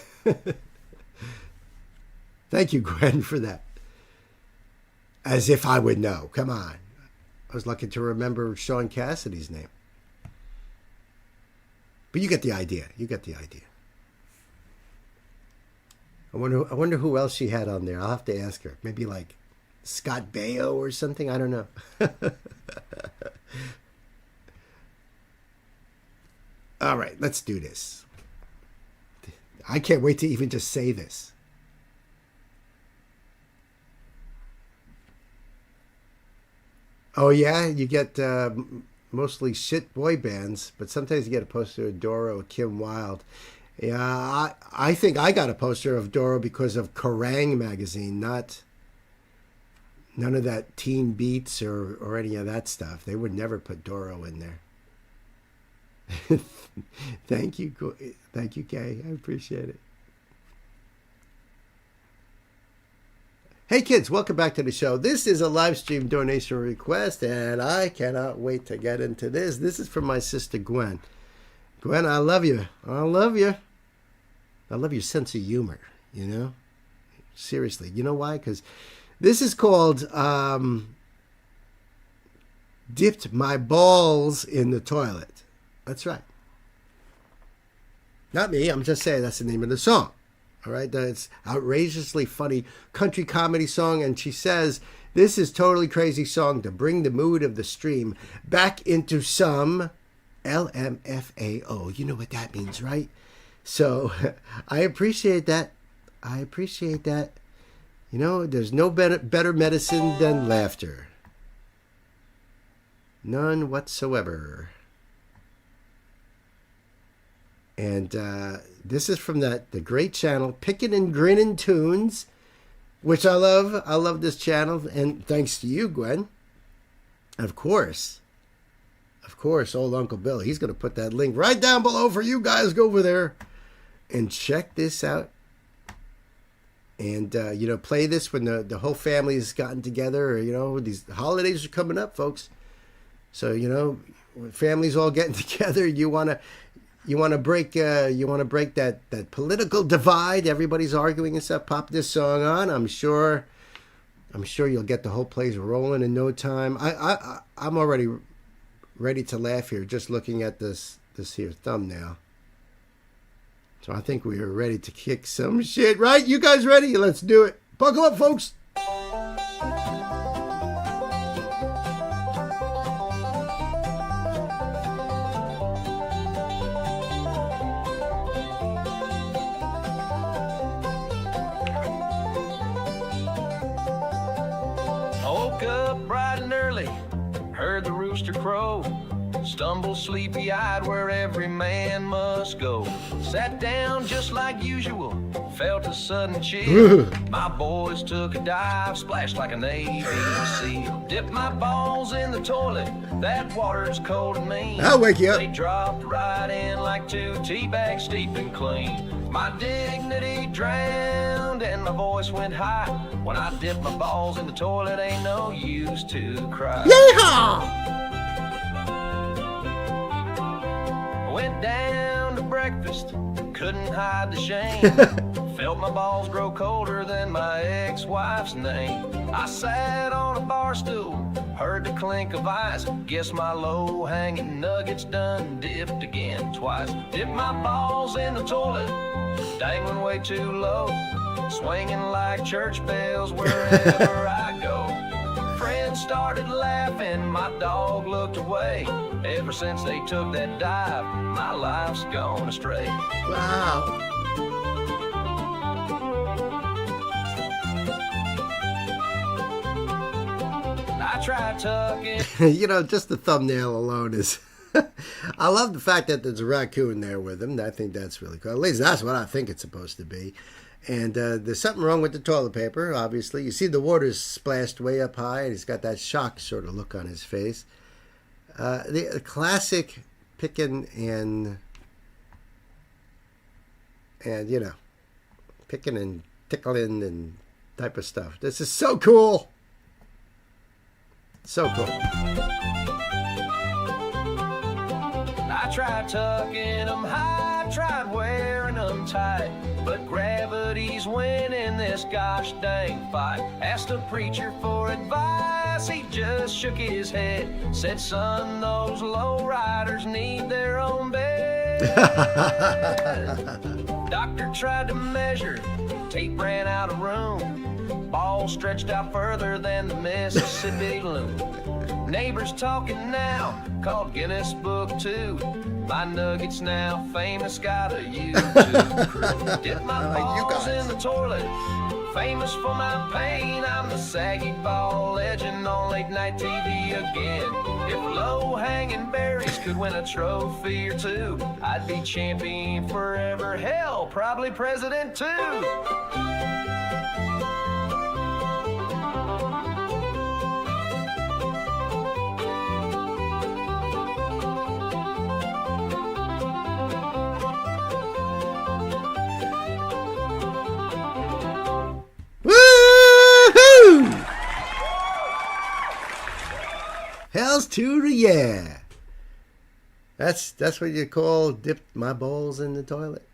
Thank you, Gwen, for that. As if I would know. Come on. I was lucky to remember Sean Cassidy's name. But you get the idea. You get the idea. I wonder who else she had on there. I'll have to ask her. Maybe like Scott Baio or something. I don't know. All right, let's do this. I can't wait to even just say this. Oh, yeah? You get mostly shit boy bands, but sometimes you get a poster of Doro or Kim Wilde. Yeah, I think I got a poster of Doro because of Kerrang! Magazine, none of that Teen Beats or any of that stuff. They would never put Doro in there. Thank you, Kay. I appreciate it. Hey kids, welcome back to the show. This is a live stream donation request, and I cannot wait to get into this. This is from my sister Gwen. Gwen, I love you. I love you. I love your sense of humor, you know? Seriously. You know why? Because this is called Dipped My Balls in the Toilet. That's right. Not me. I'm just saying that's the name of the song. All right, it's outrageously funny country comedy song, and she says this is totally crazy song to bring the mood of the stream back into some LMFAO. You know what that means, right? So I appreciate that. I appreciate that. You know, there's no better medicine than laughter. None whatsoever. And this is from the great channel, Pickin' and Grinnin' Tunes, which I love. I love this channel, and thanks to you, Gwen. And of course, old Uncle Bill, he's going to put that link right down below for you guys. Go over there and check this out. And, play this when the whole family has gotten together. Or, these holidays are coming up, folks. So, when families all getting together, you want to break that political divide. Everybody's arguing and stuff. Pop this song on. I'm sure you'll get the whole place rolling in no time. I'm already ready to laugh here just looking at this here thumbnail. So I think we are ready to kick some shit, right? You guys ready? Let's do it. Buckle up, folks. Bright and early, heard the rooster crow, stumbled sleepy-eyed where every man must go. Sat down just like usual, felt a sudden chill. My boys took a dive, splashed like a Navy SEAL. Dipped my balls in the toilet, that water's cold and mean. I'll wake you up. They dropped right in like 2 tea bags steep and clean. My dignity drowned and my voice went high. When I dip my balls in the toilet, ain't no use to cry. Yeehaw! Went down to breakfast, couldn't hide the shame. Felt my balls grow colder than my ex-wife's name. I sat on a bar stool, heard the clink of ice. Guess my low-hanging nuggets done dipped again twice. Dipped my balls in the toilet, dangling way too low, swinging like church bells wherever I go. Friends started laughing, my dog looked away. Ever since they took that dive, my life's gone astray. Wow. I tried tucking. Just the thumbnail alone is... I love the fact that there's a raccoon there with him. I think that's really cool. At least that's what I think it's supposed to be. And there's something wrong with the toilet paper, obviously. You see the water's splashed way up high, and he's got that shocked sort of look on his face. The classic picking and you know, picking and tickling and type of stuff. This is so cool. So cool. I tried tucking them high, tried wearing them tight, but gravity's winning this gosh dang fight. Asked a preacher for advice, he just shook his head, said, son, those low riders need their own bed. Doctor tried to measure, tape ran out of room, ball stretched out further than the Mississippi loom. Neighbors talking now, called Guinness Book 2. My nuggets now famous, got a YouTube crew. Dip my balls in the toilet, famous for my pain. I'm the saggy ball legend on late night TV again. If low-hanging berries could win a trophy or two, I'd be champion forever, hell, probably president too. Hells to the yeah. That's what you call dipped my balls in the toilet.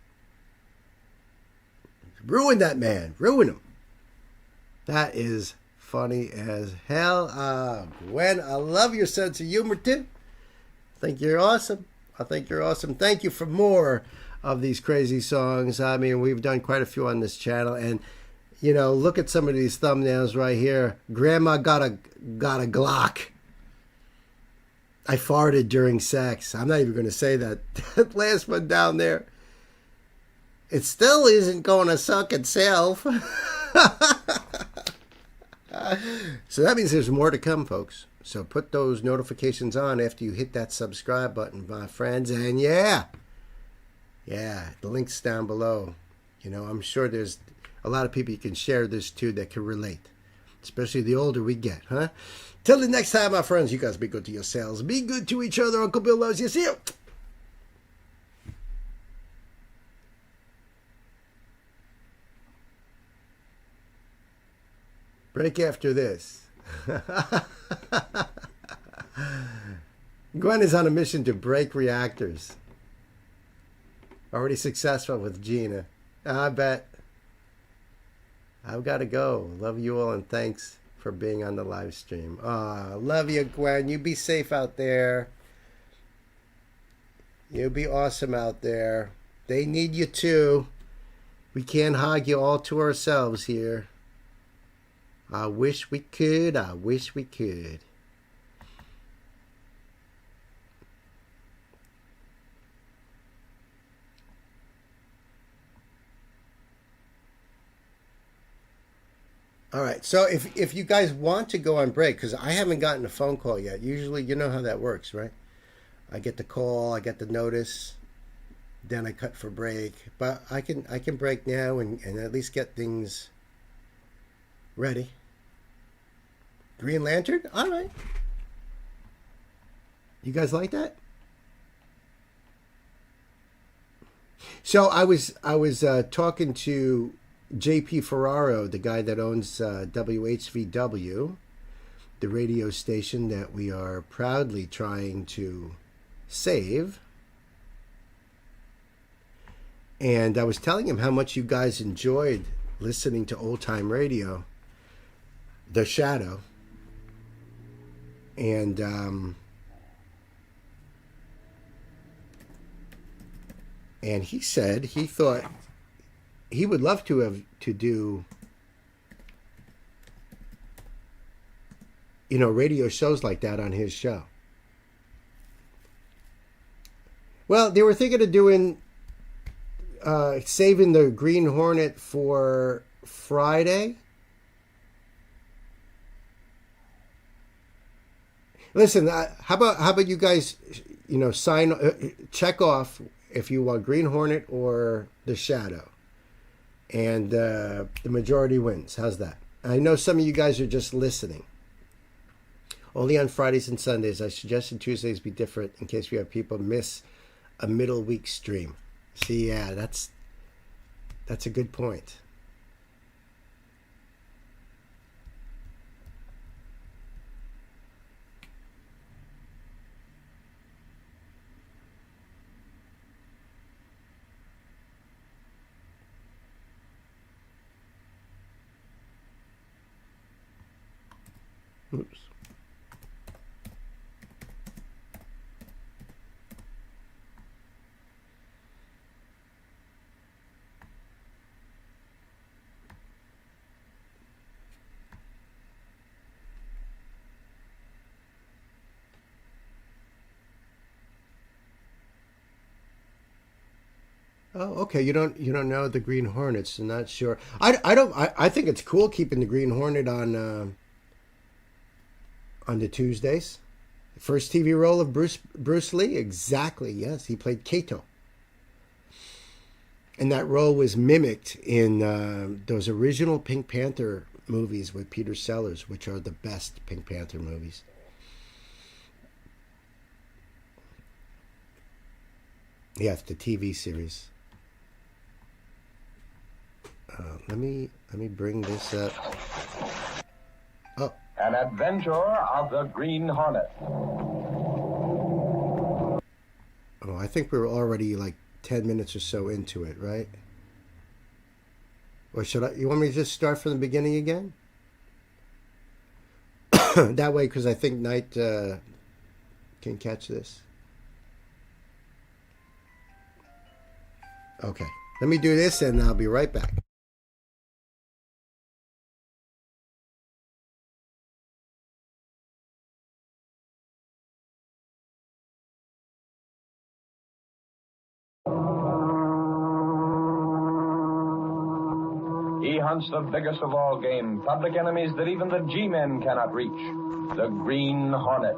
Ruin that man. Ruin him. That is funny as hell. Gwen, I love your sense of humor too. I think you're awesome. Thank you for more of these crazy songs. I mean, we've done quite a few on this channel, and you know, look at some of these thumbnails right here. Grandma got a Glock. I farted during sex. I'm not even going to say that. That last one down there. It still isn't going to suck itself. So that means there's more to come, folks. So put those notifications on after you hit that subscribe button, my friends. And yeah, the link's down below. You know, I'm sure there's a lot of people you can share this to that can relate. Especially the older we get, huh? Till the next time, my friends, you guys be good to yourselves. Be good to each other. Uncle Bill loves you. See you. Break after this. Gwen is on a mission to break reactors. Already successful with Gina. I bet. I've got to go. Love you all, and thanks for being on the live stream. Love you, Gwen. You be safe out there. You be awesome out there. They need you too. We can't hog you all to ourselves here. I wish we could. I wish we could. All right, so if you guys want to go on break, because I haven't gotten a phone call yet. Usually, you know how that works, right? I get the call, I get the notice, then I cut for break. But I can break now and at least get things ready. Green Lantern? All right. You guys like that? So I was talking to JP Ferraro, the guy that owns WHVW, the radio station that we are proudly trying to save. And I was telling him how much you guys enjoyed listening to old time radio, The Shadow. And he said he thought he would love to do, you know, radio shows like that on his show. Well, they were thinking of doing, saving the Green Hornet for Friday. Listen, how about you guys, you know, check off if you want Green Hornet or The Shadow. and the majority wins. How's that? I know some of you guys are just listening. Only on Fridays and Sundays. I suggested Tuesdays be different in case we have people miss a middle week stream. See, yeah, that's a good point. Oops. Oh, okay. You don't know the Green Hornets. I'm not sure. I think it's cool keeping the Green Hornet on the Tuesdays. The first TV role of Bruce Lee. Exactly. Yes, he played Kato. And that role was mimicked in those original Pink Panther movies with Peter Sellers, which are the best Pink Panther movies. Yes, the TV series. Let me bring this up. Oh. An adventure of the Green Hornet. Oh, I think we were already like 10 minutes or so into it, right? Or you want me to just start from the beginning again? That way, because I think Knight can catch this. Okay, let me do this and I'll be right back. He hunts the biggest of all game, public enemies that even the G-men cannot reach, the Green Hornet.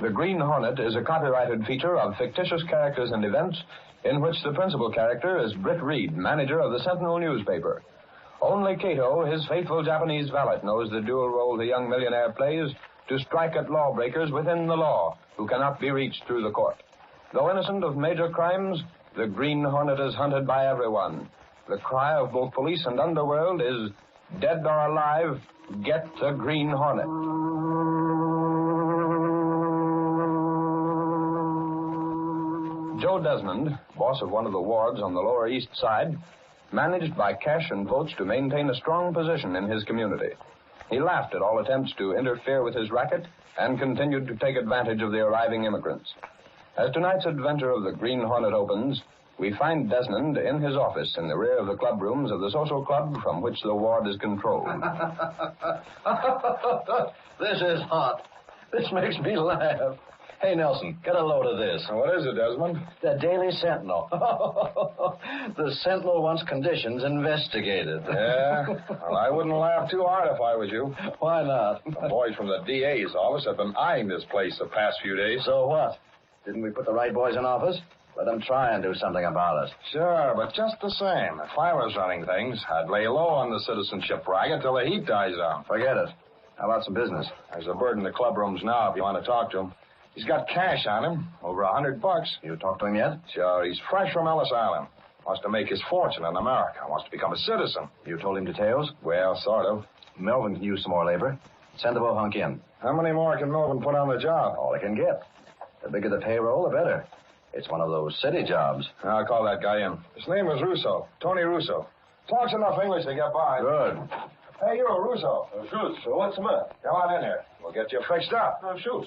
The Green Hornet is a copyrighted feature of fictitious characters and events in which the principal character is Britt Reed, manager of the Sentinel newspaper. Only Kato, his faithful Japanese valet, knows the dual role the young millionaire plays to strike at lawbreakers within the law who cannot be reached through the court. Though innocent of major crimes, the Green Hornet is hunted by everyone. The cry of both police and underworld is, dead or alive, get the Green Hornet. Joe Desmond, boss of one of the wards on the Lower East Side, managed by cash and votes to maintain a strong position in his community. He laughed at all attempts to interfere with his racket and continued to take advantage of the arriving immigrants. As tonight's adventure of the Green Hornet opens, we find Desmond in his office in the rear of the club rooms of the social club from which the ward is controlled. This is hot. This makes me laugh. Hey, Nelson, get a load of this. What is it, Desmond? The Daily Sentinel. The Sentinel wants conditions investigated. Yeah? Well, I wouldn't laugh too hard if I was you. Why not? The boys from the DA's office have been eyeing this place the past few days. So what? Didn't we put the right boys in office? Let them try and do something about it. Sure, but just the same, if I was running things, I'd lay low on the citizenship rag until the heat dies out. Forget it. How about some business? There's a bird in the club rooms now if you want to talk to him. He's got cash on him, over $100. You talked to him yet? Sure, he's fresh from Ellis Island. Wants to make his fortune in America. Wants to become a citizen. You told him details? Well, sort of. Melvin can use some more labor. Send the bohunk in. How many more can Melvin put on the job? All he can get. The bigger the payroll, the better. It's one of those city jobs. I'll call that guy in. His name is Russo. Tony Russo. Talks enough English to get by. Good. Hey, you, Russo. Shoot, so what's the matter? Come on in here. We'll get you fixed up. Shoot.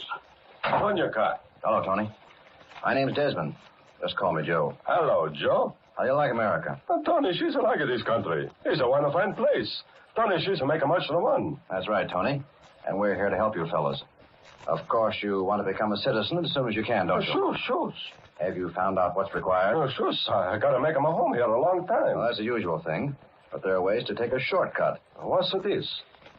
On your car. Hello, Tony. My name's Desmond. Just call me Joe. Hello, Joe. How do you like America? Tony, she's a like this country. It's a one fine place. Tony, she's a make a much of one. That's right, Tony. And we're here to help you fellas. Of course, you want to become a citizen as soon as you can, don't you? Sure. Have you found out what's required? Sure, I got to make him a home here a long time. Well, that's the usual thing. But there are ways to take a shortcut. What's it is?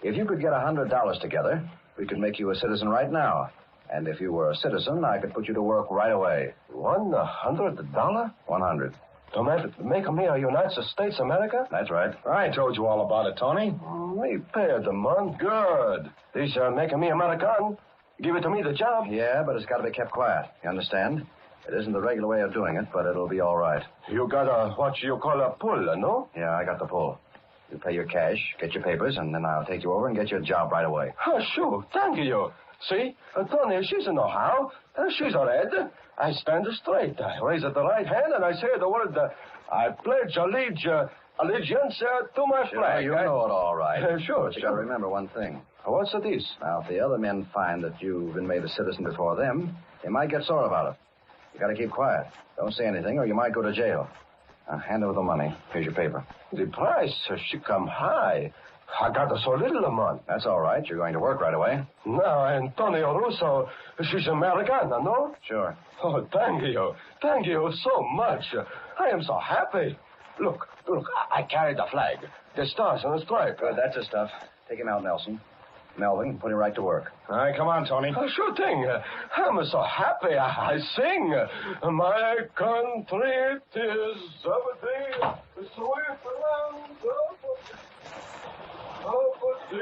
If you could get $100 together, we could make you a citizen right now. And if you were a citizen, I could put you to work right away. $100? 100. To make me a United States America? That's right. I told you all about it, Tony. Me pay the month. Good. This making me American. Give it to me, the job. Yeah, but it's got to be kept quiet. You understand? It isn't the regular way of doing it, but it'll be all right. You got what you call a pull, no? Yeah, I got the pull. You pay your cash, get your papers, and then I'll take you over and get you a job right away. Sure. Thank you. See, Tony, she's a know-how. She's a red. I stand straight. I raise it the right hand, and I say the word, I pledge allegiance to my flag. You know it all right. Sure. But you got to remember one thing. What's this? Now, if the other men find that you've been made a citizen before them, they might get sore about it. You got to keep quiet. Don't say anything, or you might go to jail. Now, hand over the money. Here's your paper. The price, she come high. I got so little amount. That's all right. You're going to work right away. Now, Antonio Russo, she's Americana, no? Sure. Oh, thank you. Thank you so much. I am so happy. Look, I carry the flag. The stars and the stripe. Good, that's the stuff. Take him out, Nelson. Melvin, put him right to work. All right, come on, Tony. Sure thing. I'm so happy. I sing. My country is of the sweet land of the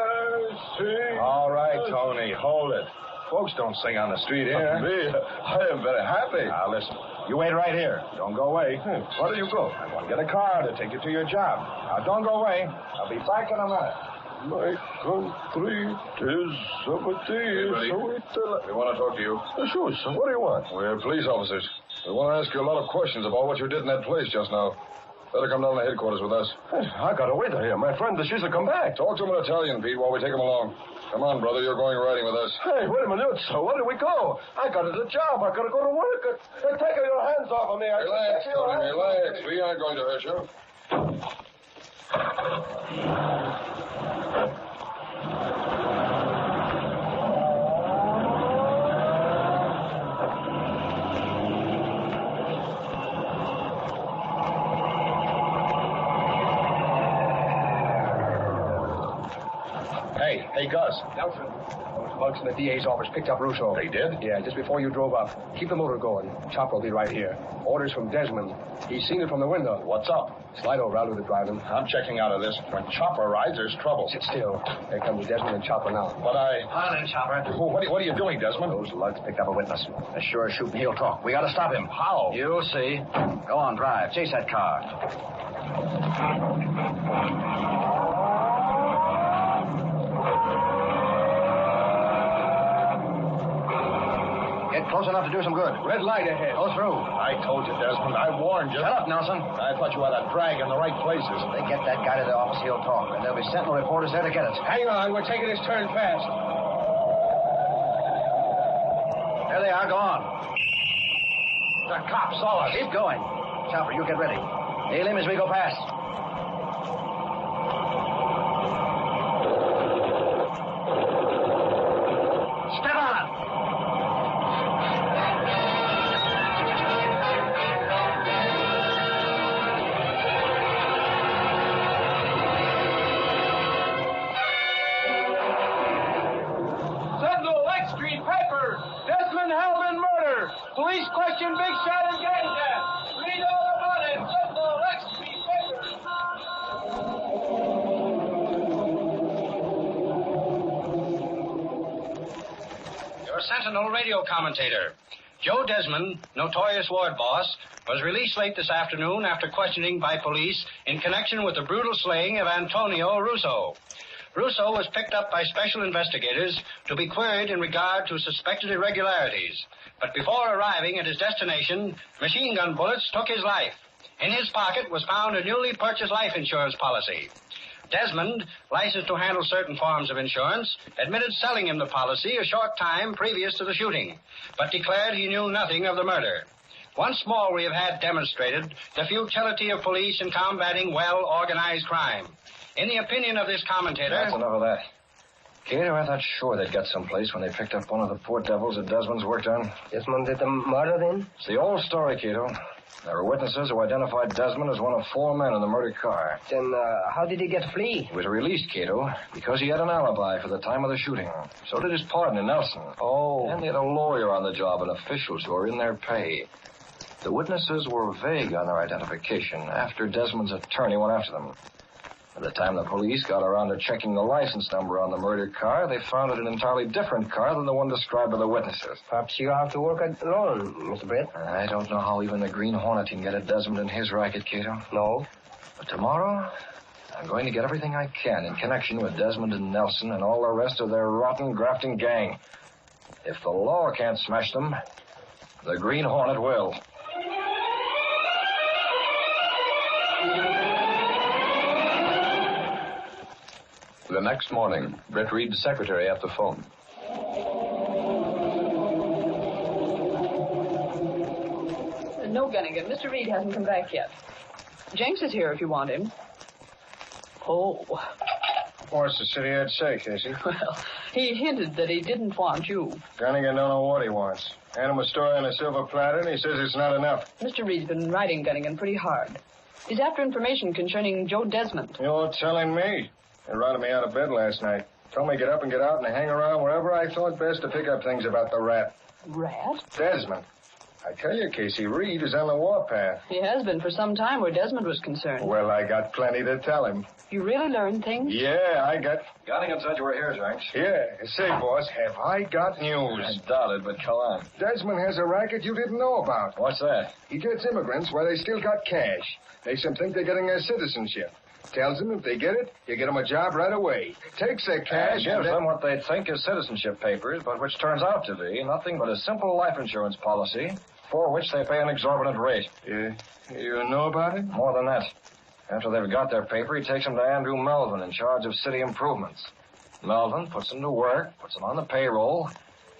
I sing. All right, Tony, hold it. Folks don't sing on the street here. Me, I am very happy. Now, listen. You wait right here. Don't go away. Where do you go? I'm going to get a car to take you to your job. Now, don't go away. I'll be back in a minute. My country is of the Hey, sweet we want to talk to you. Sure, so what do you want? We're police officers. We want to ask you a lot of questions about what you did in that place just now. Better come down to headquarters with us. I got to wait here. My friend, she's to come back. Talk to him in Italian, Pete, while we take him along. Come on, brother. You're going riding with us. Hey, wait a minute. So where do we go? I got a job. I got to go to work. Take your hands off of me. Relax, Tony, relax. We aren't going to hurt you. Hey, Gus. Nelson, those bugs in the DA's office picked up Russo. They did? Yeah, just before you drove up. Keep the motor going. Chopper will be right here. Orders from Desmond. He's seen it from the window. What's up? Slide over. I'll do the driving. I'm checking out of this. When Chopper rides, there's trouble. Sit still. Here comes Desmond and Chopper now. But Pile in, Chopper. What are you doing, Desmond? Those lugs picked up a witness. As sure as shooting, he'll talk. We got to stop him. How? You'll see. Go on, drive. Chase that car. Get close enough to do some good. Red light ahead. Go through. I told you, Desmond. I warned you. Shut up, Nelson. I thought you had a drag in the right places. If they get that guy to the office, he'll talk. And there'll be sentinel reporters there to get it. Hang on. We're taking this turn fast. There they are. Go on. The cops saw us. Keep going. Chopper, you get ready. Hail him as we go past. Step on it. Sentinel, Lake Street, paper. Desmond held in murder. paper. Police question Big Shot in Gator. Read all about it. Football, Express paper. Your Sentinel radio commentator. Joe Desmond, notorious ward boss, was released late this afternoon after questioning by police in connection with the brutal slaying of Antonio Russo. Russo was picked up by special investigators to be queried in regard to suspected irregularities. But before arriving at his destination, machine gun bullets took his life. In his pocket was found a newly purchased life insurance policy. Desmond, licensed to handle certain forms of insurance, admitted selling him the policy a short time previous to the shooting, but declared he knew nothing of the murder. Once more we have had demonstrated the futility of police in combating well-organized crime. In the opinion of this commentator... That's enough of that. Gator, I thought sure they'd got someplace when they picked up one of the poor devils that Desmond's worked on. Desmond did the murder then? It's the old story, Cato. There were witnesses who identified Desmond as one of 4 men in the murder car. Then how did he get free? He was released, Cato, because he had an alibi for the time of the shooting. So did his partner, Nelson. Oh. And they had a lawyer on the job and officials who were in their pay. The witnesses were vague on their identification after Desmond's attorney went after them. By the time the police got around to checking the license number on the murder car, they found it an entirely different car than the one described by the witnesses. Perhaps you have to work alone, Mr. Brett. I don't know how even the Green Hornet can get at Desmond and his racket, Cato. No. But tomorrow, I'm going to get everything I can in connection with Desmond and Nelson and all the rest of their rotten, grafting gang. If the law can't smash them, the Green Hornet will. The next morning, Britt Reed's secretary at the phone. No, Gunnigan. Mr. Reed hasn't come back yet. Jenks is here if you want him. Oh. What's the city head say, Casey? Well, he hinted that he didn't want you. Gunnigan don't know what he wants. Hand him a story on a silver platter, and he says it's not enough. Mr. Reed's been writing Gunnigan pretty hard. He's after information concerning Joe Desmond. You're telling me? They routed me out of bed last night. Told me to get up and get out and hang around wherever I thought best to pick up things about the rat. Rat? Desmond. I tell you, Casey, Reed is on the warpath. He has been for some time where Desmond was concerned. Well, I got plenty to tell him. You really learned things? Yeah, I got... Gunnigan said you were here, Jenks. Yeah. Say, boss, have I got news? I doubt it, but go on. Desmond has a racket you didn't know about. What's that? He gets immigrants while they still got cash. Makes them think they're getting their citizenship. Tells them if they get it, you get them a job right away. Takes their cash and gives them what they think is citizenship papers, but which turns out to be nothing but a simple life insurance policy for which they pay an exorbitant rate. You know about it? More than that. After they've got their paper, he takes them to Andrew Melvin in charge of city improvements. Melvin puts them to work, puts them on the payroll,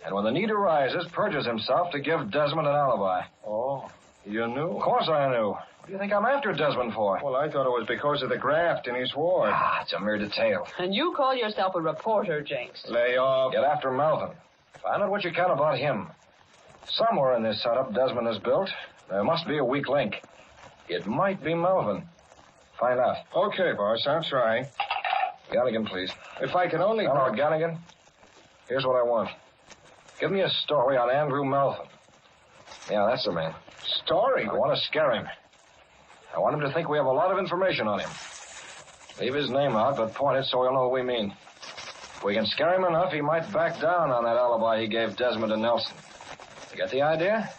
and when the need arises, purges himself to give Desmond an alibi. Oh, you knew? Of course I knew. What do you think I'm after Desmond for? Well, I thought it was because of the graft in his ward. It's a mere detail. And you call yourself a reporter, Jenks. Lay off. Get after Melvin. Find out what you can about him. Somewhere in this setup Desmond has built, there must be a weak link. It might be Melvin. Find out. Okay, boss, I'll try. Gunnigan, please. If I can only... Hello, Gunnigan. Here's what I want. Give me a story on Andrew Melvin. Yeah, that's the man. Story? I want to scare him. I want him to think we have a lot of information on him. Leave his name out, but point it so he'll know what we mean. If we can scare him enough, he might back down on that alibi he gave Desmond and Nelson. You get the idea?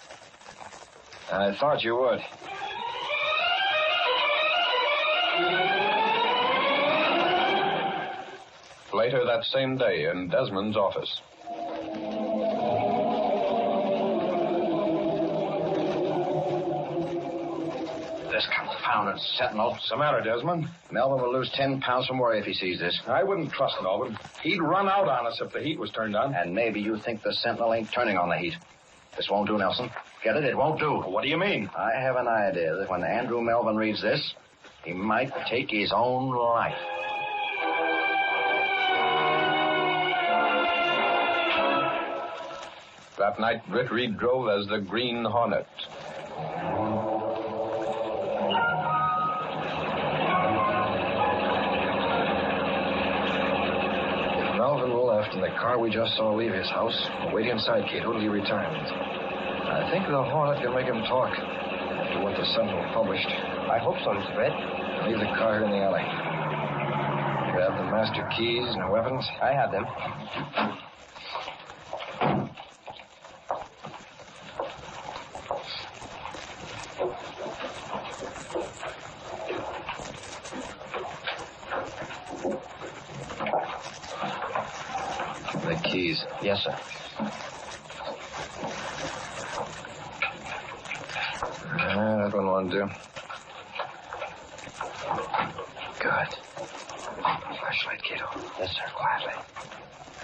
I thought you would. Later that same day in Desmond's office. This confounded Sentinel. What's the matter, Desmond? Melvin will lose 10 pounds from worry if he sees this. I wouldn't trust Melvin. He'd run out on us if the heat was turned on. And maybe you think the Sentinel ain't turning on the heat. This won't do, Nelson. Get it? It won't do. What do you mean? I have an idea that when Andrew Melvin reads this, he might take his own life. That night, Britt Reed drove as the Green Hornet. Melvin left in the car we just saw leave his house. We'll wait inside, Cato, till he returns. I think the Hornet can make him talk after what the Sentinel published. I hope so, Mr. Red. Leave the car here in the alley. Grab the master keys and weapons. I have them. The keys. Yes, sir. That one won't do. Good. Flashlight, Cato. Yes, sir. Quietly.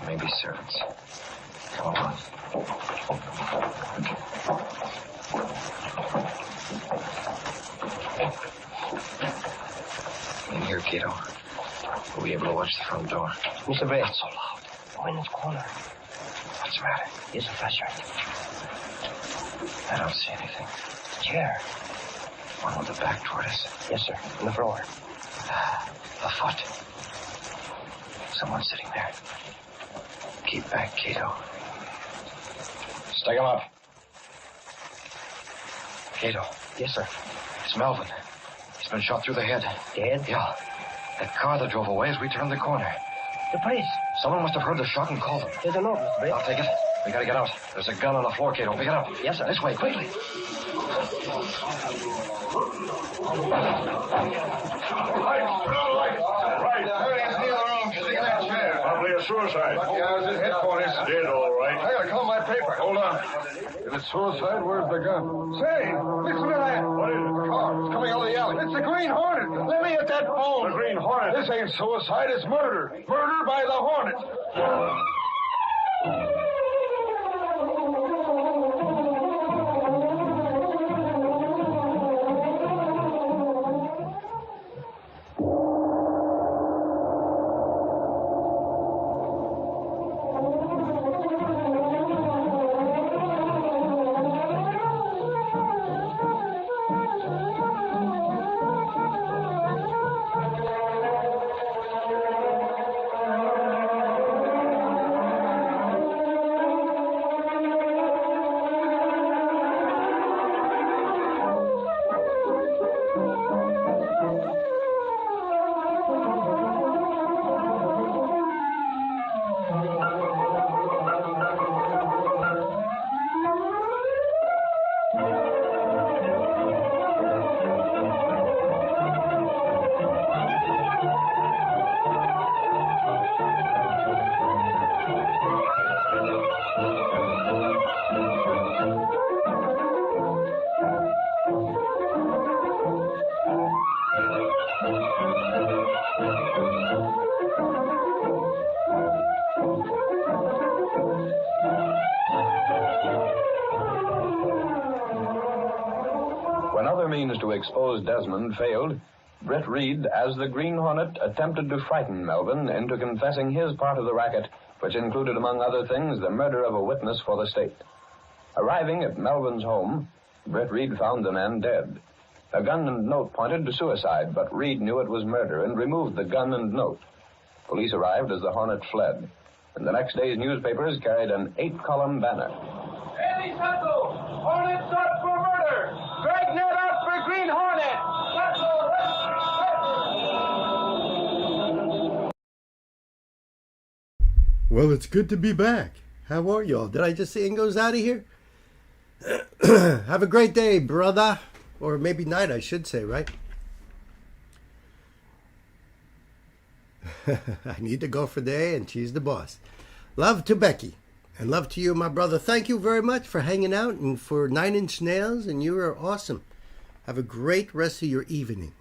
Maybe servants. Come on. In here, Cato. We'll be able to watch the front door. Mr. Red. Not so loud. Go in this corner. What's the matter? Here's a flashlight. I don't see anything. Chair. One with the back toward us. Yes, sir. On the floor. A foot. Someone's sitting there. Keep back, Cato. Stick him up. Cato. Yes, sir. It's Melvin. He's been shot through the head. Dead? Yeah. That car that drove away as we turned the corner. The police. Someone must have heard the shot and called them. There's a note, Mr. Red. I'll take it. We gotta get out. There's a gun on the floor, Cato. Pick it up. Yes, sir. This way, quickly. Right. Hurry, steal the room. Stick in that chair. Probably a suicide. Yeah, it was his headquarters. Dead, all right. I gotta call my paper. Hold on. If it's suicide, where's the gun? Say, listen to that. What is it? The car. It's coming out of the alley. It's the Green Hornet. Let me at that phone. The Green Hornet? This ain't suicide. It's murder. Murder by the Hornet. When other means to expose Desmond failed, Britt Reed, as the Green Hornet, attempted to frighten Melvin into confessing his part of the racket, which included, among other things, the murder of a witness for the state. Arriving at Melvin's home, Britt Reed found the man dead. A gun and note pointed to suicide, but Reed knew it was murder and removed the gun and note. Police arrived as the Hornet fled, and the next day's newspapers carried an 8-column banner. Haley Central! Hornet shot for murder! Dragnet out for Green Hornet! Well, it's good to be back. How are y'all? Did I just say Ingo's out of here? Have a great day, brother. Or maybe night, I should say, right? I need to go for the day, and she's the boss. Love to Becky. And love to you, my brother. Thank you very much for hanging out and for 9 Inch Nails, and you are awesome. Have a great rest of your evening.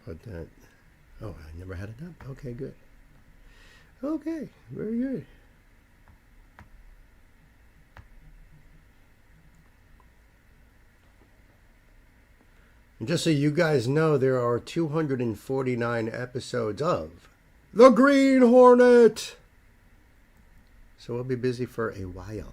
Put that. Oh, I never had it up. Okay, good. Okay, very good. And just so you guys know, there are 249 episodes of The Green Hornet. So we'll be busy for a while.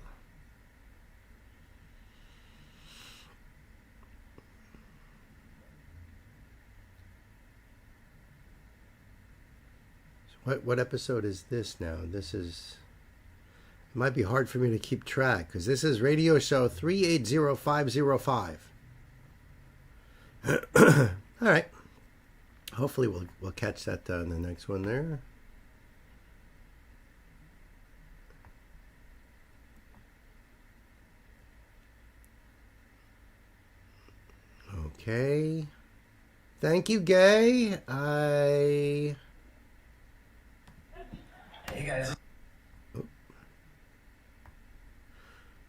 What episode is this now? This is... It might be hard for me to keep track because this is radio show 380505. All right. Hopefully we'll catch that in the next one there. Okay. Thank you, Gay. Hey guys.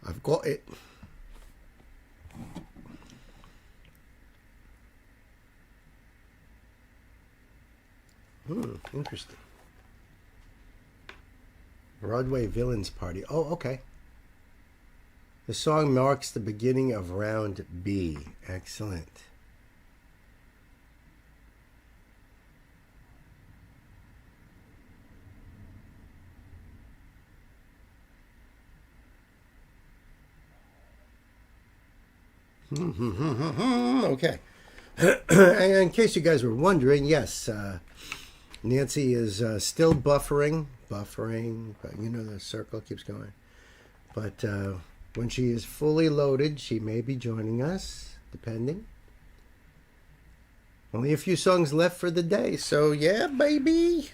I've got it. Interesting. Broadway Villains Party. Oh, okay. The song marks the beginning of round B. Excellent. Okay. In case you guys were wondering, yes, Nancy is still buffering, but you know the circle keeps going. But when she is fully loaded, she may be joining us, depending. Only a few songs left for the day, so yeah, baby.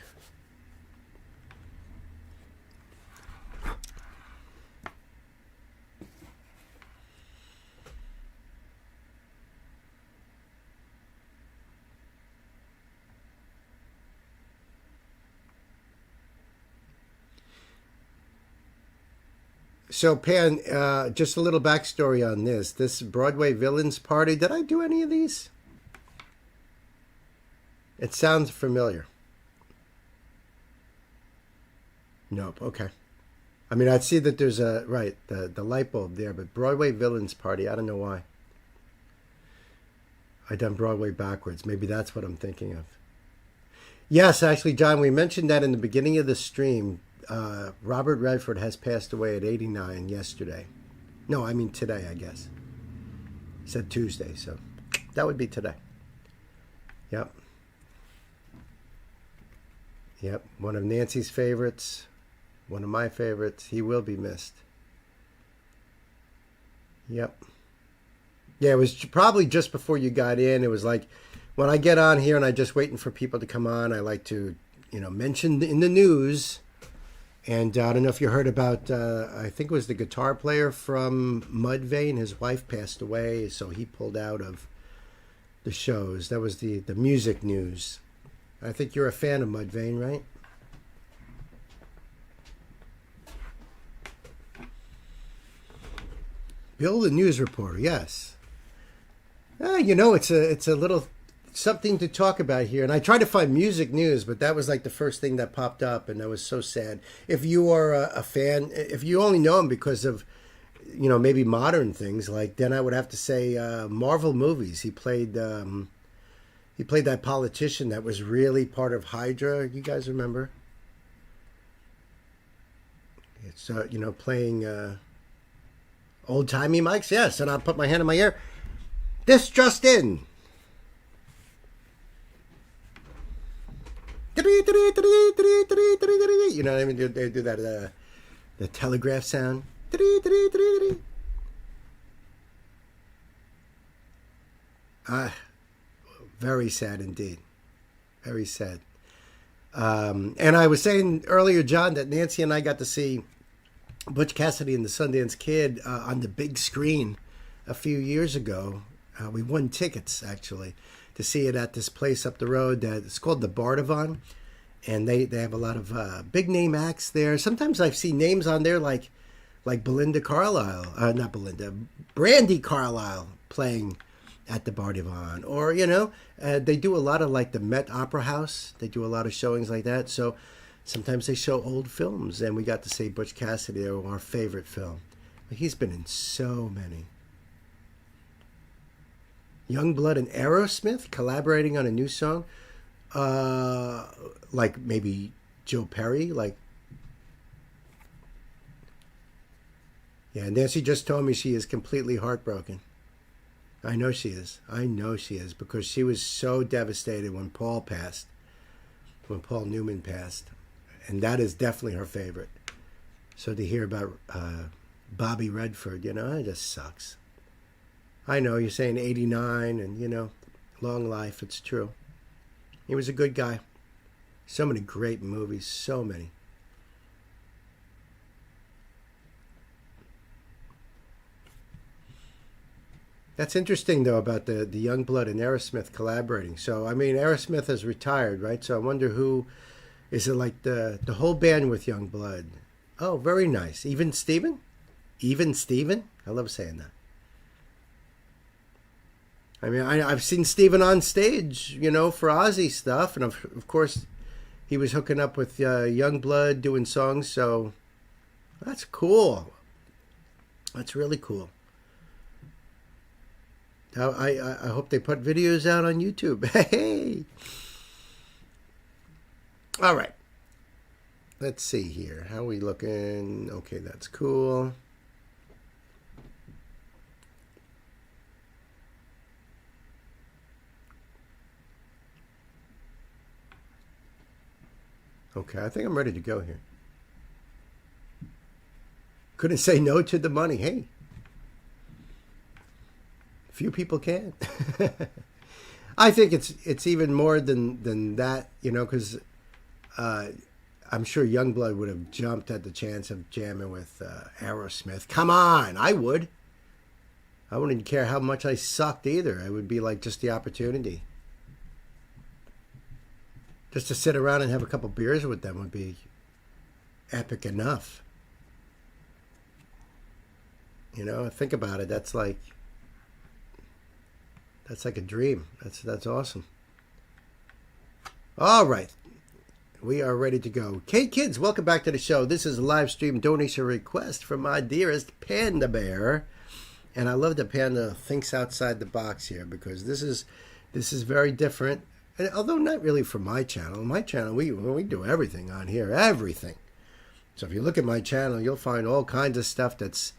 So, Pan, just a little backstory on this. This Broadway Villains Party, did I do any of these? It sounds familiar. Nope, okay. I mean, I see that there's the light bulb there, but Broadway Villains Party, I don't know why. I done Broadway backwards. Maybe that's what I'm thinking of. Yes, actually, John, we mentioned that in the beginning of the stream. Robert Redford has passed away at 89 yesterday. No, I mean today, I guess. He said Tuesday, so that would be today. Yep. Yep, one of Nancy's favorites, one of my favorites. He will be missed. Yep. Yeah, it was probably just before you got in. It was like, when I get on here and I'm just waiting for people to come on, I like to, mention in the news. And I don't know if you heard about, I think it was the guitar player from Mudvayne. His wife passed away, so he pulled out of the shows. That was the music news. I think you're a fan of Mudvayne, right? Bill the news reporter, yes. It's a little something to talk about here. And I tried to find music news, but that was like the first thing that popped up, and that was so sad. If you are a fan, if you only know him because of, maybe modern things, like, then I would have to say Marvel movies. He played that politician that was really part of Hydra. You guys remember? It's playing old-timey mics. Yes, and I'll put my hand in my ear. This just in. You know what I mean? They do that, the telegraph sound. Very sad indeed. Very sad. And I was saying earlier, John, that Nancy and I got to see Butch Cassidy and the Sundance Kid on the big screen a few years ago. We won tickets, actually, to see it at this place up the road. It's called the Bardavon, and they have a lot of big name acts there. Sometimes I see names on there like Brandy Carlisle playing at the Bardavon, or they do a lot of like the Met Opera House. They do a lot of showings like that. So sometimes they show old films, and we got to see Butch Cassidy, our favorite film. He's been in so many. Youngblood and Aerosmith collaborating on a new song, like maybe Joe Perry, like. Yeah, Nancy just told me she is completely heartbroken. I know she is. I know she is, because she was so devastated when Paul passed. when Paul Newman passed. And that is definitely her favorite. So to hear about Bobby Redford, you know, it just sucks. I know you're saying 89 and, you know, long life. It's true. He was a good guy. So many great movies. So many. That's interesting, though, about the Youngblood and Aerosmith collaborating. So, I mean, Aerosmith has retired, right? So I wonder who... Is it like the whole band with Youngblood? Oh, very nice. Even Steven? Even Steven? I love saying that. I mean, I've seen Steven on stage, you know, for Ozzy stuff. And, of course, he was hooking up with Youngblood, doing songs. So that's cool. That's really cool. I hope they put videos out on YouTube. Hey! All right. Let's see here. How are we looking? Okay, that's cool. Okay, I think I'm ready to go here. Couldn't say no to the money. Hey. Few people can. I think it's even more than that, you know, because I'm sure Youngblood would have jumped at the chance of jamming with Aerosmith. Come on, I would. I wouldn't care how much I sucked either. It would be like just the opportunity. Just to sit around and have a couple beers with them would be epic enough. You know, think about it. That's like a dream. That's awesome. All right. We are ready to go. Hey, kids, welcome back to the show. This is a live stream donation request from my dearest Panda Bear. And I love that Panda thinks outside the box here because this is very different. And although not really for my channel. My channel, we do everything on here. Everything. So if you look at my channel, you'll find all kinds of stuff that's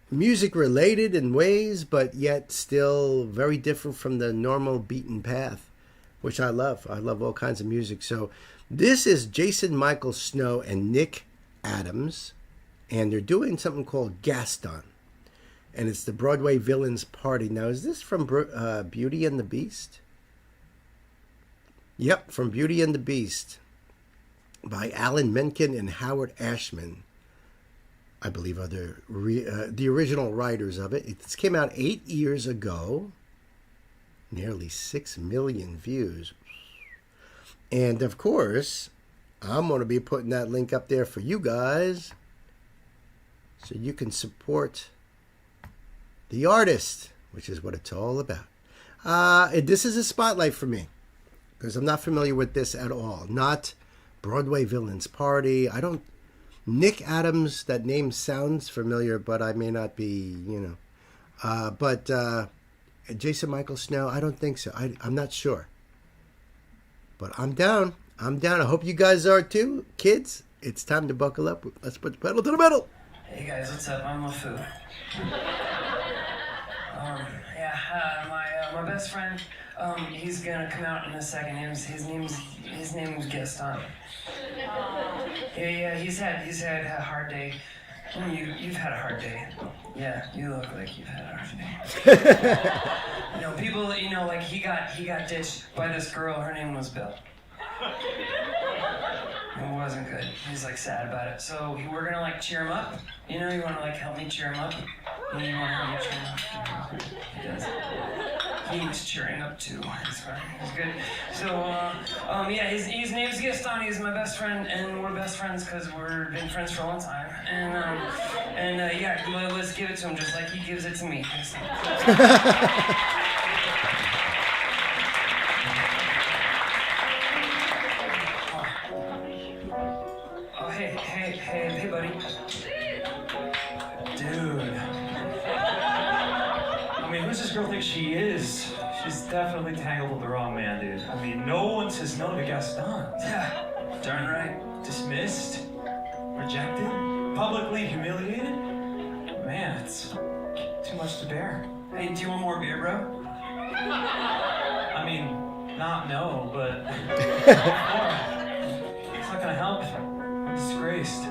music related in ways, but yet still very different from the normal beaten path, which I love. I love all kinds of music. So this is Jason Michael Snow and Nick Adams, and they're doing something called Gaston, and it's the Broadway Villains Party. Now, is this from Beauty and the Beast? Yep, from Beauty and the Beast by Alan Menken and Howard Ashman. I believe are the original writers of it. It came out 8 years ago. Nearly 6 million views. And of course, I'm going to be putting that link up there for you guys so you can support the artist, which is what it's all about. This is a spotlight for me because I'm not familiar with this at all. Not Broadway Villains Party. Nick Adams, that name sounds familiar, but I may not be, you know. But Jason Michael Snow, I don't think so. I'm not sure. But I'm down. I hope you guys are too. Kids, it's time to buckle up. Let's put the pedal to the metal. Hey guys, what's up? I'm LeFou. My best friend, he's gonna come out in a second. His name's Gaston. Yeah, he's had a hard day. You've had a hard day. Yeah, you look like you've had a hard day. You know, people, like he got ditched by this girl. Her name was Bill. It wasn't good. He's like sad about it. So we're gonna like cheer him up. You know, you wanna like help me cheer him up. You wanna help me cheer him up. He does. He needs cheering up too. He's fine. He's good. So yeah, his name's Gaston. He's my best friend, and we're best friends because we've been friends for a long time. And yeah, let's give it to him just like he gives it to me. Hey, buddy. Dude. I mean, who's this girl think she is? She's definitely tangled with the wrong man, dude. I mean, no one says no to Gaston. Yeah, darn right. Dismissed, rejected, publicly humiliated. Man, it's too much to bear. Hey, do you want more beer, bro? I mean, not know, but it's not gonna help. I'm disgraced.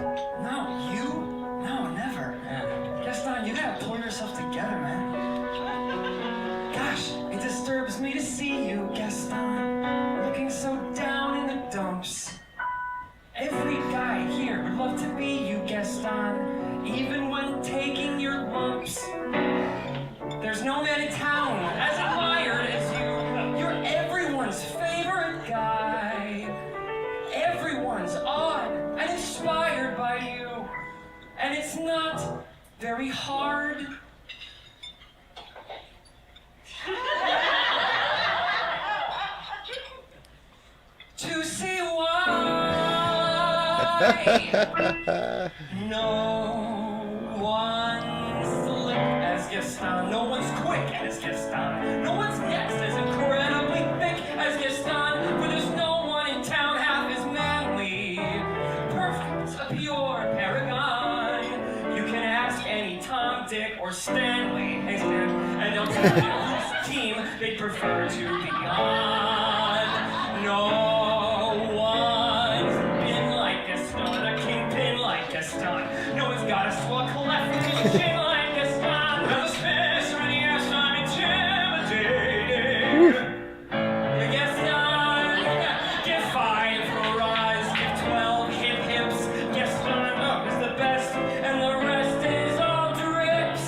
No, you? No, never. Gaston, you gotta pull yourself together, man. Gosh, it disturbs me to see you, Gaston, looking so down in the dumps. Every guy here would love to be you, Gaston, even when taking your lumps. There's no man in town as admired as you. You're everyone's favorite guy. Everyone's awed and inspired by you. And it's not very hard. To see why no one's slick as Gaston, no one's quick as Gaston, no one's next as incredibly thick as Gaston, for there's no one in town half as manly, perfect, a pure paragon. You can ask any Tom, Dick, or Stanley, hey Stan, and they'll tell you whose team they prefer to be on. No one's been like Gaston, a kingpin like Gaston. No one's got a swell cleft in his chin like Gaston. No space or any ass, I'm intimidating. Yeah, Gaston, give 5 hurrahs, give 12 hips. Gaston is the best, and the rest is all drips.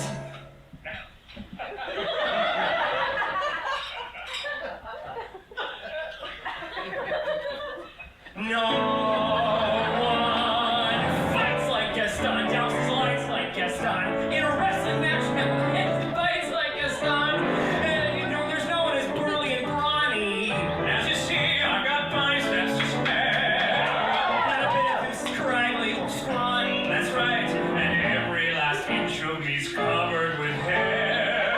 No one fights like Gaston, downs his lights like Gaston. In a wrestling match, never hits bites like Gaston. And you know, there's no one as burly and brawny. As you see, I've got biceps to spare. Not a bit of him scraggly or scrawny. That's right. And every last inch of me's covered with hair.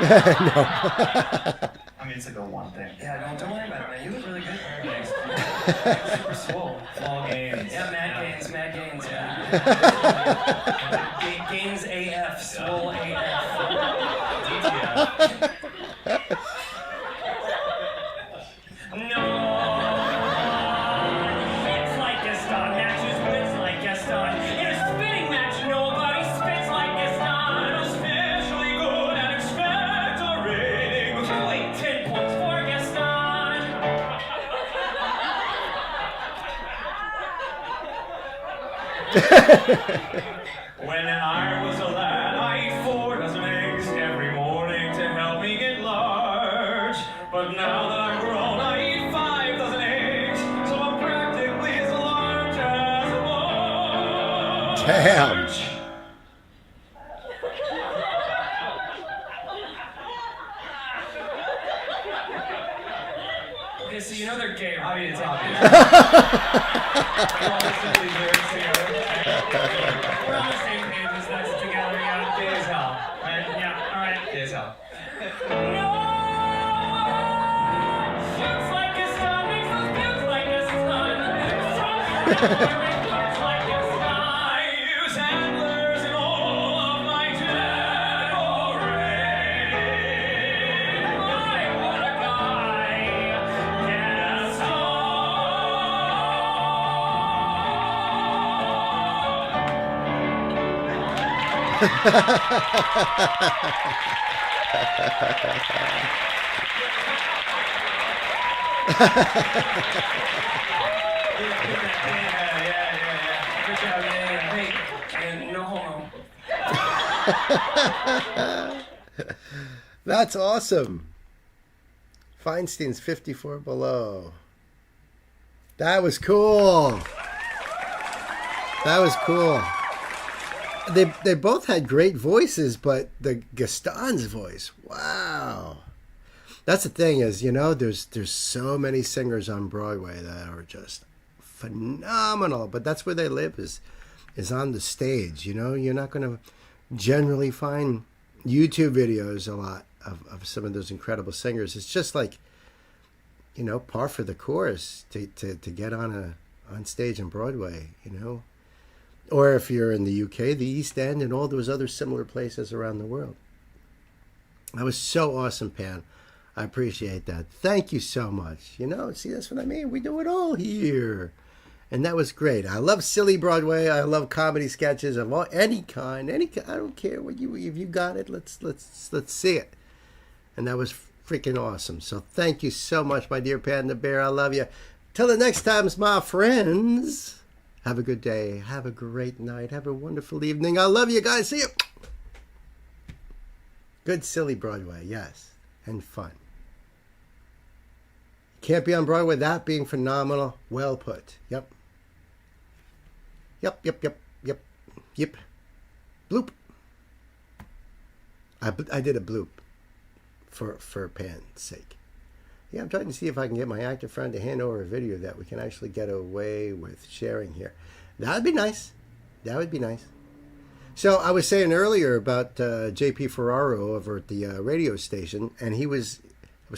No. I mean, it's like a one thing. Yeah, don't worry about it, man. You look really good. Thanks. Super swole. All gains. Yeah, mad gains, yeah. Gains AF, swole AF. DTF. No. Hits like Gaston, matches wins like Gaston. In a spinning match, nobody spits like Gaston. Especially good at expectorating. Wait, 10 points for Gaston. When I was a lad, I ate 4 dozen eggs every morning to help me get large. But now that I'm grown, I eat 5 dozen eggs, so I'm practically as large as a large. Damn. Okay, so you know they're gay, right? I mean, it's obvious. We're all listening to these lyrics together. We're on the same page as that's together, yeah. Gay as hell, right? Yeah, alright. Gay as hell. No! Shoots like a sun, makes us build like a sun. Parts like a sun. Use antlers in all of my decorating. My, what a guy. Good job, yeah. Hey, and no homo. That's awesome. Feinstein's 54 below. That was cool. That was cool. They both had great voices, but the Gaston's voice, wow. That's the thing is, you know, there's so many singers on Broadway that are just phenomenal, but that's where they live is on the stage. You know, you're not going to generally find YouTube videos a lot of some of those incredible singers. It's just like, you know, par for the course to get on stage on Broadway, you know. Or if you're in the UK, the East End, and all those other similar places around the world. That was so awesome, Pan. I appreciate that. Thank you so much. You know, see, that's what I mean. We do it all here. And that was great. I love silly Broadway. I love comedy sketches of any kind. I don't care what if you got it. Let's see it. And that was freaking awesome. So thank you so much, my dear Panda Bear. I love you. Till the next time, my friends. Have a good day. Have a great night. Have a wonderful evening. I love you guys. See you. Good silly Broadway, yes, and fun. Can't be on Broadway without being phenomenal. Well put. Yep. Yep. Bloop. I did a bloop for Pan's sake. Yeah, I'm trying to see if I can get my actor friend to hand over a video that we can actually get away with sharing here. That would be nice. That would be nice. So I was saying earlier about JP Ferraro over at the radio station, and I was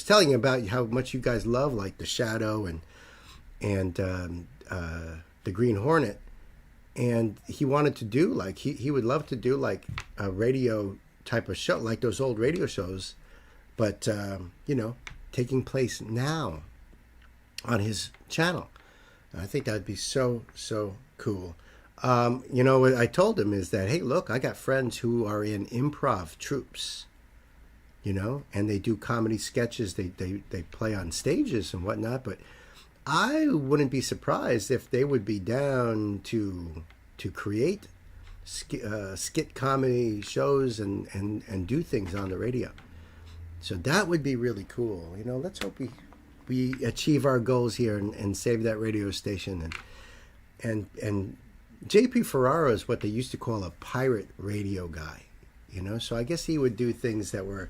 telling him about how much you guys love like The Shadow and The Green Hornet, and he wanted to do like he would love to do like a radio type of show, like those old radio shows, but you know, taking place now on his channel. And I think that would be so cool. You know, what I told him is that, hey, look, I got friends who are in improv troupes, you know, and they do comedy sketches. They play on stages and whatnot. But I wouldn't be surprised if they would be down to create skit comedy shows and do things on the radio. So that would be really cool. You know, let's hope we achieve our goals here and save that radio station. And JP Ferraro is what they used to call a pirate radio guy, you know? So I guess he would do things that were,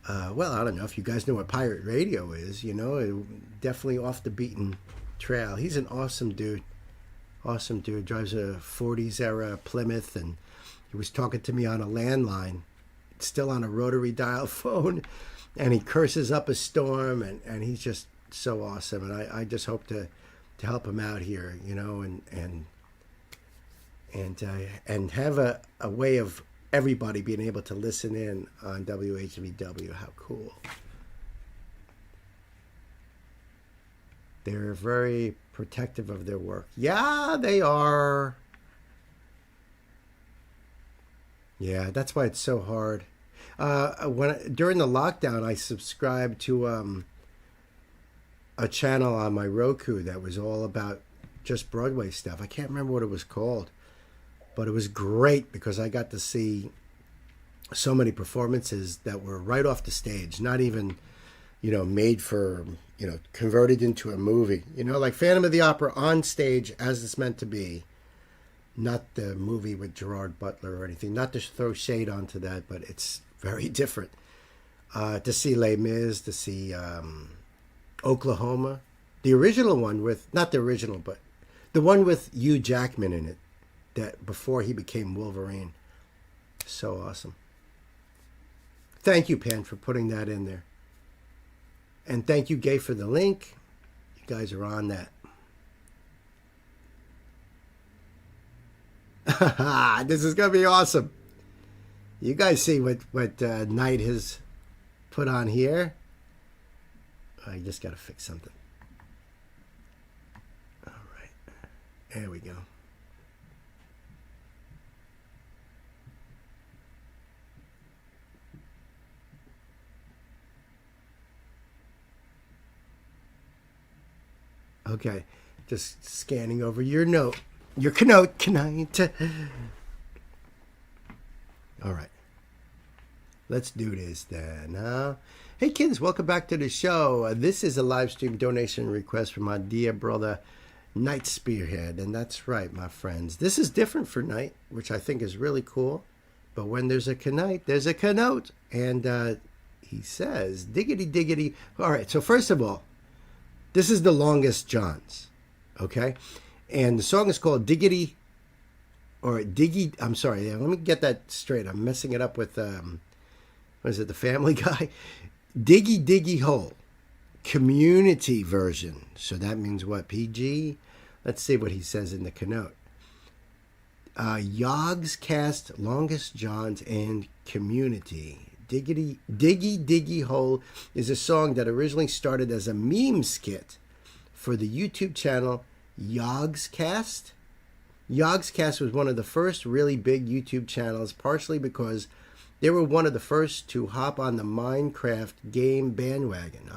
well, I don't know if you guys know what pirate radio is, you know, definitely off the beaten trail. He's an awesome dude. Awesome dude. Drives a 40s era Plymouth, and he was talking to me on a landline, still on a rotary dial phone, and he curses up a storm, and he's just so awesome. And I just hope to help him out here, you know, and have a way of everybody being able to listen in on WHVW. How cool. They're very protective of their work. Yeah, they are. Yeah, that's why it's so hard. During the lockdown, I subscribed to a channel on my Roku that was all about just Broadway stuff. I can't remember what it was called, but it was great because I got to see so many performances that were right off the stage, not even, you know, made for, you know, converted into a movie, you know, like Phantom of the Opera on stage as it's meant to be, not the movie with Gerard Butler or anything, not to throw shade onto that, but it's very different. To see Les Mis, to see Oklahoma, the original one with, not the original, but the one with Hugh Jackman in it, that before he became Wolverine. So awesome. Thank you, Pan, for putting that in there. And thank you, Gay, for the link. You guys are on that. This is going to be awesome. You guys see what Knight has put on here. I just got to fix something. All right. There we go. Okay, just scanning over your note. Your keynote, Knight. All right. Let's do this then. Hey, kids, welcome back to the show. This is a live stream donation request from my dear brother, Knight Spearhead. And that's right, my friends. This is different for Knight, which I think is really cool. But when there's a Knight, there's a keynote. And he says, diggity, diggity. All right, so first of all, this is the longest Johns, okay? And the song is called Diggity, or Diggy, I'm sorry, let me get that straight. I'm messing it up with, what is it, The Family Guy? Diggy Diggy Hole, community version. So that means what, PG? Let's see what he says in the keynote. Yogg's cast longest Johns and community. Diggy Diggy Hole is a song that originally started as a meme skit for the YouTube channel Yogscast. Yogscast was one of the first really big YouTube channels, partially because they were one of the first to hop on the Minecraft game bandwagon.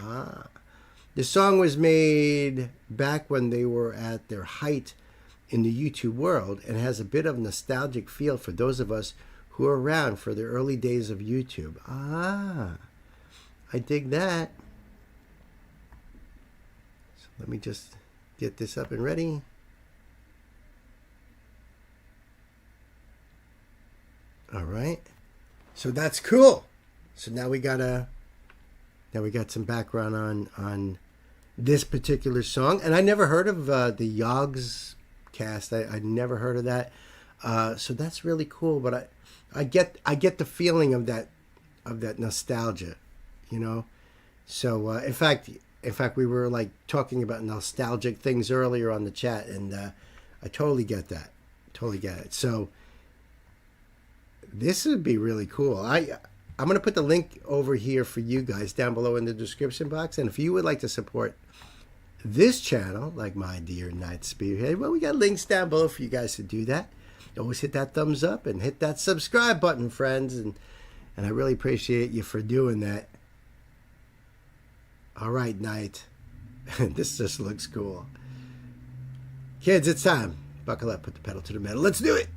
The song was made back when they were at their height in the YouTube world and has a bit of nostalgic feel for those of us who were around for the early days of YouTube. I dig that. So let me just get this up and ready. All right. So that's cool. So now we got some background on this particular song, and I never heard of the Yogs cast. I never heard of that. So that's really cool. But I get the feeling of that nostalgia, you know. So in fact, we were like talking about nostalgic things earlier on the chat, and I totally get that. Totally get it. So this would be really cool. I'm going to put the link over here for you guys down below in the description box. And if you would like to support this channel, like my dear Night Spearhead, well, we got links down below for you guys to do that. Always hit that thumbs up and hit that subscribe button, friends. And I really appreciate you for doing that. All right, Night. This just looks cool. Kids, it's time. Buckle up, put the pedal to the metal. Let's do it.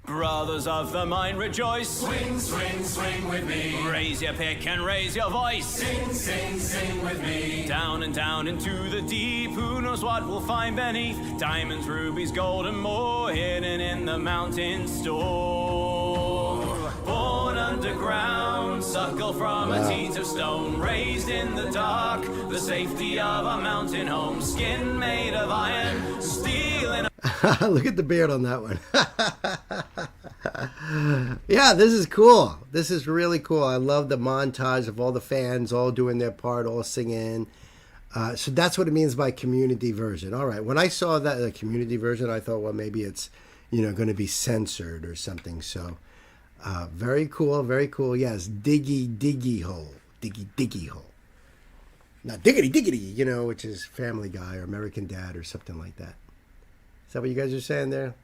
Brothers of the mind, rejoice. Swing, swing, swing with me. Raise your pick and raise your voice. Sing, sing, sing with me. Down and down into the deep. Who knows what we'll find beneath? Diamonds, rubies, gold, and more hidden in the mountain store. Born underground, suckle from a teat of stone. Raised in the dark, the safety of a mountain home. Skin made of iron, steel and look at the beard on that one. Yeah, this is cool. This is really cool. I love the montage of all the fans all doing their part, all singing. So that's what it means by community version. All right. When I saw that the community version, I thought, well, maybe it's, going to be censored or something. So very cool. Very cool. Yes. Diggy Diggy Hole. Diggy Diggy Hole. Not Diggity Diggity, which is Family Guy or American Dad or something like that. Is that what you guys are saying there?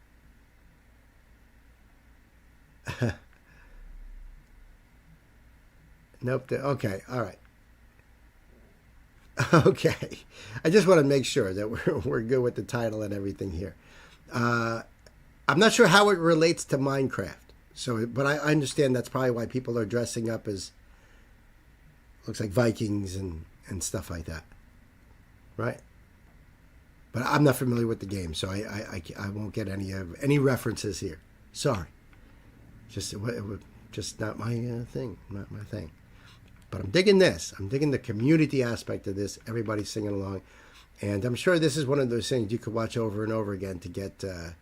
Nope. Okay. All right. Okay. I just want to make sure that we're good with the title and everything here. I'm not sure how it relates to Minecraft. But I understand that's probably why people are dressing up as, looks like Vikings and stuff like that. Right? But I'm not familiar with the game, so I won't get any references here. Sorry. Just not my thing. Not my thing. But I'm digging this. I'm digging the community aspect of this. Everybody's singing along. And I'm sure this is one of those things you could watch over and over again to get, to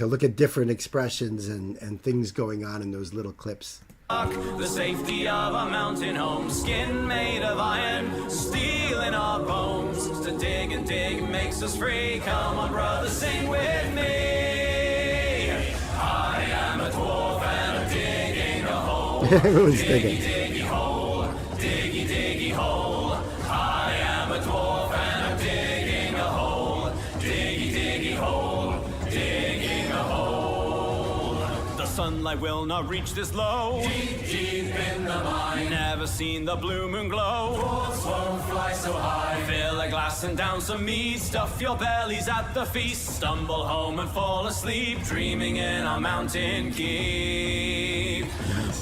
look at different expressions and things going on in those little clips. The safety of a mountain home, skin made of iron, steel in our bones. To dig and dig makes us free. Come on, brother, sing with me. I am a dwarf and I'm digging a hole. Everyone's digging. Diggy hole, diggy diggy hole. I am a dwarf and I'm digging a hole. Diggy diggy hole, digging a hole. The sunlight will not reach this low. Deep, deep in the mine. Never seen the blue moon glow. Dwarves won't fly so high. Fill a glass and down some mead. Stuff your bellies at the feast. Stumble home and fall asleep, dreaming in our mountain keep.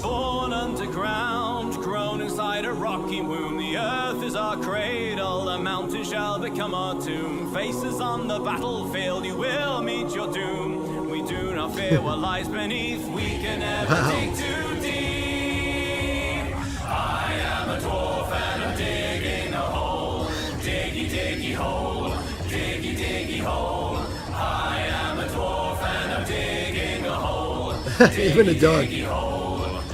Born underground, grown inside a rocky womb. The earth is our cradle, the mountain shall become our tomb. Faces on the battlefield, you will meet your doom. We do not fear what lies beneath, we can never dig too deep. I am a dwarf and I'm digging a hole. Diggy diggy hole, diggy diggy hole. I am a dwarf and I'm digging a hole. Even a dog.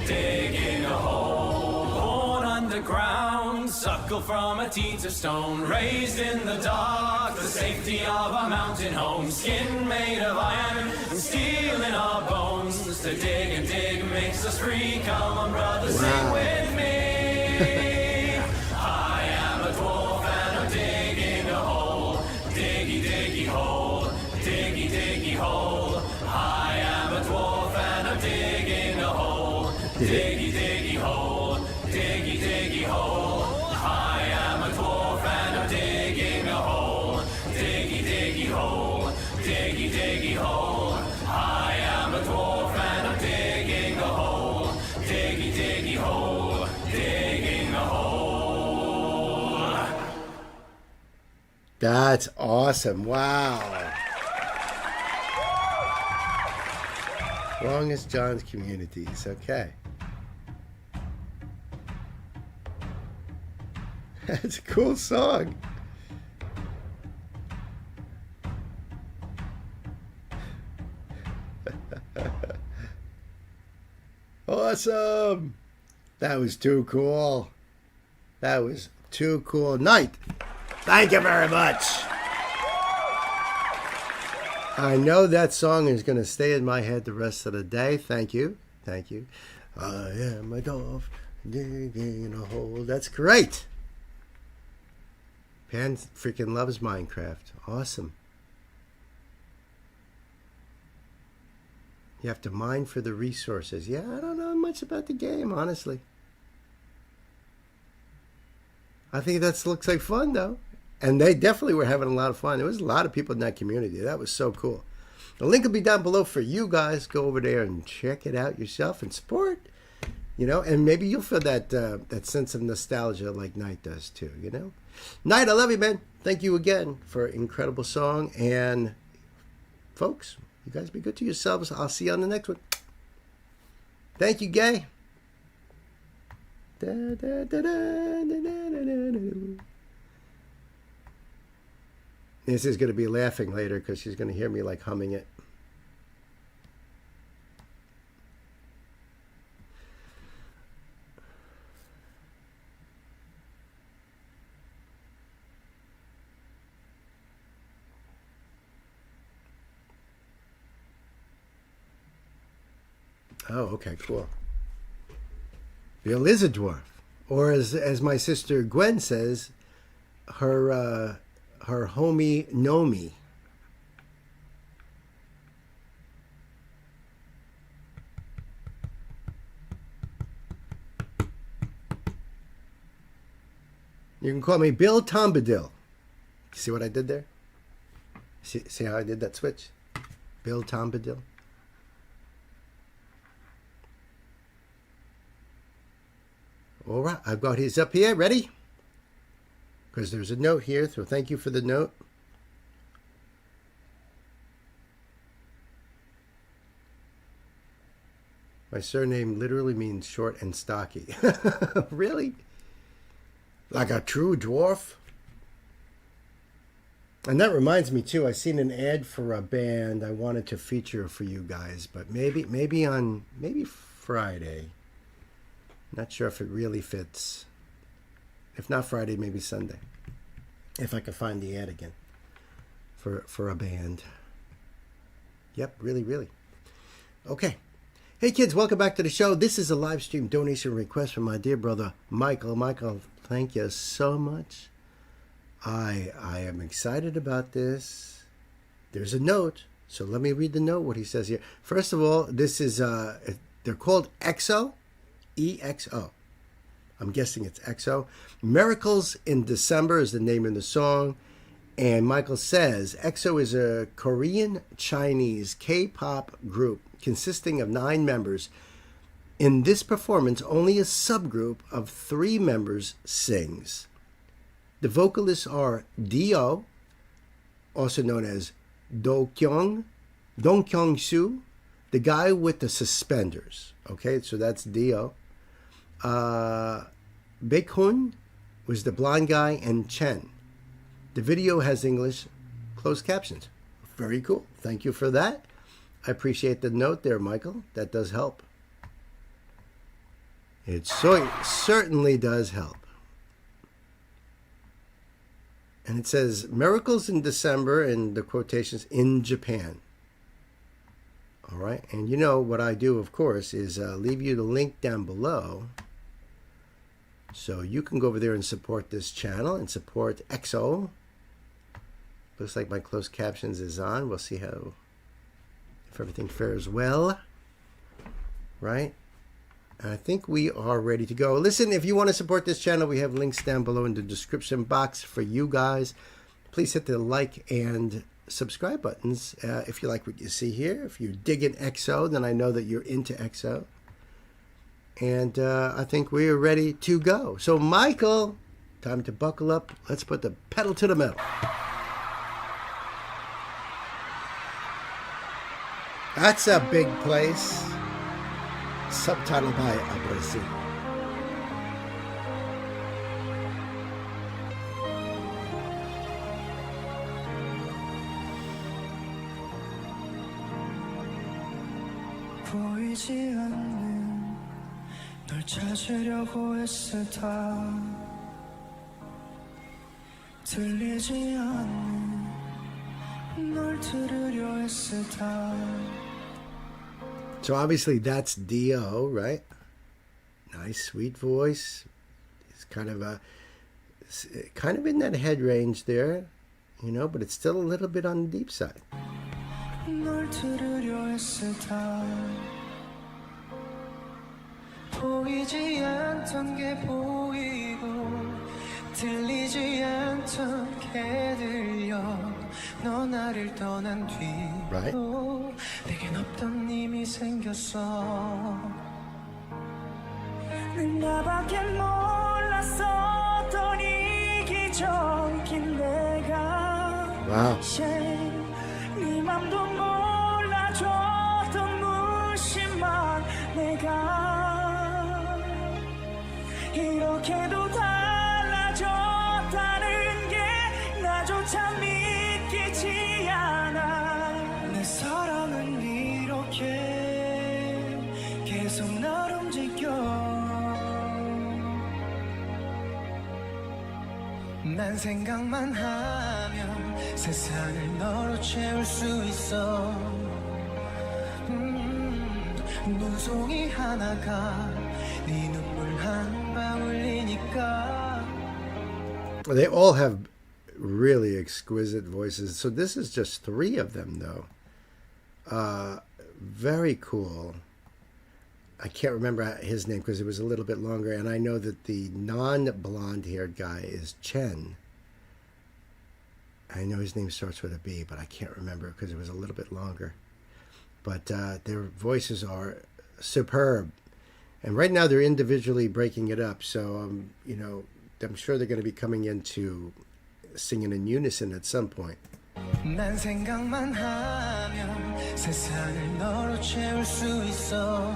Digging a hole. Born underground, suckle from a teat of stone. Raised in the dark, the safety of a mountain home. Skin made of iron and steel in our bones. loves to dig and dig makes us free. Come on, brother, sing with me. I am a dwarf and I'm digging a hole. Diggy, diggy hole. Diggy, diggy hole. I am a dwarf and I'm digging a hole. Diggy, diggy hole. Diggy, diggy hole. I am a dwarf and I'm digging a hole. Diggy, diggy hole. Diggy, diggy hole. I am a dwarf and I'm digging a hole. Diggy, diggy hole. Digging a hole. That's awesome. Wow. Longest John's Communities. Okay. That's a cool song. Awesome. That was too cool. That was too cool. Night. Thank you very much. I know that song is going to stay in my head the rest of the day. Thank you. Thank you. I am a dove digging a hole. That's great. Pan freaking loves Minecraft. Awesome. You have to mine for the resources. Yeah, I don't know much about the game, honestly. I think that looks like fun, though. And they definitely were having a lot of fun. There was a lot of people in that community. That was so cool. The link will be down below for you guys. Go over there and check it out yourself and support. You know, and maybe you'll feel that that sense of nostalgia like Knight does too, you know. Knight, I love you, man. Thank you again for an incredible song. And folks, you guys be good to yourselves. I'll see you on the next one. Thank you, Gay. This is going to be laughing later because she's going to hear me like humming it. Oh, okay, cool. Bill is a dwarf. Or as my sister Gwen says, her homie Nomi. You can call me Bill Tombadil. See what I did there? See how I did that switch? Bill Tombadil. All right, I've got his up here. Ready? Because there's a note here, so thank you for the note. My surname literally means short and stocky. Really? Like a true dwarf? And that reminds me too, I seen an ad for a band I wanted to feature for you guys, but maybe Friday. Not sure if it really fits. If not Friday, maybe Sunday. If I can find the ad again for a band. Yep, really. Okay. Hey kids, welcome back to the show. This is a live stream donation request from my dear brother Michael. Michael, thank you so much. I am excited about this. There's a note, so let me read the note, what he says here. First of all, this is they're called EXO. EXO. I'm guessing it's EXO. Miracles in December is the name of the song. And Michael says, EXO is a Korean-Chinese K-pop group consisting of 9 members. In this performance, only a subgroup of 3 members sings. The vocalists are Dio, also known as Dong Kyung-soo, the guy with the suspenders. Okay, so that's Dio. Baekhyun was the blonde guy, and Chen. The video has English closed captions. Very cool. Thank you for that. I appreciate the note there, Michael. That does help. It certainly does help. And it says, miracles in December, and the quotations, in Japan. All right, and you know what I do, of course, is leave you the link down below so you can go over there and support this channel and support EXO. Looks like my closed captions is on. We'll see how, if everything fares well, right? And I think we are ready to go. Listen, if you want to support this channel, we have links down below in the description box for you guys. Please hit the like and subscribe buttons if you like what you see here. If you dig in EXO, then I know that you're into EXO. And I think we are ready to go. So Michael, time to buckle up. Let's put the pedal to the metal. That's a big place. Subtitled by Abrasi. 보이지 않는 널 찾으려고 애쓰다 들리지 않는 널 들으려 애쓰다. So obviously that's Dio, right? Nice, sweet voice. It's kind of in that head range there, you know, but it's still a little bit on the deep side. 널 들으려 애쓰다 보이지 않던 게 보이고 들리지 않던 게 들려 너 나를 떠난 뒤로 내겐 없던 힘이 생겼어 난 나밖에 몰랐었던 이기적인 내가 네 맘도 몰라줬던 무심한 내가 이렇게도 달라졌다는 게 나조차 믿기지 않아 내 사랑은 이렇게 계속 날 움직여 난 생각만 하면 세상을 너로 채울 수 있어 눈송이 하나가 네 눈물 한 방울이니까. They all have really exquisite voices. So this is just 3 of them, though. Very cool. I can't remember his name because it was a little bit longer, and I know that the non-blonde-haired guy is Chen. I know his name starts with a B, but I can't remember because it was a little bit longer. But their voices are superb. And right now they're individually breaking it up. So, you know, I'm sure they're going to be coming into singing in unison at some point. 난 생각만 하면 세상을 너로 채울 수 있어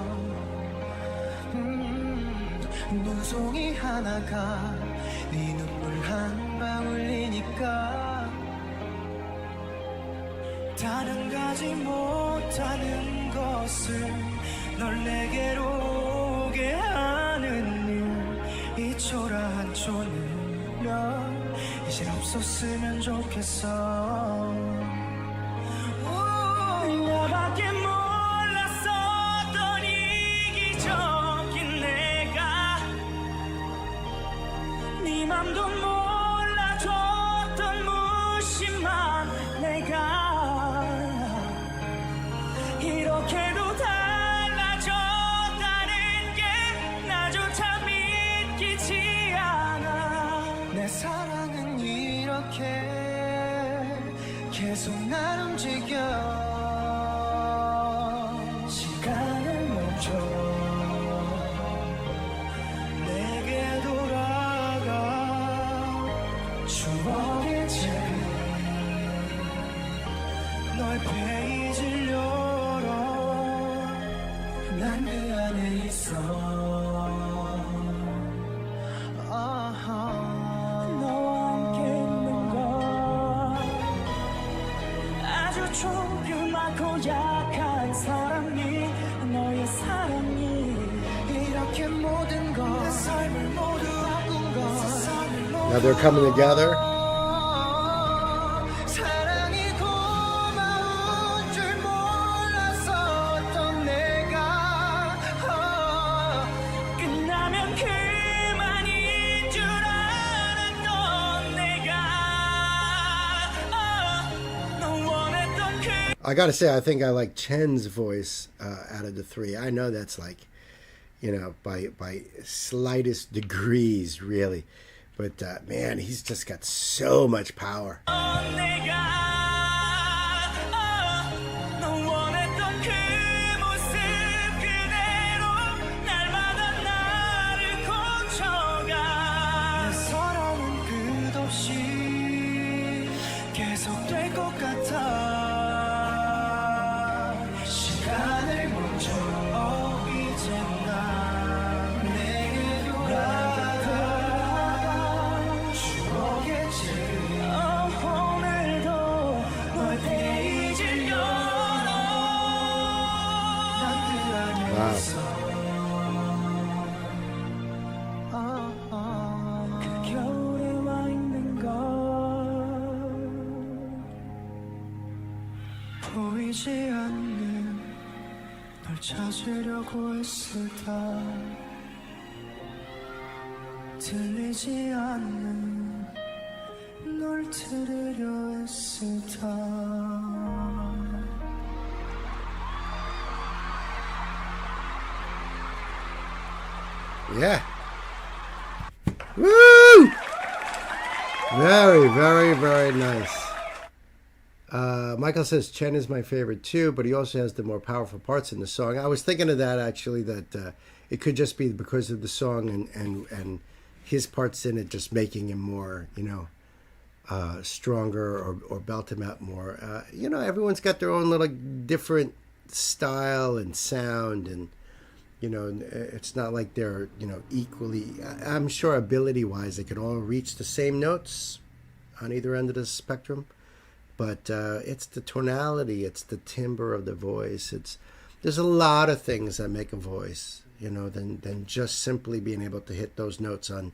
눈송이 하나가 네 눈물 한 방울이니까 다른 가지 못하는 것은 널 내게로 오게 하는 일 이 초라한 초능력 이젠 없었으면 좋겠어 나밖에 몰랐었던 이기적인 내가 네 맘도 몰라줬던 무심한 내가 이렇게도 달라졌다는 게 나조차 믿기지 않아 내 사랑은 이렇게 계속 날 움직여 시간을 멈춰 내게 돌아가 추억의 책을 너의 페이지를 열어 난 그 안에 있어 너와 함께 있는 건 아주 조그맣고 약한 사랑이 너의 사랑이 이렇게 모든 건 내 삶을 모두 바꾼 건 Now they're coming together. 사랑이 고마운 줄 몰랐어 I gotta say, I think I like Chen's voice out of the three. I know that's like, by slightest degrees, really. But man, he's just got so much power. 보이지 않는 널 찾으려고 애쓰다 들리지 않는 널 들으려 애쓰다 Yeah. Woo! Very, very, very nice. Michael says Chen is my favorite too, but he also has the more powerful parts in the song. I was thinking of that actually, that it could just be because of the song and his parts in it just making him more, stronger or belt him out more. Everyone's got their own little different style and sound, and it's not like they're equally. I'm sure ability-wise they could all reach the same notes on either end of the spectrum. But it's the tonality, it's the timbre of the voice. There's a lot of things that make a voice, than just simply being able to hit those notes on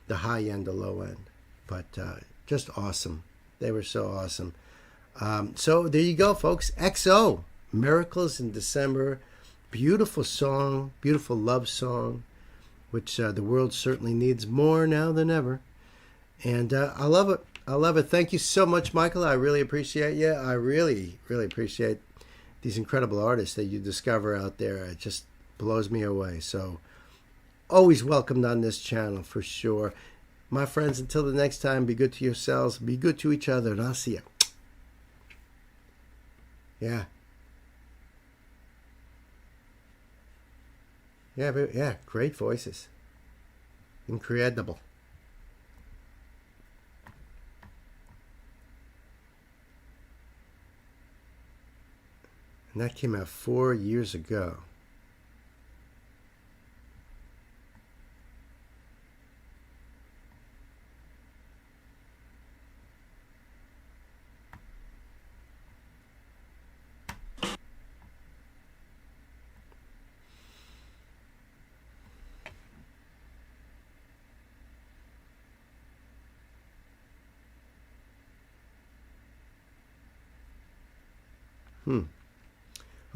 the high end or low end. But just awesome. They were so awesome. So there you go, folks. XO, Miracles in December. Beautiful song, beautiful love song, which the world certainly needs more now than ever. And I love it. I love it. Thank you so much, Michael. I really appreciate you. I really, really appreciate these incredible artists that you discover out there. It just blows me away. So always welcomed on this channel for sure. My friends, until the next time, be good to yourselves, be good to each other, and I'll see you. Yeah. Yeah, great voices. Incredible. And that came out 4 years ago.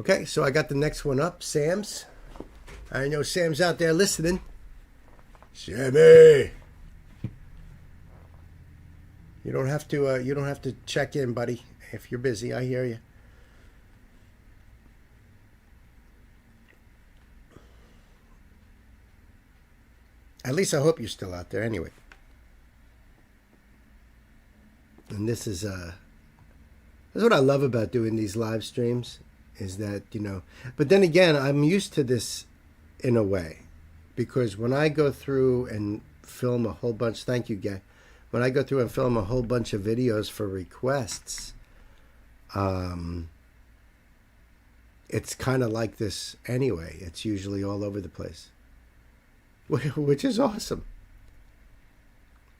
Okay, so I got the next one up, Sam's. I know Sam's out there listening. Sammy, you don't have to check in, buddy. If you're busy, I hear you. At least I hope you're still out there, anyway. And this is what I love about doing these live streams. Is that, but then again, I'm used to this in a way, because when I go through and film a whole bunch, thank you, Gay, when I go through and film a whole bunch of videos for requests, it's kind of like this anyway. It's usually all over the place, which is awesome.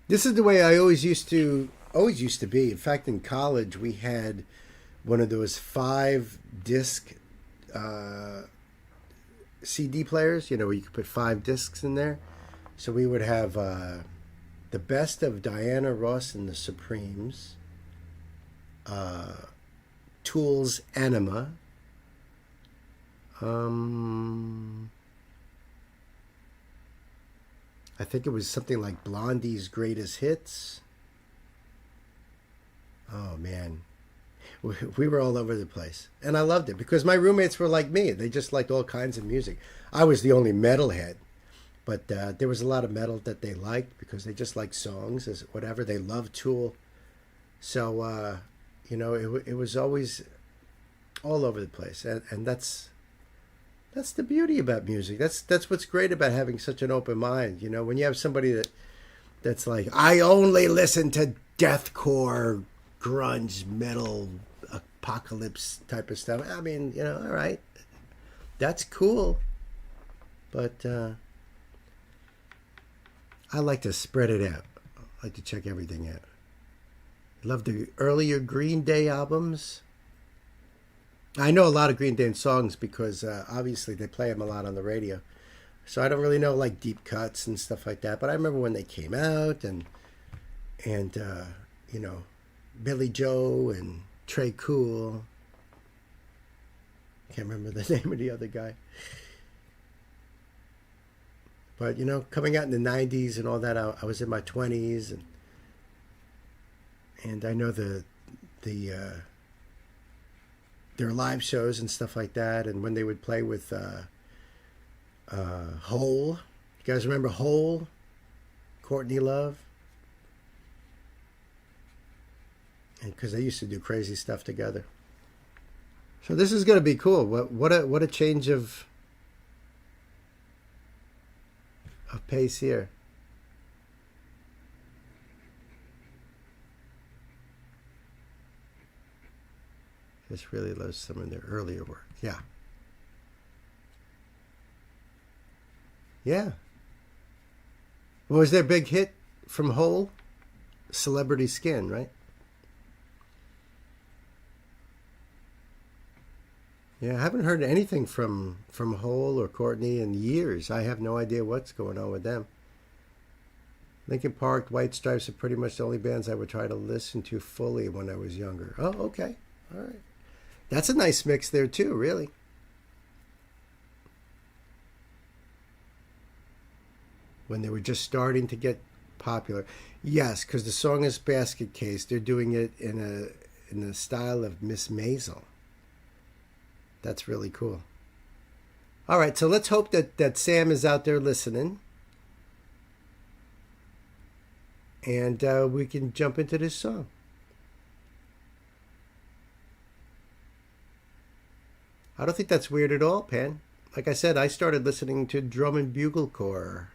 This is the way I always used to be. In fact, in college, we had one of those 5-disc CD players, where you could put 5 discs in there. So we would have the best of Diana Ross and the Supremes, Tool's Enema, I think it was something like Blondie's Greatest Hits. Oh, man. we were all over the place. And I loved it because my roommates were like me. They just liked all kinds of music. I was the only metalhead. But there was a lot of metal that they liked because they just liked songs, as whatever. They loved Tool. So, it was always all over the place. And that's the beauty about music. That's what's great about having such an open mind. When you have somebody that's like, I only listen to deathcore, grunge, metal, apocalypse type of stuff. I mean, all right. That's cool. But I like to spread it out. I like to check everything out. I love the earlier Green Day albums. I know a lot of Green Day songs because obviously they play them a lot on the radio. So I don't really know like deep cuts and stuff like that. But I remember when they came out and Billy Joe and Trey Cool. Can't remember the name of the other guy. But, coming out in the 90s and all that, I was in my 20s. And I know their live shows and stuff like that. And when they would play with Hole. You guys remember Hole? Courtney Love? And because they used to do crazy stuff together. So this is going to be cool. What a change of pace here. This really loves some of their earlier work. Yeah. Yeah. What was their big hit from Hole? Celebrity Skin, right? Yeah, I haven't heard anything from Hole or Courtney in years. I have no idea what's going on with them. Linkin Park, White Stripes are pretty much the only bands I would try to listen to fully when I was younger. Oh, okay. All right. That's a nice mix there too, really. When they were just starting to get popular. Yes, because the song is Basket Case. They're doing it in the style of Miss Maisel. That's really cool. All right, so let's hope that Sam is out there listening. And we can jump into this song. I don't think that's weird at all, Pan. Like I said, I started listening to Drum and Bugle Corps.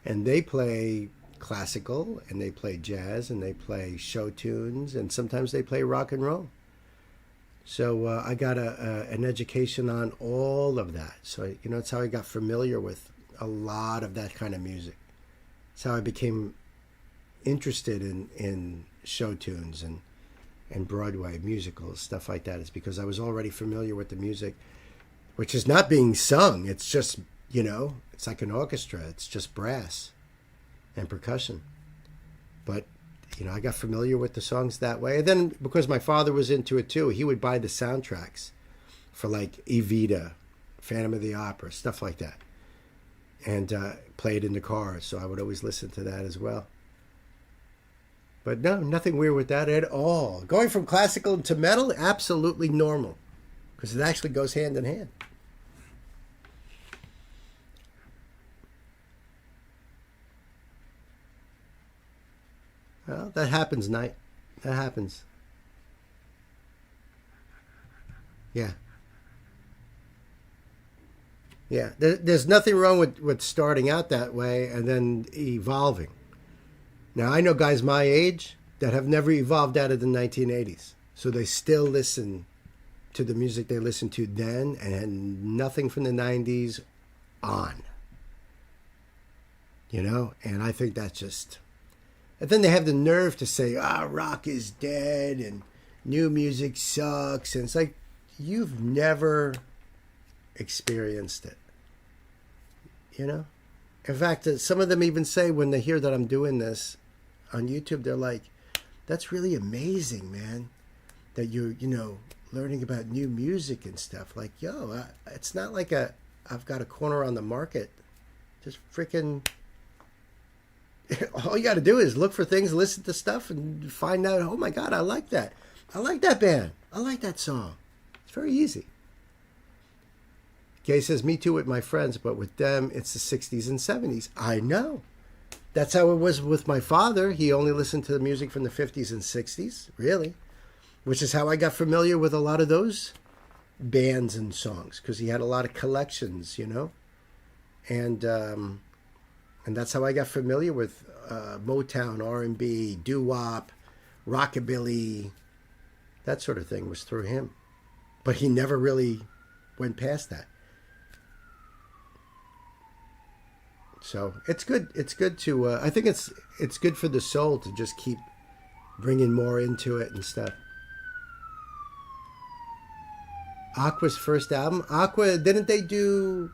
And they play classical, and they play jazz, and they play show tunes, and sometimes they play rock and roll. So I got an education on all of that. So, it's how I got familiar with a lot of that kind of music. It's how I became interested in show tunes and Broadway musicals, stuff like that. It's because I was already familiar with the music, which is not being sung. It's just, it's like an orchestra. It's just brass and percussion. But I got familiar with the songs that way. And then because my father was into it too, he would buy the soundtracks for like Evita, Phantom of the Opera, stuff like that. And play it in the car. So I would always listen to that as well. But no, nothing weird with that at all. Going from classical to metal, absolutely normal. Because it actually goes hand in hand. Well, that happens, Knight. That happens. Yeah. Yeah. There's nothing wrong with starting out that way and then evolving. Now, I know guys my age that have never evolved out of the 1980s. So they still listen to the music they listened to then and nothing from the 90s on. And I think that's just... And then they have the nerve to say, rock is dead and new music sucks. And it's like, you've never experienced it. In fact, some of them even say when they hear that I'm doing this on YouTube, they're like, that's really amazing, man, that you're, learning about new music and stuff. Like, it's not like I've got a corner on the market. Just freaking... All you got to do is look for things, listen to stuff, and find out, oh my God, I like that. I like that band. I like that song. It's very easy. Kay says, me too with my friends, but with them, it's the 60s and 70s. I know. That's how it was with my father. He only listened to the music from the 50s and 60s, really, which is how I got familiar with a lot of those bands and songs, because he had a lot of collections, you know, and that's how I got familiar with Motown, R&B, doo-wop, rockabilly, that sort of thing was through him. But he never really went past that. So it's good. It's good to. I think it's good for the soul to just keep bringing more into it and stuff. Aqua's first album. Aqua, didn't they do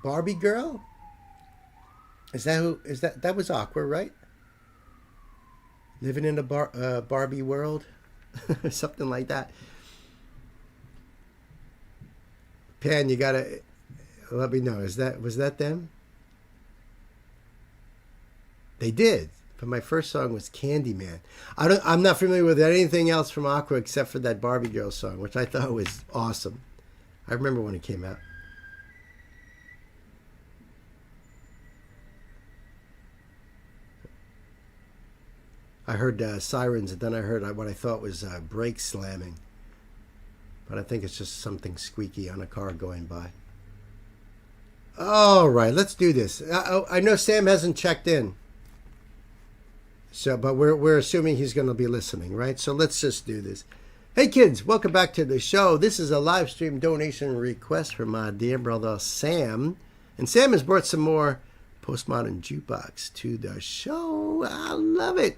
Barbie Girl? Is that who? Is that was Aqua, right? Living in a Barbie world, something like that. Pan, you gotta let me know. Was that them? They did, but my first song was Candyman. I'm not familiar with anything else from Aqua except for that Barbie Girl song, which I thought was awesome. I remember when it came out. I heard sirens, and then I heard what I thought was brake slamming. But I think it's just something squeaky on a car going by. All right, let's do this. I know Sam hasn't checked in. So, but we're assuming he's going to be listening, right? So let's just do this. Hey kids, welcome back to the show. This is a live stream donation request from my dear brother Sam. And Sam has brought some more Postmodern Jukebox to the show. I love it.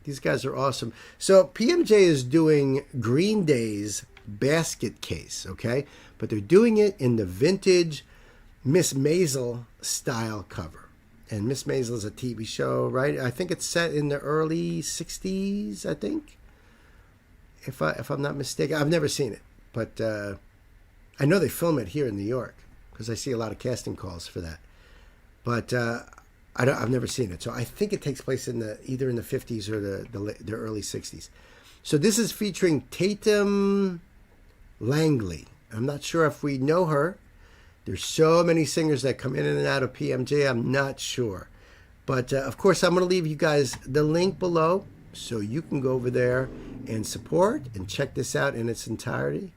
These guys are awesome. So PMJ is doing Green Day's Basket Case, okay? But they're doing it in the vintage Miss Maisel style cover. And Miss Maisel is a TV show, right? I think it's set in the early 60s, I think. If I'm not mistaken. I've never seen it. But I know they film it here in New York because I see a lot of casting calls for that. But I've never seen it. So I think it takes place in either in the 50s or the early 60s. So this is featuring Tatum Langley. I'm not sure if we know her. There's so many singers that come in and out of PMJ, I'm not sure. But, of course, I'm going to leave you guys the link below so you can go over there and support and check this out in its entirety.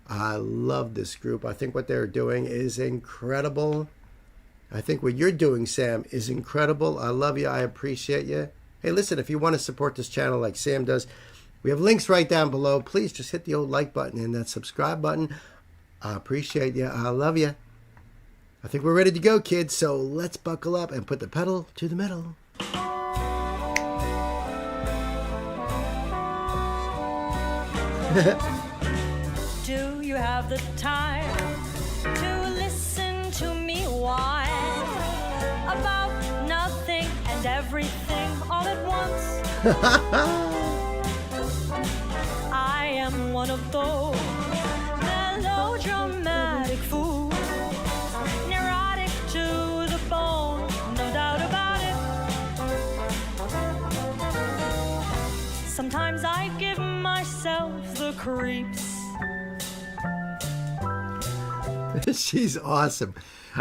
I love this group. I think what they're doing is incredible. I think what you're doing, Sam, is incredible. I love you. I appreciate you. Hey, listen, if you want to support this channel like Sam does, we have links right down below. Please just hit the old like button and that subscribe button. I appreciate you. I love you. I think we're ready to go, kids. So let's buckle up and put the pedal to the metal. Do you have the time to listen to me whine about nothing and everything all at once? I am one of those melodramatic fools, neurotic to the bone, no doubt about it. Sometimes I give myself the creeps. She's awesome.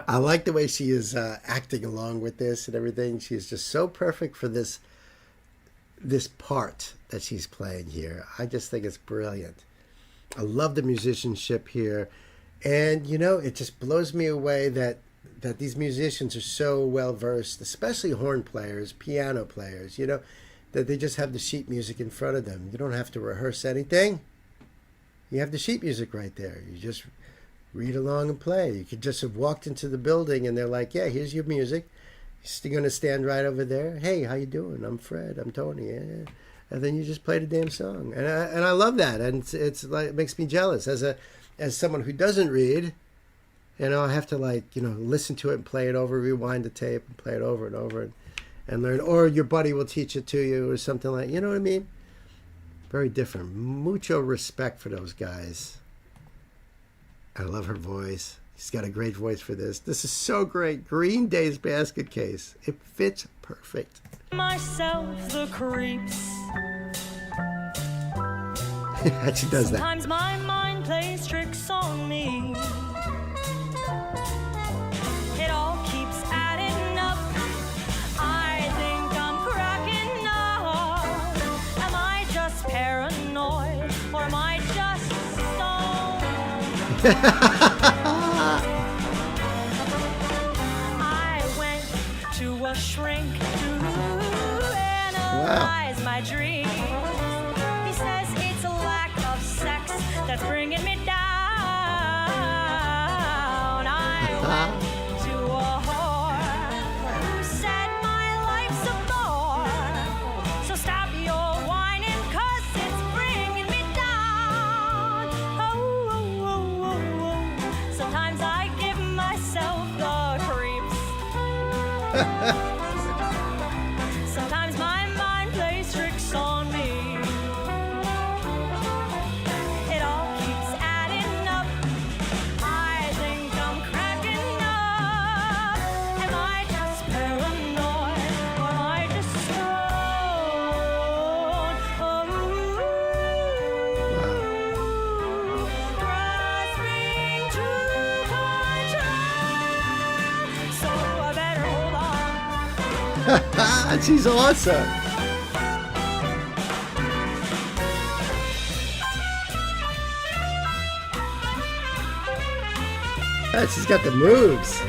I like the way she is acting along with this and everything. She is just so perfect for this part that she's playing here. I just think it's brilliant. I love the musicianship here. And, you know, it just blows me away that these musicians are so well versed, especially horn players, piano players, you know, that they just have the sheet music in front of them. You don't have to rehearse anything. You have the sheet music right there. You just read along and play. You could just have walked into the building and they're like, yeah, here's your music. You're going to stand right over there. Hey, how you doing? I'm Fred. I'm Tony. Yeah. And then you just play the damn song. And I love that. And it's like, it makes me jealous. As someone who doesn't read, you know, I have to listen to it and play it over, rewind the tape and play it over and over and learn. Or your buddy will teach it to you or something like, you know what I mean? Very different. Mucho respect for those guys. I love her voice. She's got a great voice for this. This is so great. Green Day's Basket Case. It fits perfect. Myself the creeps. She does that. Sometimes my mind plays tricks on me. It all keeps adding up. I think I'm cracking up. Am I just paranoid or am I just stoned? I went to a shrink to analyze my dreams. He says it's a lack of sex that's bringing me down. I went to a whore who said my life's a bore. So stop your whining 'cause it's bringing me down. Oh, oh, oh, oh, oh. Sometimes I give myself the creeps. Sometimes my mind plays tricks on me. It all keeps adding up. I think I'm cracking up. Am I just paranoid or am I just stoned? Grasping to control. So I better hold on. She's awesome. She's got the moves.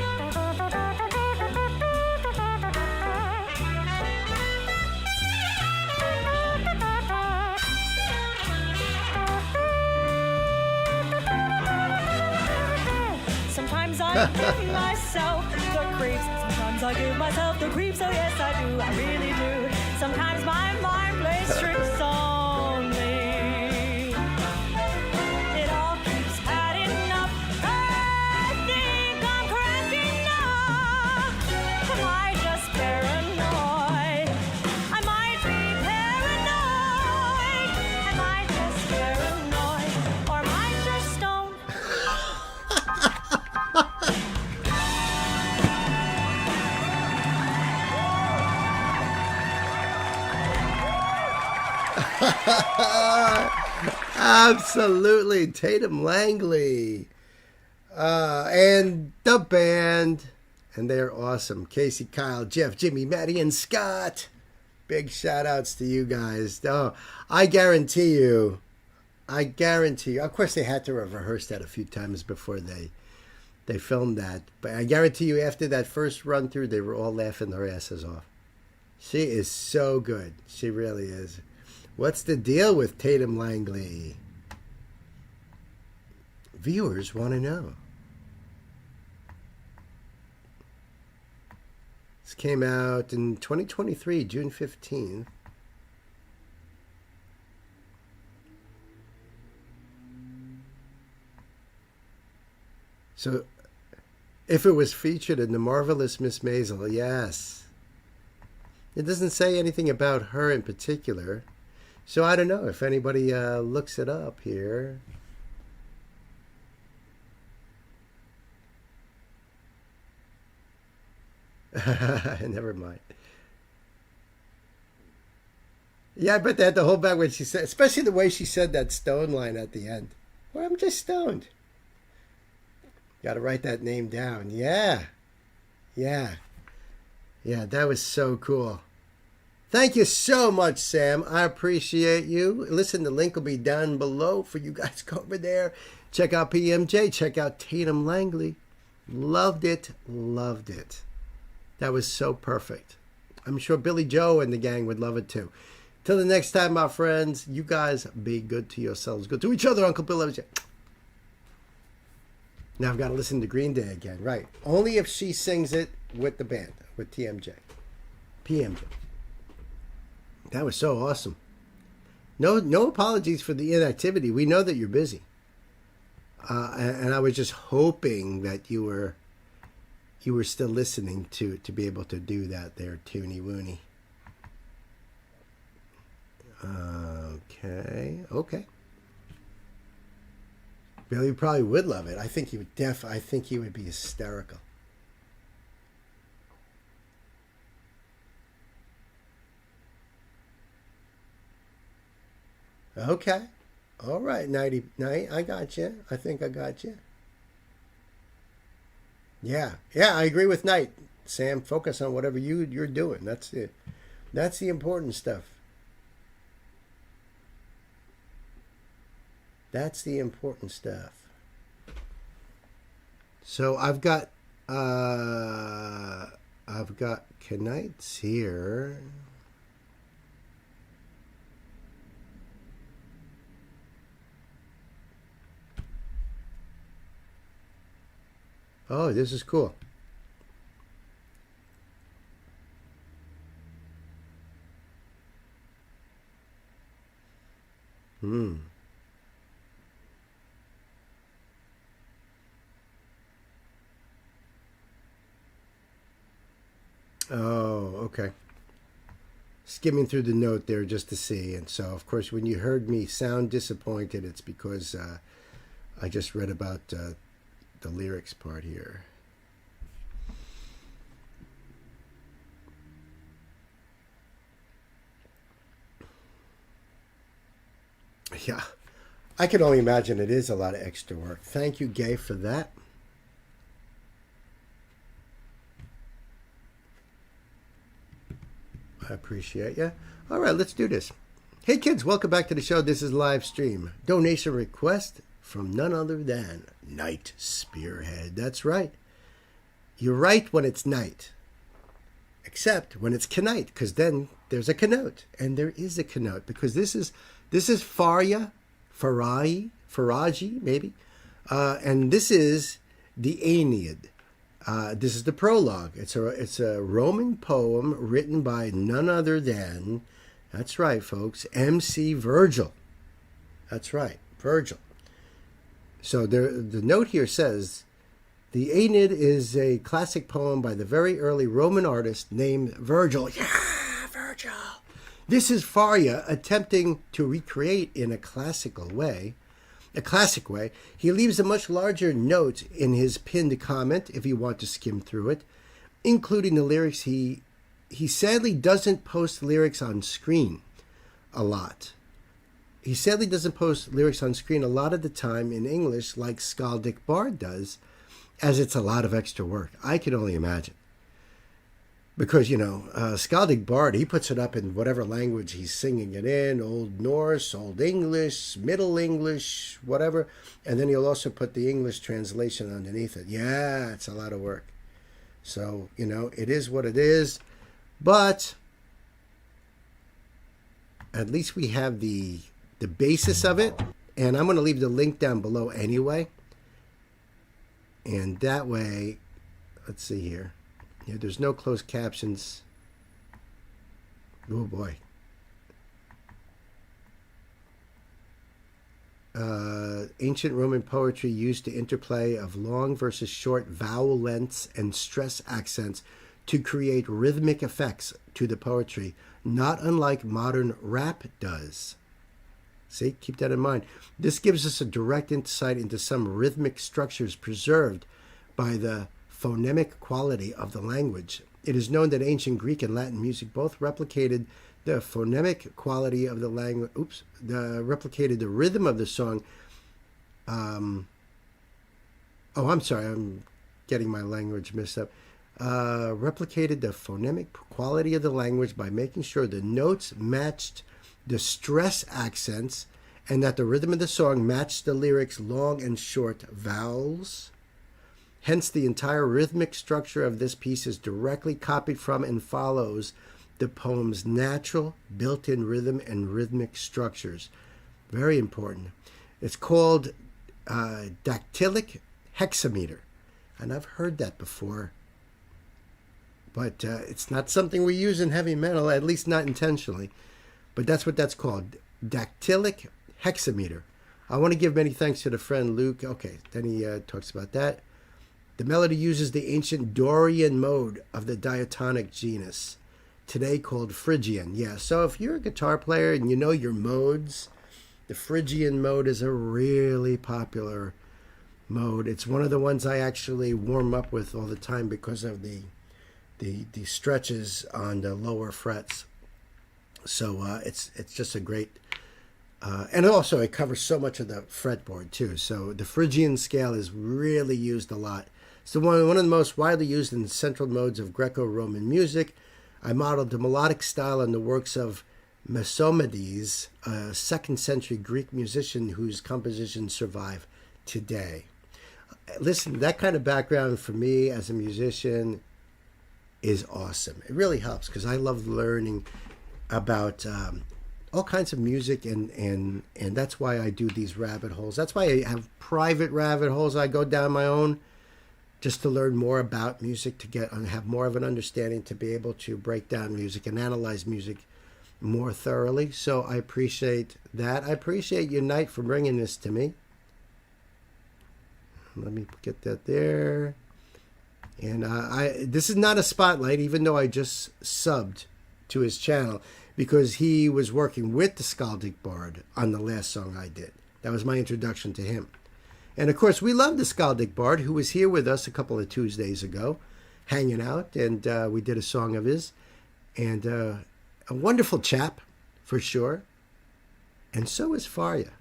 Sometimes I give myself the creeps. Sometimes I give myself the creeps. Oh yes, I do. I really do. Sometimes my mind plays tricks on me. It all keeps adding up. I think I'm cracking up. Am I just paranoid? I might be paranoid. Am I just paranoid? Or am I just stoned? Absolutely. Tatum Langley. And the band. And they're awesome. Casey, Kyle, Jeff, Jimmy, Maddie, and Scott. Big shout outs to you guys. Oh, I guarantee you. Of course, they had to have rehearsed that a few times before they filmed that. But I guarantee you, after that first run through, they were all laughing their asses off. She is so good. She really is. What's the deal with Tatum Langley? Viewers want to know. This came out in 2023, June 15th. So, if it was featured in The Marvelous Miss Maisel, yes. It doesn't say anything about her in particular. So I don't know if anybody looks it up here. Never mind. Yeah, I bet they had to hold back when she said, especially the way she said that stone line at the end. Well, I'm just stoned. Got to write that name down. Yeah, that was so cool. Thank you so much, Sam. I appreciate you. Listen, the link will be down below for you guys. Go over there. Check out PMJ. Check out Tatum Langley. Loved it. That was so perfect. I'm sure Billy Joe and the gang would love it too. Till the next time, my friends, you guys be good to yourselves. Good to each other. Uncle Bill loves you. Now I've got to listen to Green Day again. Right. Only if she sings it with the band, with PMJ. That was so awesome. No apologies for the inactivity. We know that you're busy. And I was just hoping that you were still listening to be able to do that there, Toony Woony. Okay. Billy probably would love it. I think he would be hysterical. Okay. All right, Nighty Night. I got you. I think I got you. Yeah. Yeah, I agree with Night. Sam, focus on whatever you're doing. That's it. That's the important stuff. That's the important stuff. So I've got Knights here. Oh, this is cool. Oh, okay. Skimming through the note there just to see. And so, of course, when you heard me sound disappointed, it's because I just read about the lyrics part here. Yeah, I can only imagine it is a lot of extra work. Thank you, Gay, for that. I appreciate you. All right, let's do this. Hey, kids, welcome back to the show. This is live stream. Donation request from none other than Night Spearhead. That's right. You're right when it's night, except when it's knight, because then there's a connote, and there is a connote, because this is Faria, Faraji, maybe, and this is the Aeneid. This is the prologue. It's a Roman poem written by none other than, that's right, folks, MC Virgil. That's right, Virgil. So the note here says, the Aeneid is a classic poem by the very early Roman artist named Virgil. Yeah, Virgil. This is Faria attempting to recreate in a classic way. He leaves a much larger note in his pinned comment if you want to skim through it, including the lyrics. He sadly doesn't post lyrics on screen a lot. He sadly doesn't post lyrics on screen a lot of the time in English like Skaldic Bard does, as it's a lot of extra work. I can only imagine. Because, Skaldic Bard, he puts it up in whatever language he's singing it in, Old Norse, Old English, Middle English, whatever. And then he'll also put the English translation underneath it. Yeah, it's a lot of work. So, it is what it is. But at least we have the basis of it. And I'm going to leave the link down below anyway. And that way, let's see here. Yeah, there's no closed captions. Oh boy. Ancient Roman poetry used the interplay of long versus short vowel lengths and stress accents to create rhythmic effects to the poetry, not unlike modern rap does. See, keep that in mind. This gives us a direct insight into some rhythmic structures preserved by the phonemic quality of the language. It is known that ancient Greek and Latin music both replicated the phonemic quality of the language. Replicated the rhythm of the song. I'm sorry, I'm getting my language mixed up. Replicated the phonemic quality of the language by making sure the notes matched the stress accents and that the rhythm of the song matched the lyrics' long and short vowels. Hence, the entire rhythmic structure of this piece is directly copied from and follows the poem's natural built-in rhythm and rhythmic structures. Very important. It's called dactylic hexameter. And I've heard that before. But it's not something we use in heavy metal, at least not intentionally. But that's what that's called, dactylic hexameter. I want to give many thanks to the friend Luke. Okay, then he talks about that. The melody uses the ancient Dorian mode of the diatonic genus, today called Phrygian. Yeah, so if you're a guitar player and you know your modes, the Phrygian mode is a really popular mode. It's one of the ones I actually warm up with all the time because of the stretches on the lower frets. So it's just a great And also, it covers so much of the fretboard, too. So the Phrygian scale is really used a lot. It's one of the most widely used in central modes of Greco-Roman music. I modeled the melodic style on the works of Mesomades, a 2nd century Greek musician whose compositions survive today. Listen, that kind of background for me as a musician is awesome. It really helps because I love learning about all kinds of music, and that's why I do these rabbit holes. That's why I have private rabbit holes I go down my own, just to learn more about music, to get and have more of an understanding, to be able to break down music and analyze music more thoroughly. So I appreciate that. I appreciate Unite for bringing this to me. Let me get that there. And this is not a spotlight, even though I just subbed to his channel, because he was working with the Skaldic Bard on the last song I did. That was my introduction to him. And of course, we love the Skaldic Bard, who was here with us a couple of Tuesdays ago, hanging out, and we did a song of his. And a wonderful chap, for sure. And so is Farya.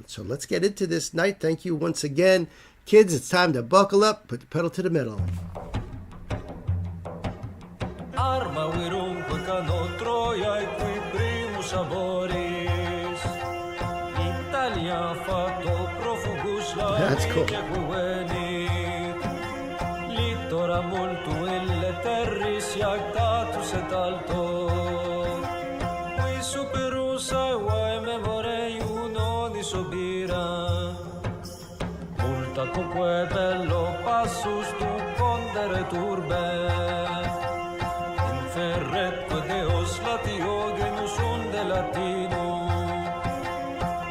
So let's get into this night. Thank you once again. Kids, it's time to buckle up, put the pedal to the metal. Arma virunque cano Troia e qui primus amoris. Italia fatto profugus la That's cool. Littora molto ille terris iactatus et alto. Qui superusa uae memorei uno di sobira. Multa coque bello passus tu pondere turbe. Ferretque Deos latio genus unde latino.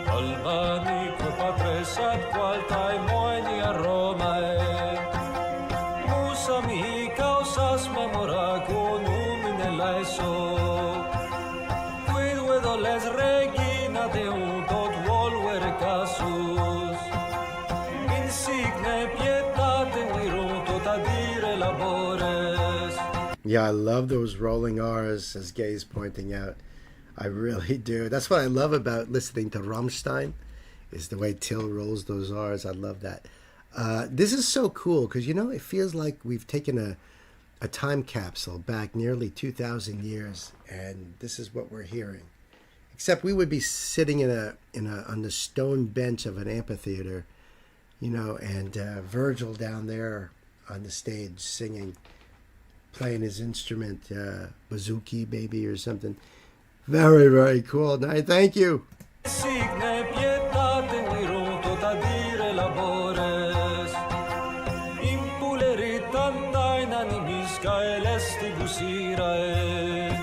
Albanique patres ad qualtae moeni a Romae. Musa mihi causas memora con umine laeso. Quid vedoles regina Deum tot volvere casus. Insigne pietate virum tot adire labores. Yeah, I love those rolling R's, as Gay's pointing out. I really do. That's what I love about listening to Rammstein, is the way Till rolls those R's. I love that. This is so cool because, you know, it feels like we've taken a time capsule back nearly 2,000 years, and this is what we're hearing. Except we would be sitting on the stone bench of an amphitheater, you know, and Virgil down there on the stage singing, playing his instrument, bouzouki maybe or something. Very, very cool. Night. Thank you. Signe pietate virum tot adire labores. Impulerit tantae animisca elestibus irae.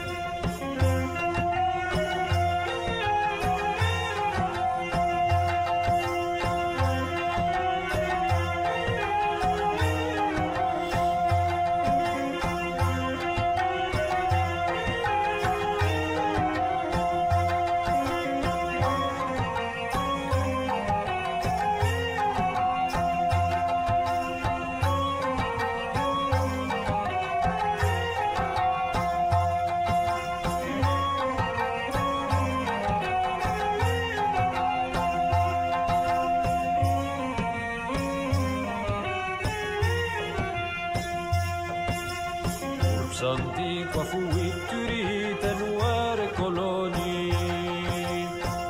Antiqua fuit Turite nuere coloni.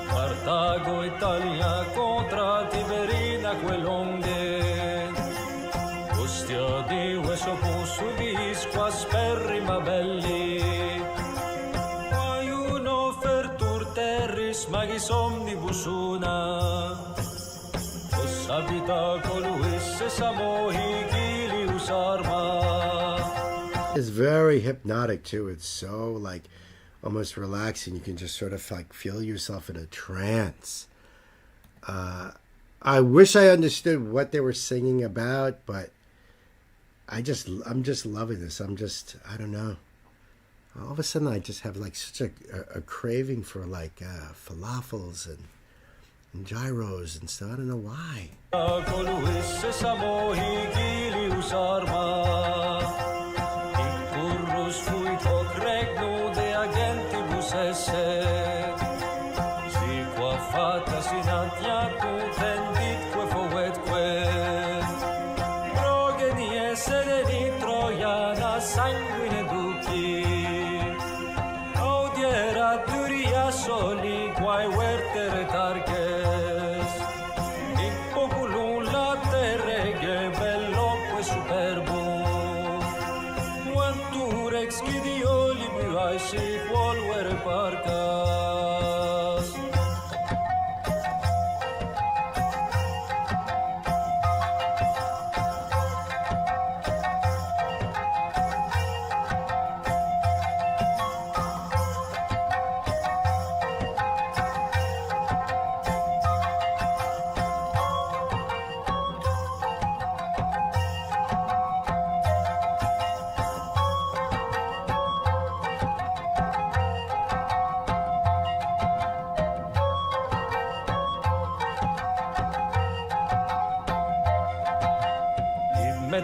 Cartago Italia contra Tiberina quelonde. Ostia di hueso posudis qua sperrima belli. Quai uno fertur terris magis omnibus una. Os habita coluis sesamohi gilius arma. It's very hypnotic too. It's so like almost relaxing. You can just sort of like feel yourself in a trance. I wish I understood what they were singing about, but I'm just loving this. I don't know. All of a sudden I just have like such a craving for like falafels and gyros and stuff. I don't know why. sede di Troiana sanguine duchi audiera duria soli quai vertere targes il populum la terrege bello e superbo quanturex chidioli buai si polvere parcas.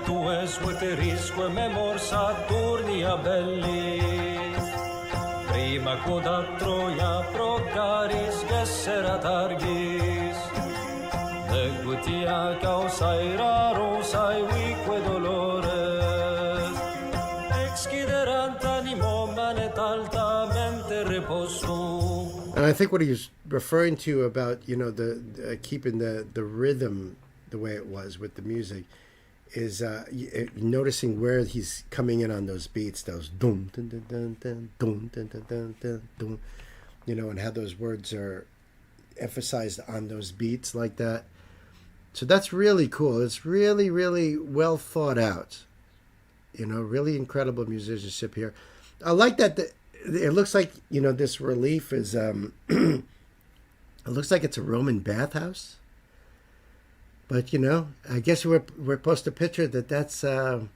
Tue sueterisque memor Saturnia belli prima quoda Troia procaris gessera targis negutia causae raros vique dolores exciderant animo manet altamente reposum. And I think what he's referring to about, you know, the keeping the rhythm the way it was with the music is noticing where he's coming in on those beats, those dum dun dun dun dun dum dun dun dun dun dum, you know, and how those words are emphasized on those beats like that. So that's really cool. It's really, really well thought out. You know, really incredible musicianship here. I like that. It looks like, you know, this relief is it looks like it's a Roman bathhouse. But, you know, I guess we're supposed to picture that's our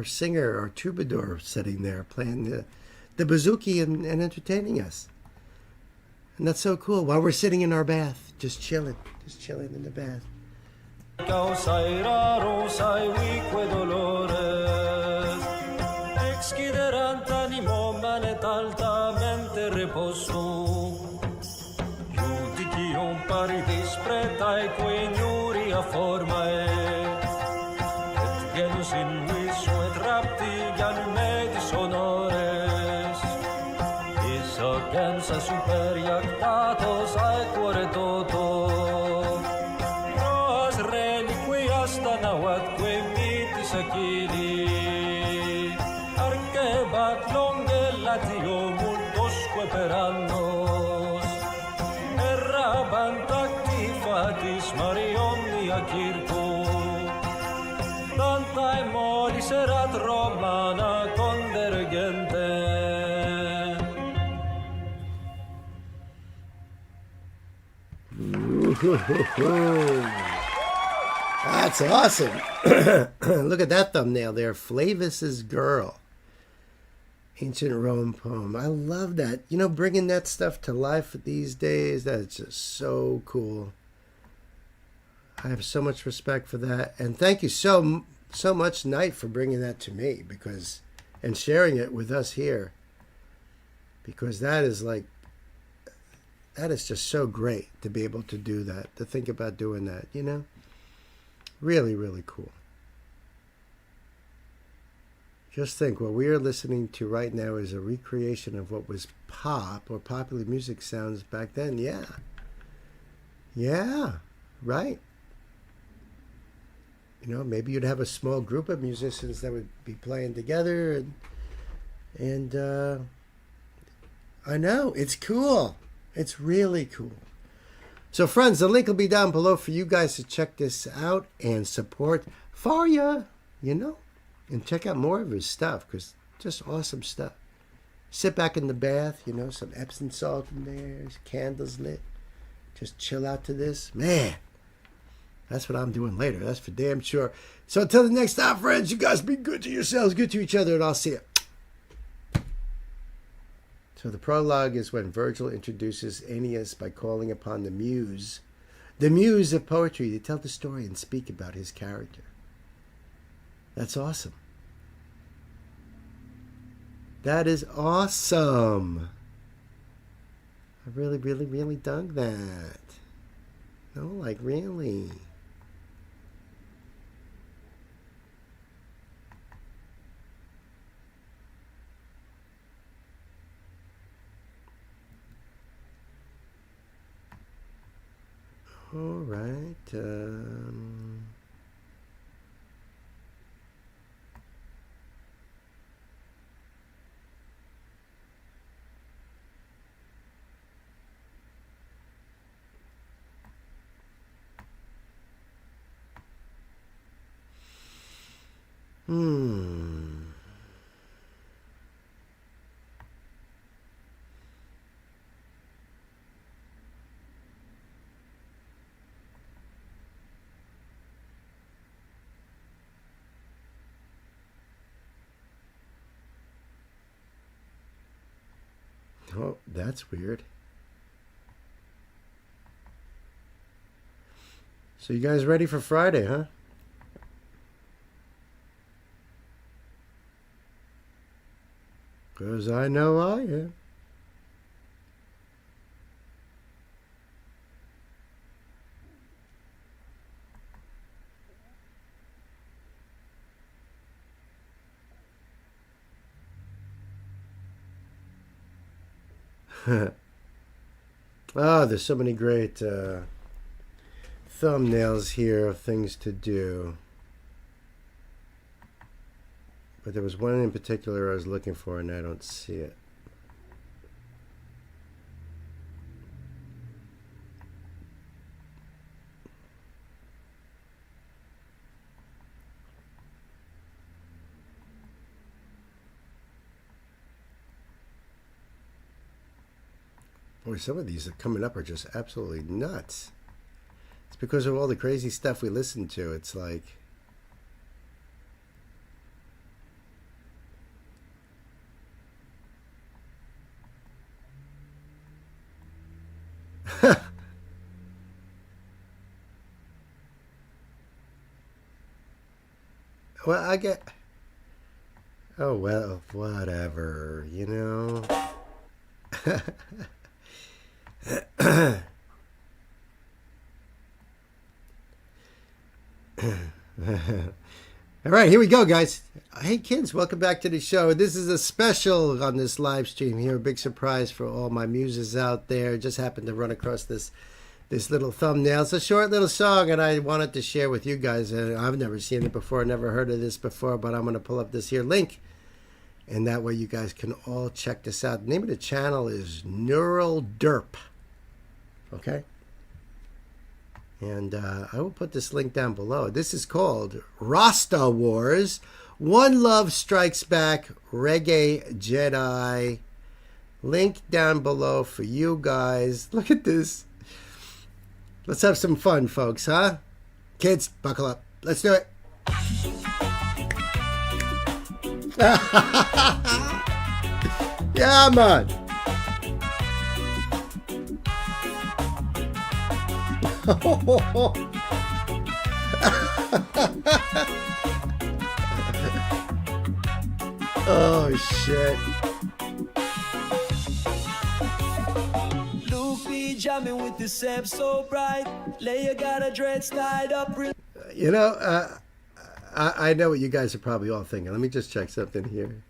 singer, our troubadour, sitting there playing the bouzouki and entertaining us. And that's so cool. While we're sitting in our bath, just chilling in the bath. Judicium paridis pretae quae ignuria formae et genus in visu et rapti ganimedis honores is agensa superiactatos aequore toto pros reliquias tanawat quae mitis Achilli arcebat longe latio multosque per annos Bantacti fatis Marionia Kirko Tantae modis erat Romana convergente. That's awesome. Look at that thumbnail there. Flavis's Girl. Ancient Rome poem. I love that. You know, bringing that stuff to life these days, that's just so cool. I have so much respect for that. And thank you so much, Knight, for bringing that to me and sharing it with us here. Because that is just so great to be able to do that, to think about doing that, you know? Really, really cool. Just think, what we are listening to right now is a recreation of what was pop or popular music sounds back then. Yeah. Yeah, right. You know, maybe you'd have a small group of musicians that would be playing together. And I know, it's cool. It's really cool. So, friends, the link will be down below for you guys to check this out and support for you, you know. And check out more of his stuff, because just awesome stuff. Sit back in the bath, you know, some Epsom salt in there, candles lit. Just chill out to this. Man, that's what I'm doing later. That's for damn sure. So until the next time, friends, you guys be good to yourselves, good to each other, and I'll see you. So the prologue is when Virgil introduces Aeneas by calling upon the muse of poetry, to tell the story and speak about his character. That's awesome. That is awesome. I really, really, really dug that. No, like really. All right. Oh, that's weird. So you guys ready for Friday, huh? Because I know I am. Oh, there's so many great thumbnails here of things to do. But there was one in particular I was looking for and I don't see it. Boy, some of these that are coming up are just absolutely nuts. It's because of all the crazy stuff we listen to. It's like... Well, I get... Oh, well, whatever, you know? All right, here we go, guys. Hey, kids, welcome back to the show. This is a special on this live stream here. A big surprise for all my muses out there. Just happened to run across this little thumbnail. It's a short little song, and I wanted to share with you guys. I've never seen it before, never heard of this before, but I'm going to pull up this here link, and that way you guys can all check this out. The name of the channel is Neural Derp. Okay? And I will put this link down below. This is called Rasta Wars. One Love Strikes Back, Reggae Jedi. Link down below for you guys. Look at this. Let's have some fun, folks, huh? Kids, buckle up. Let's do it. Yeah, man. Oh, shit. Jamming with the sap so bright. Leia got a dreads tied up. You know, I know what you guys are probably all thinking. Let me just check something here.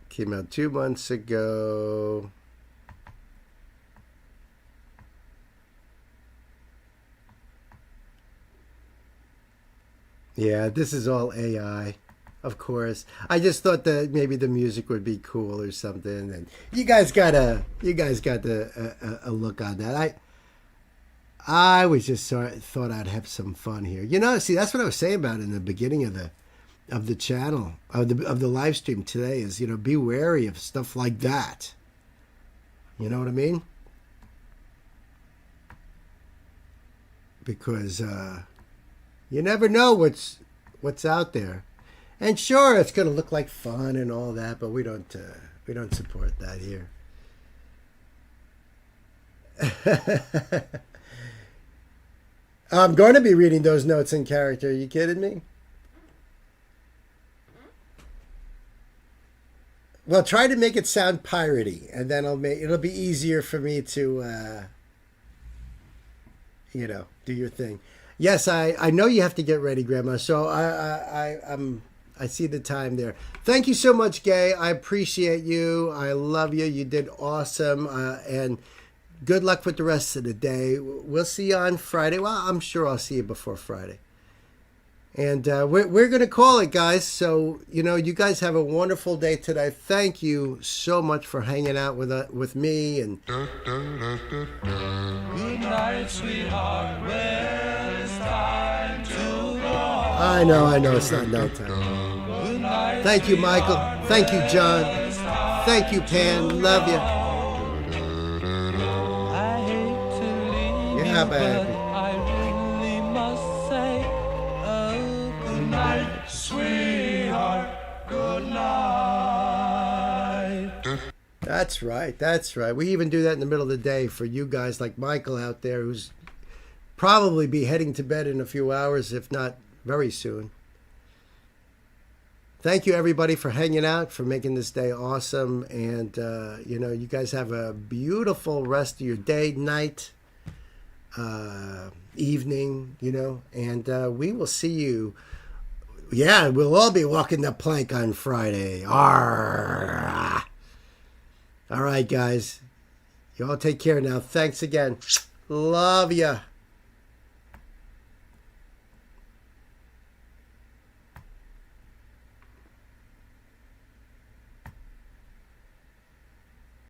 Came out 2 months ago. Yeah, this is all AI. Of course. I just thought that maybe the music would be cool or something, and you guys got a look on that. I was just thought I'd have some fun here. You know, see, that's what I was saying about in the beginning of the channel of the live stream today is, you know, be wary of stuff like that. You know what I mean? Because you never know what's out there. And sure, it's going to look like fun and all that, but we don't support that here. I'm going to be reading those notes in character. Are you kidding me? Well, try to make it sound piratey, and then it'll be easier for me to, you know, do your thing. Yes, I know you have to get ready, Grandma. So I see the time there. Thank you so much, Gay. I appreciate you. I love you. You did awesome. And good luck with the rest of the day. We'll see you on Friday. Well, I'm sure I'll see you before Friday. And we're going to call it, guys. So, you guys have a wonderful day today. Thank you so much for hanging out with me. And Good night, sweetheart. Well, it's time to go. I know. It's not nighttime. Thank you, Michael. Thank you, John. Thank you, Pan. Love you. I hate to leave Yeah, you, baby. but I really must say, good night, sweetheart. Good night. That's right. We even do that in the middle of the day for you guys like Michael out there, who's probably be heading to bed in a few hours, if not very soon. Thank you, everybody, for hanging out, for making this day awesome. And, you guys have a beautiful rest of your day, night, evening, and we will see you. Yeah, we'll all be walking the plank on Friday. Arrgh. All right, guys. You all take care now. Thanks again. Love ya.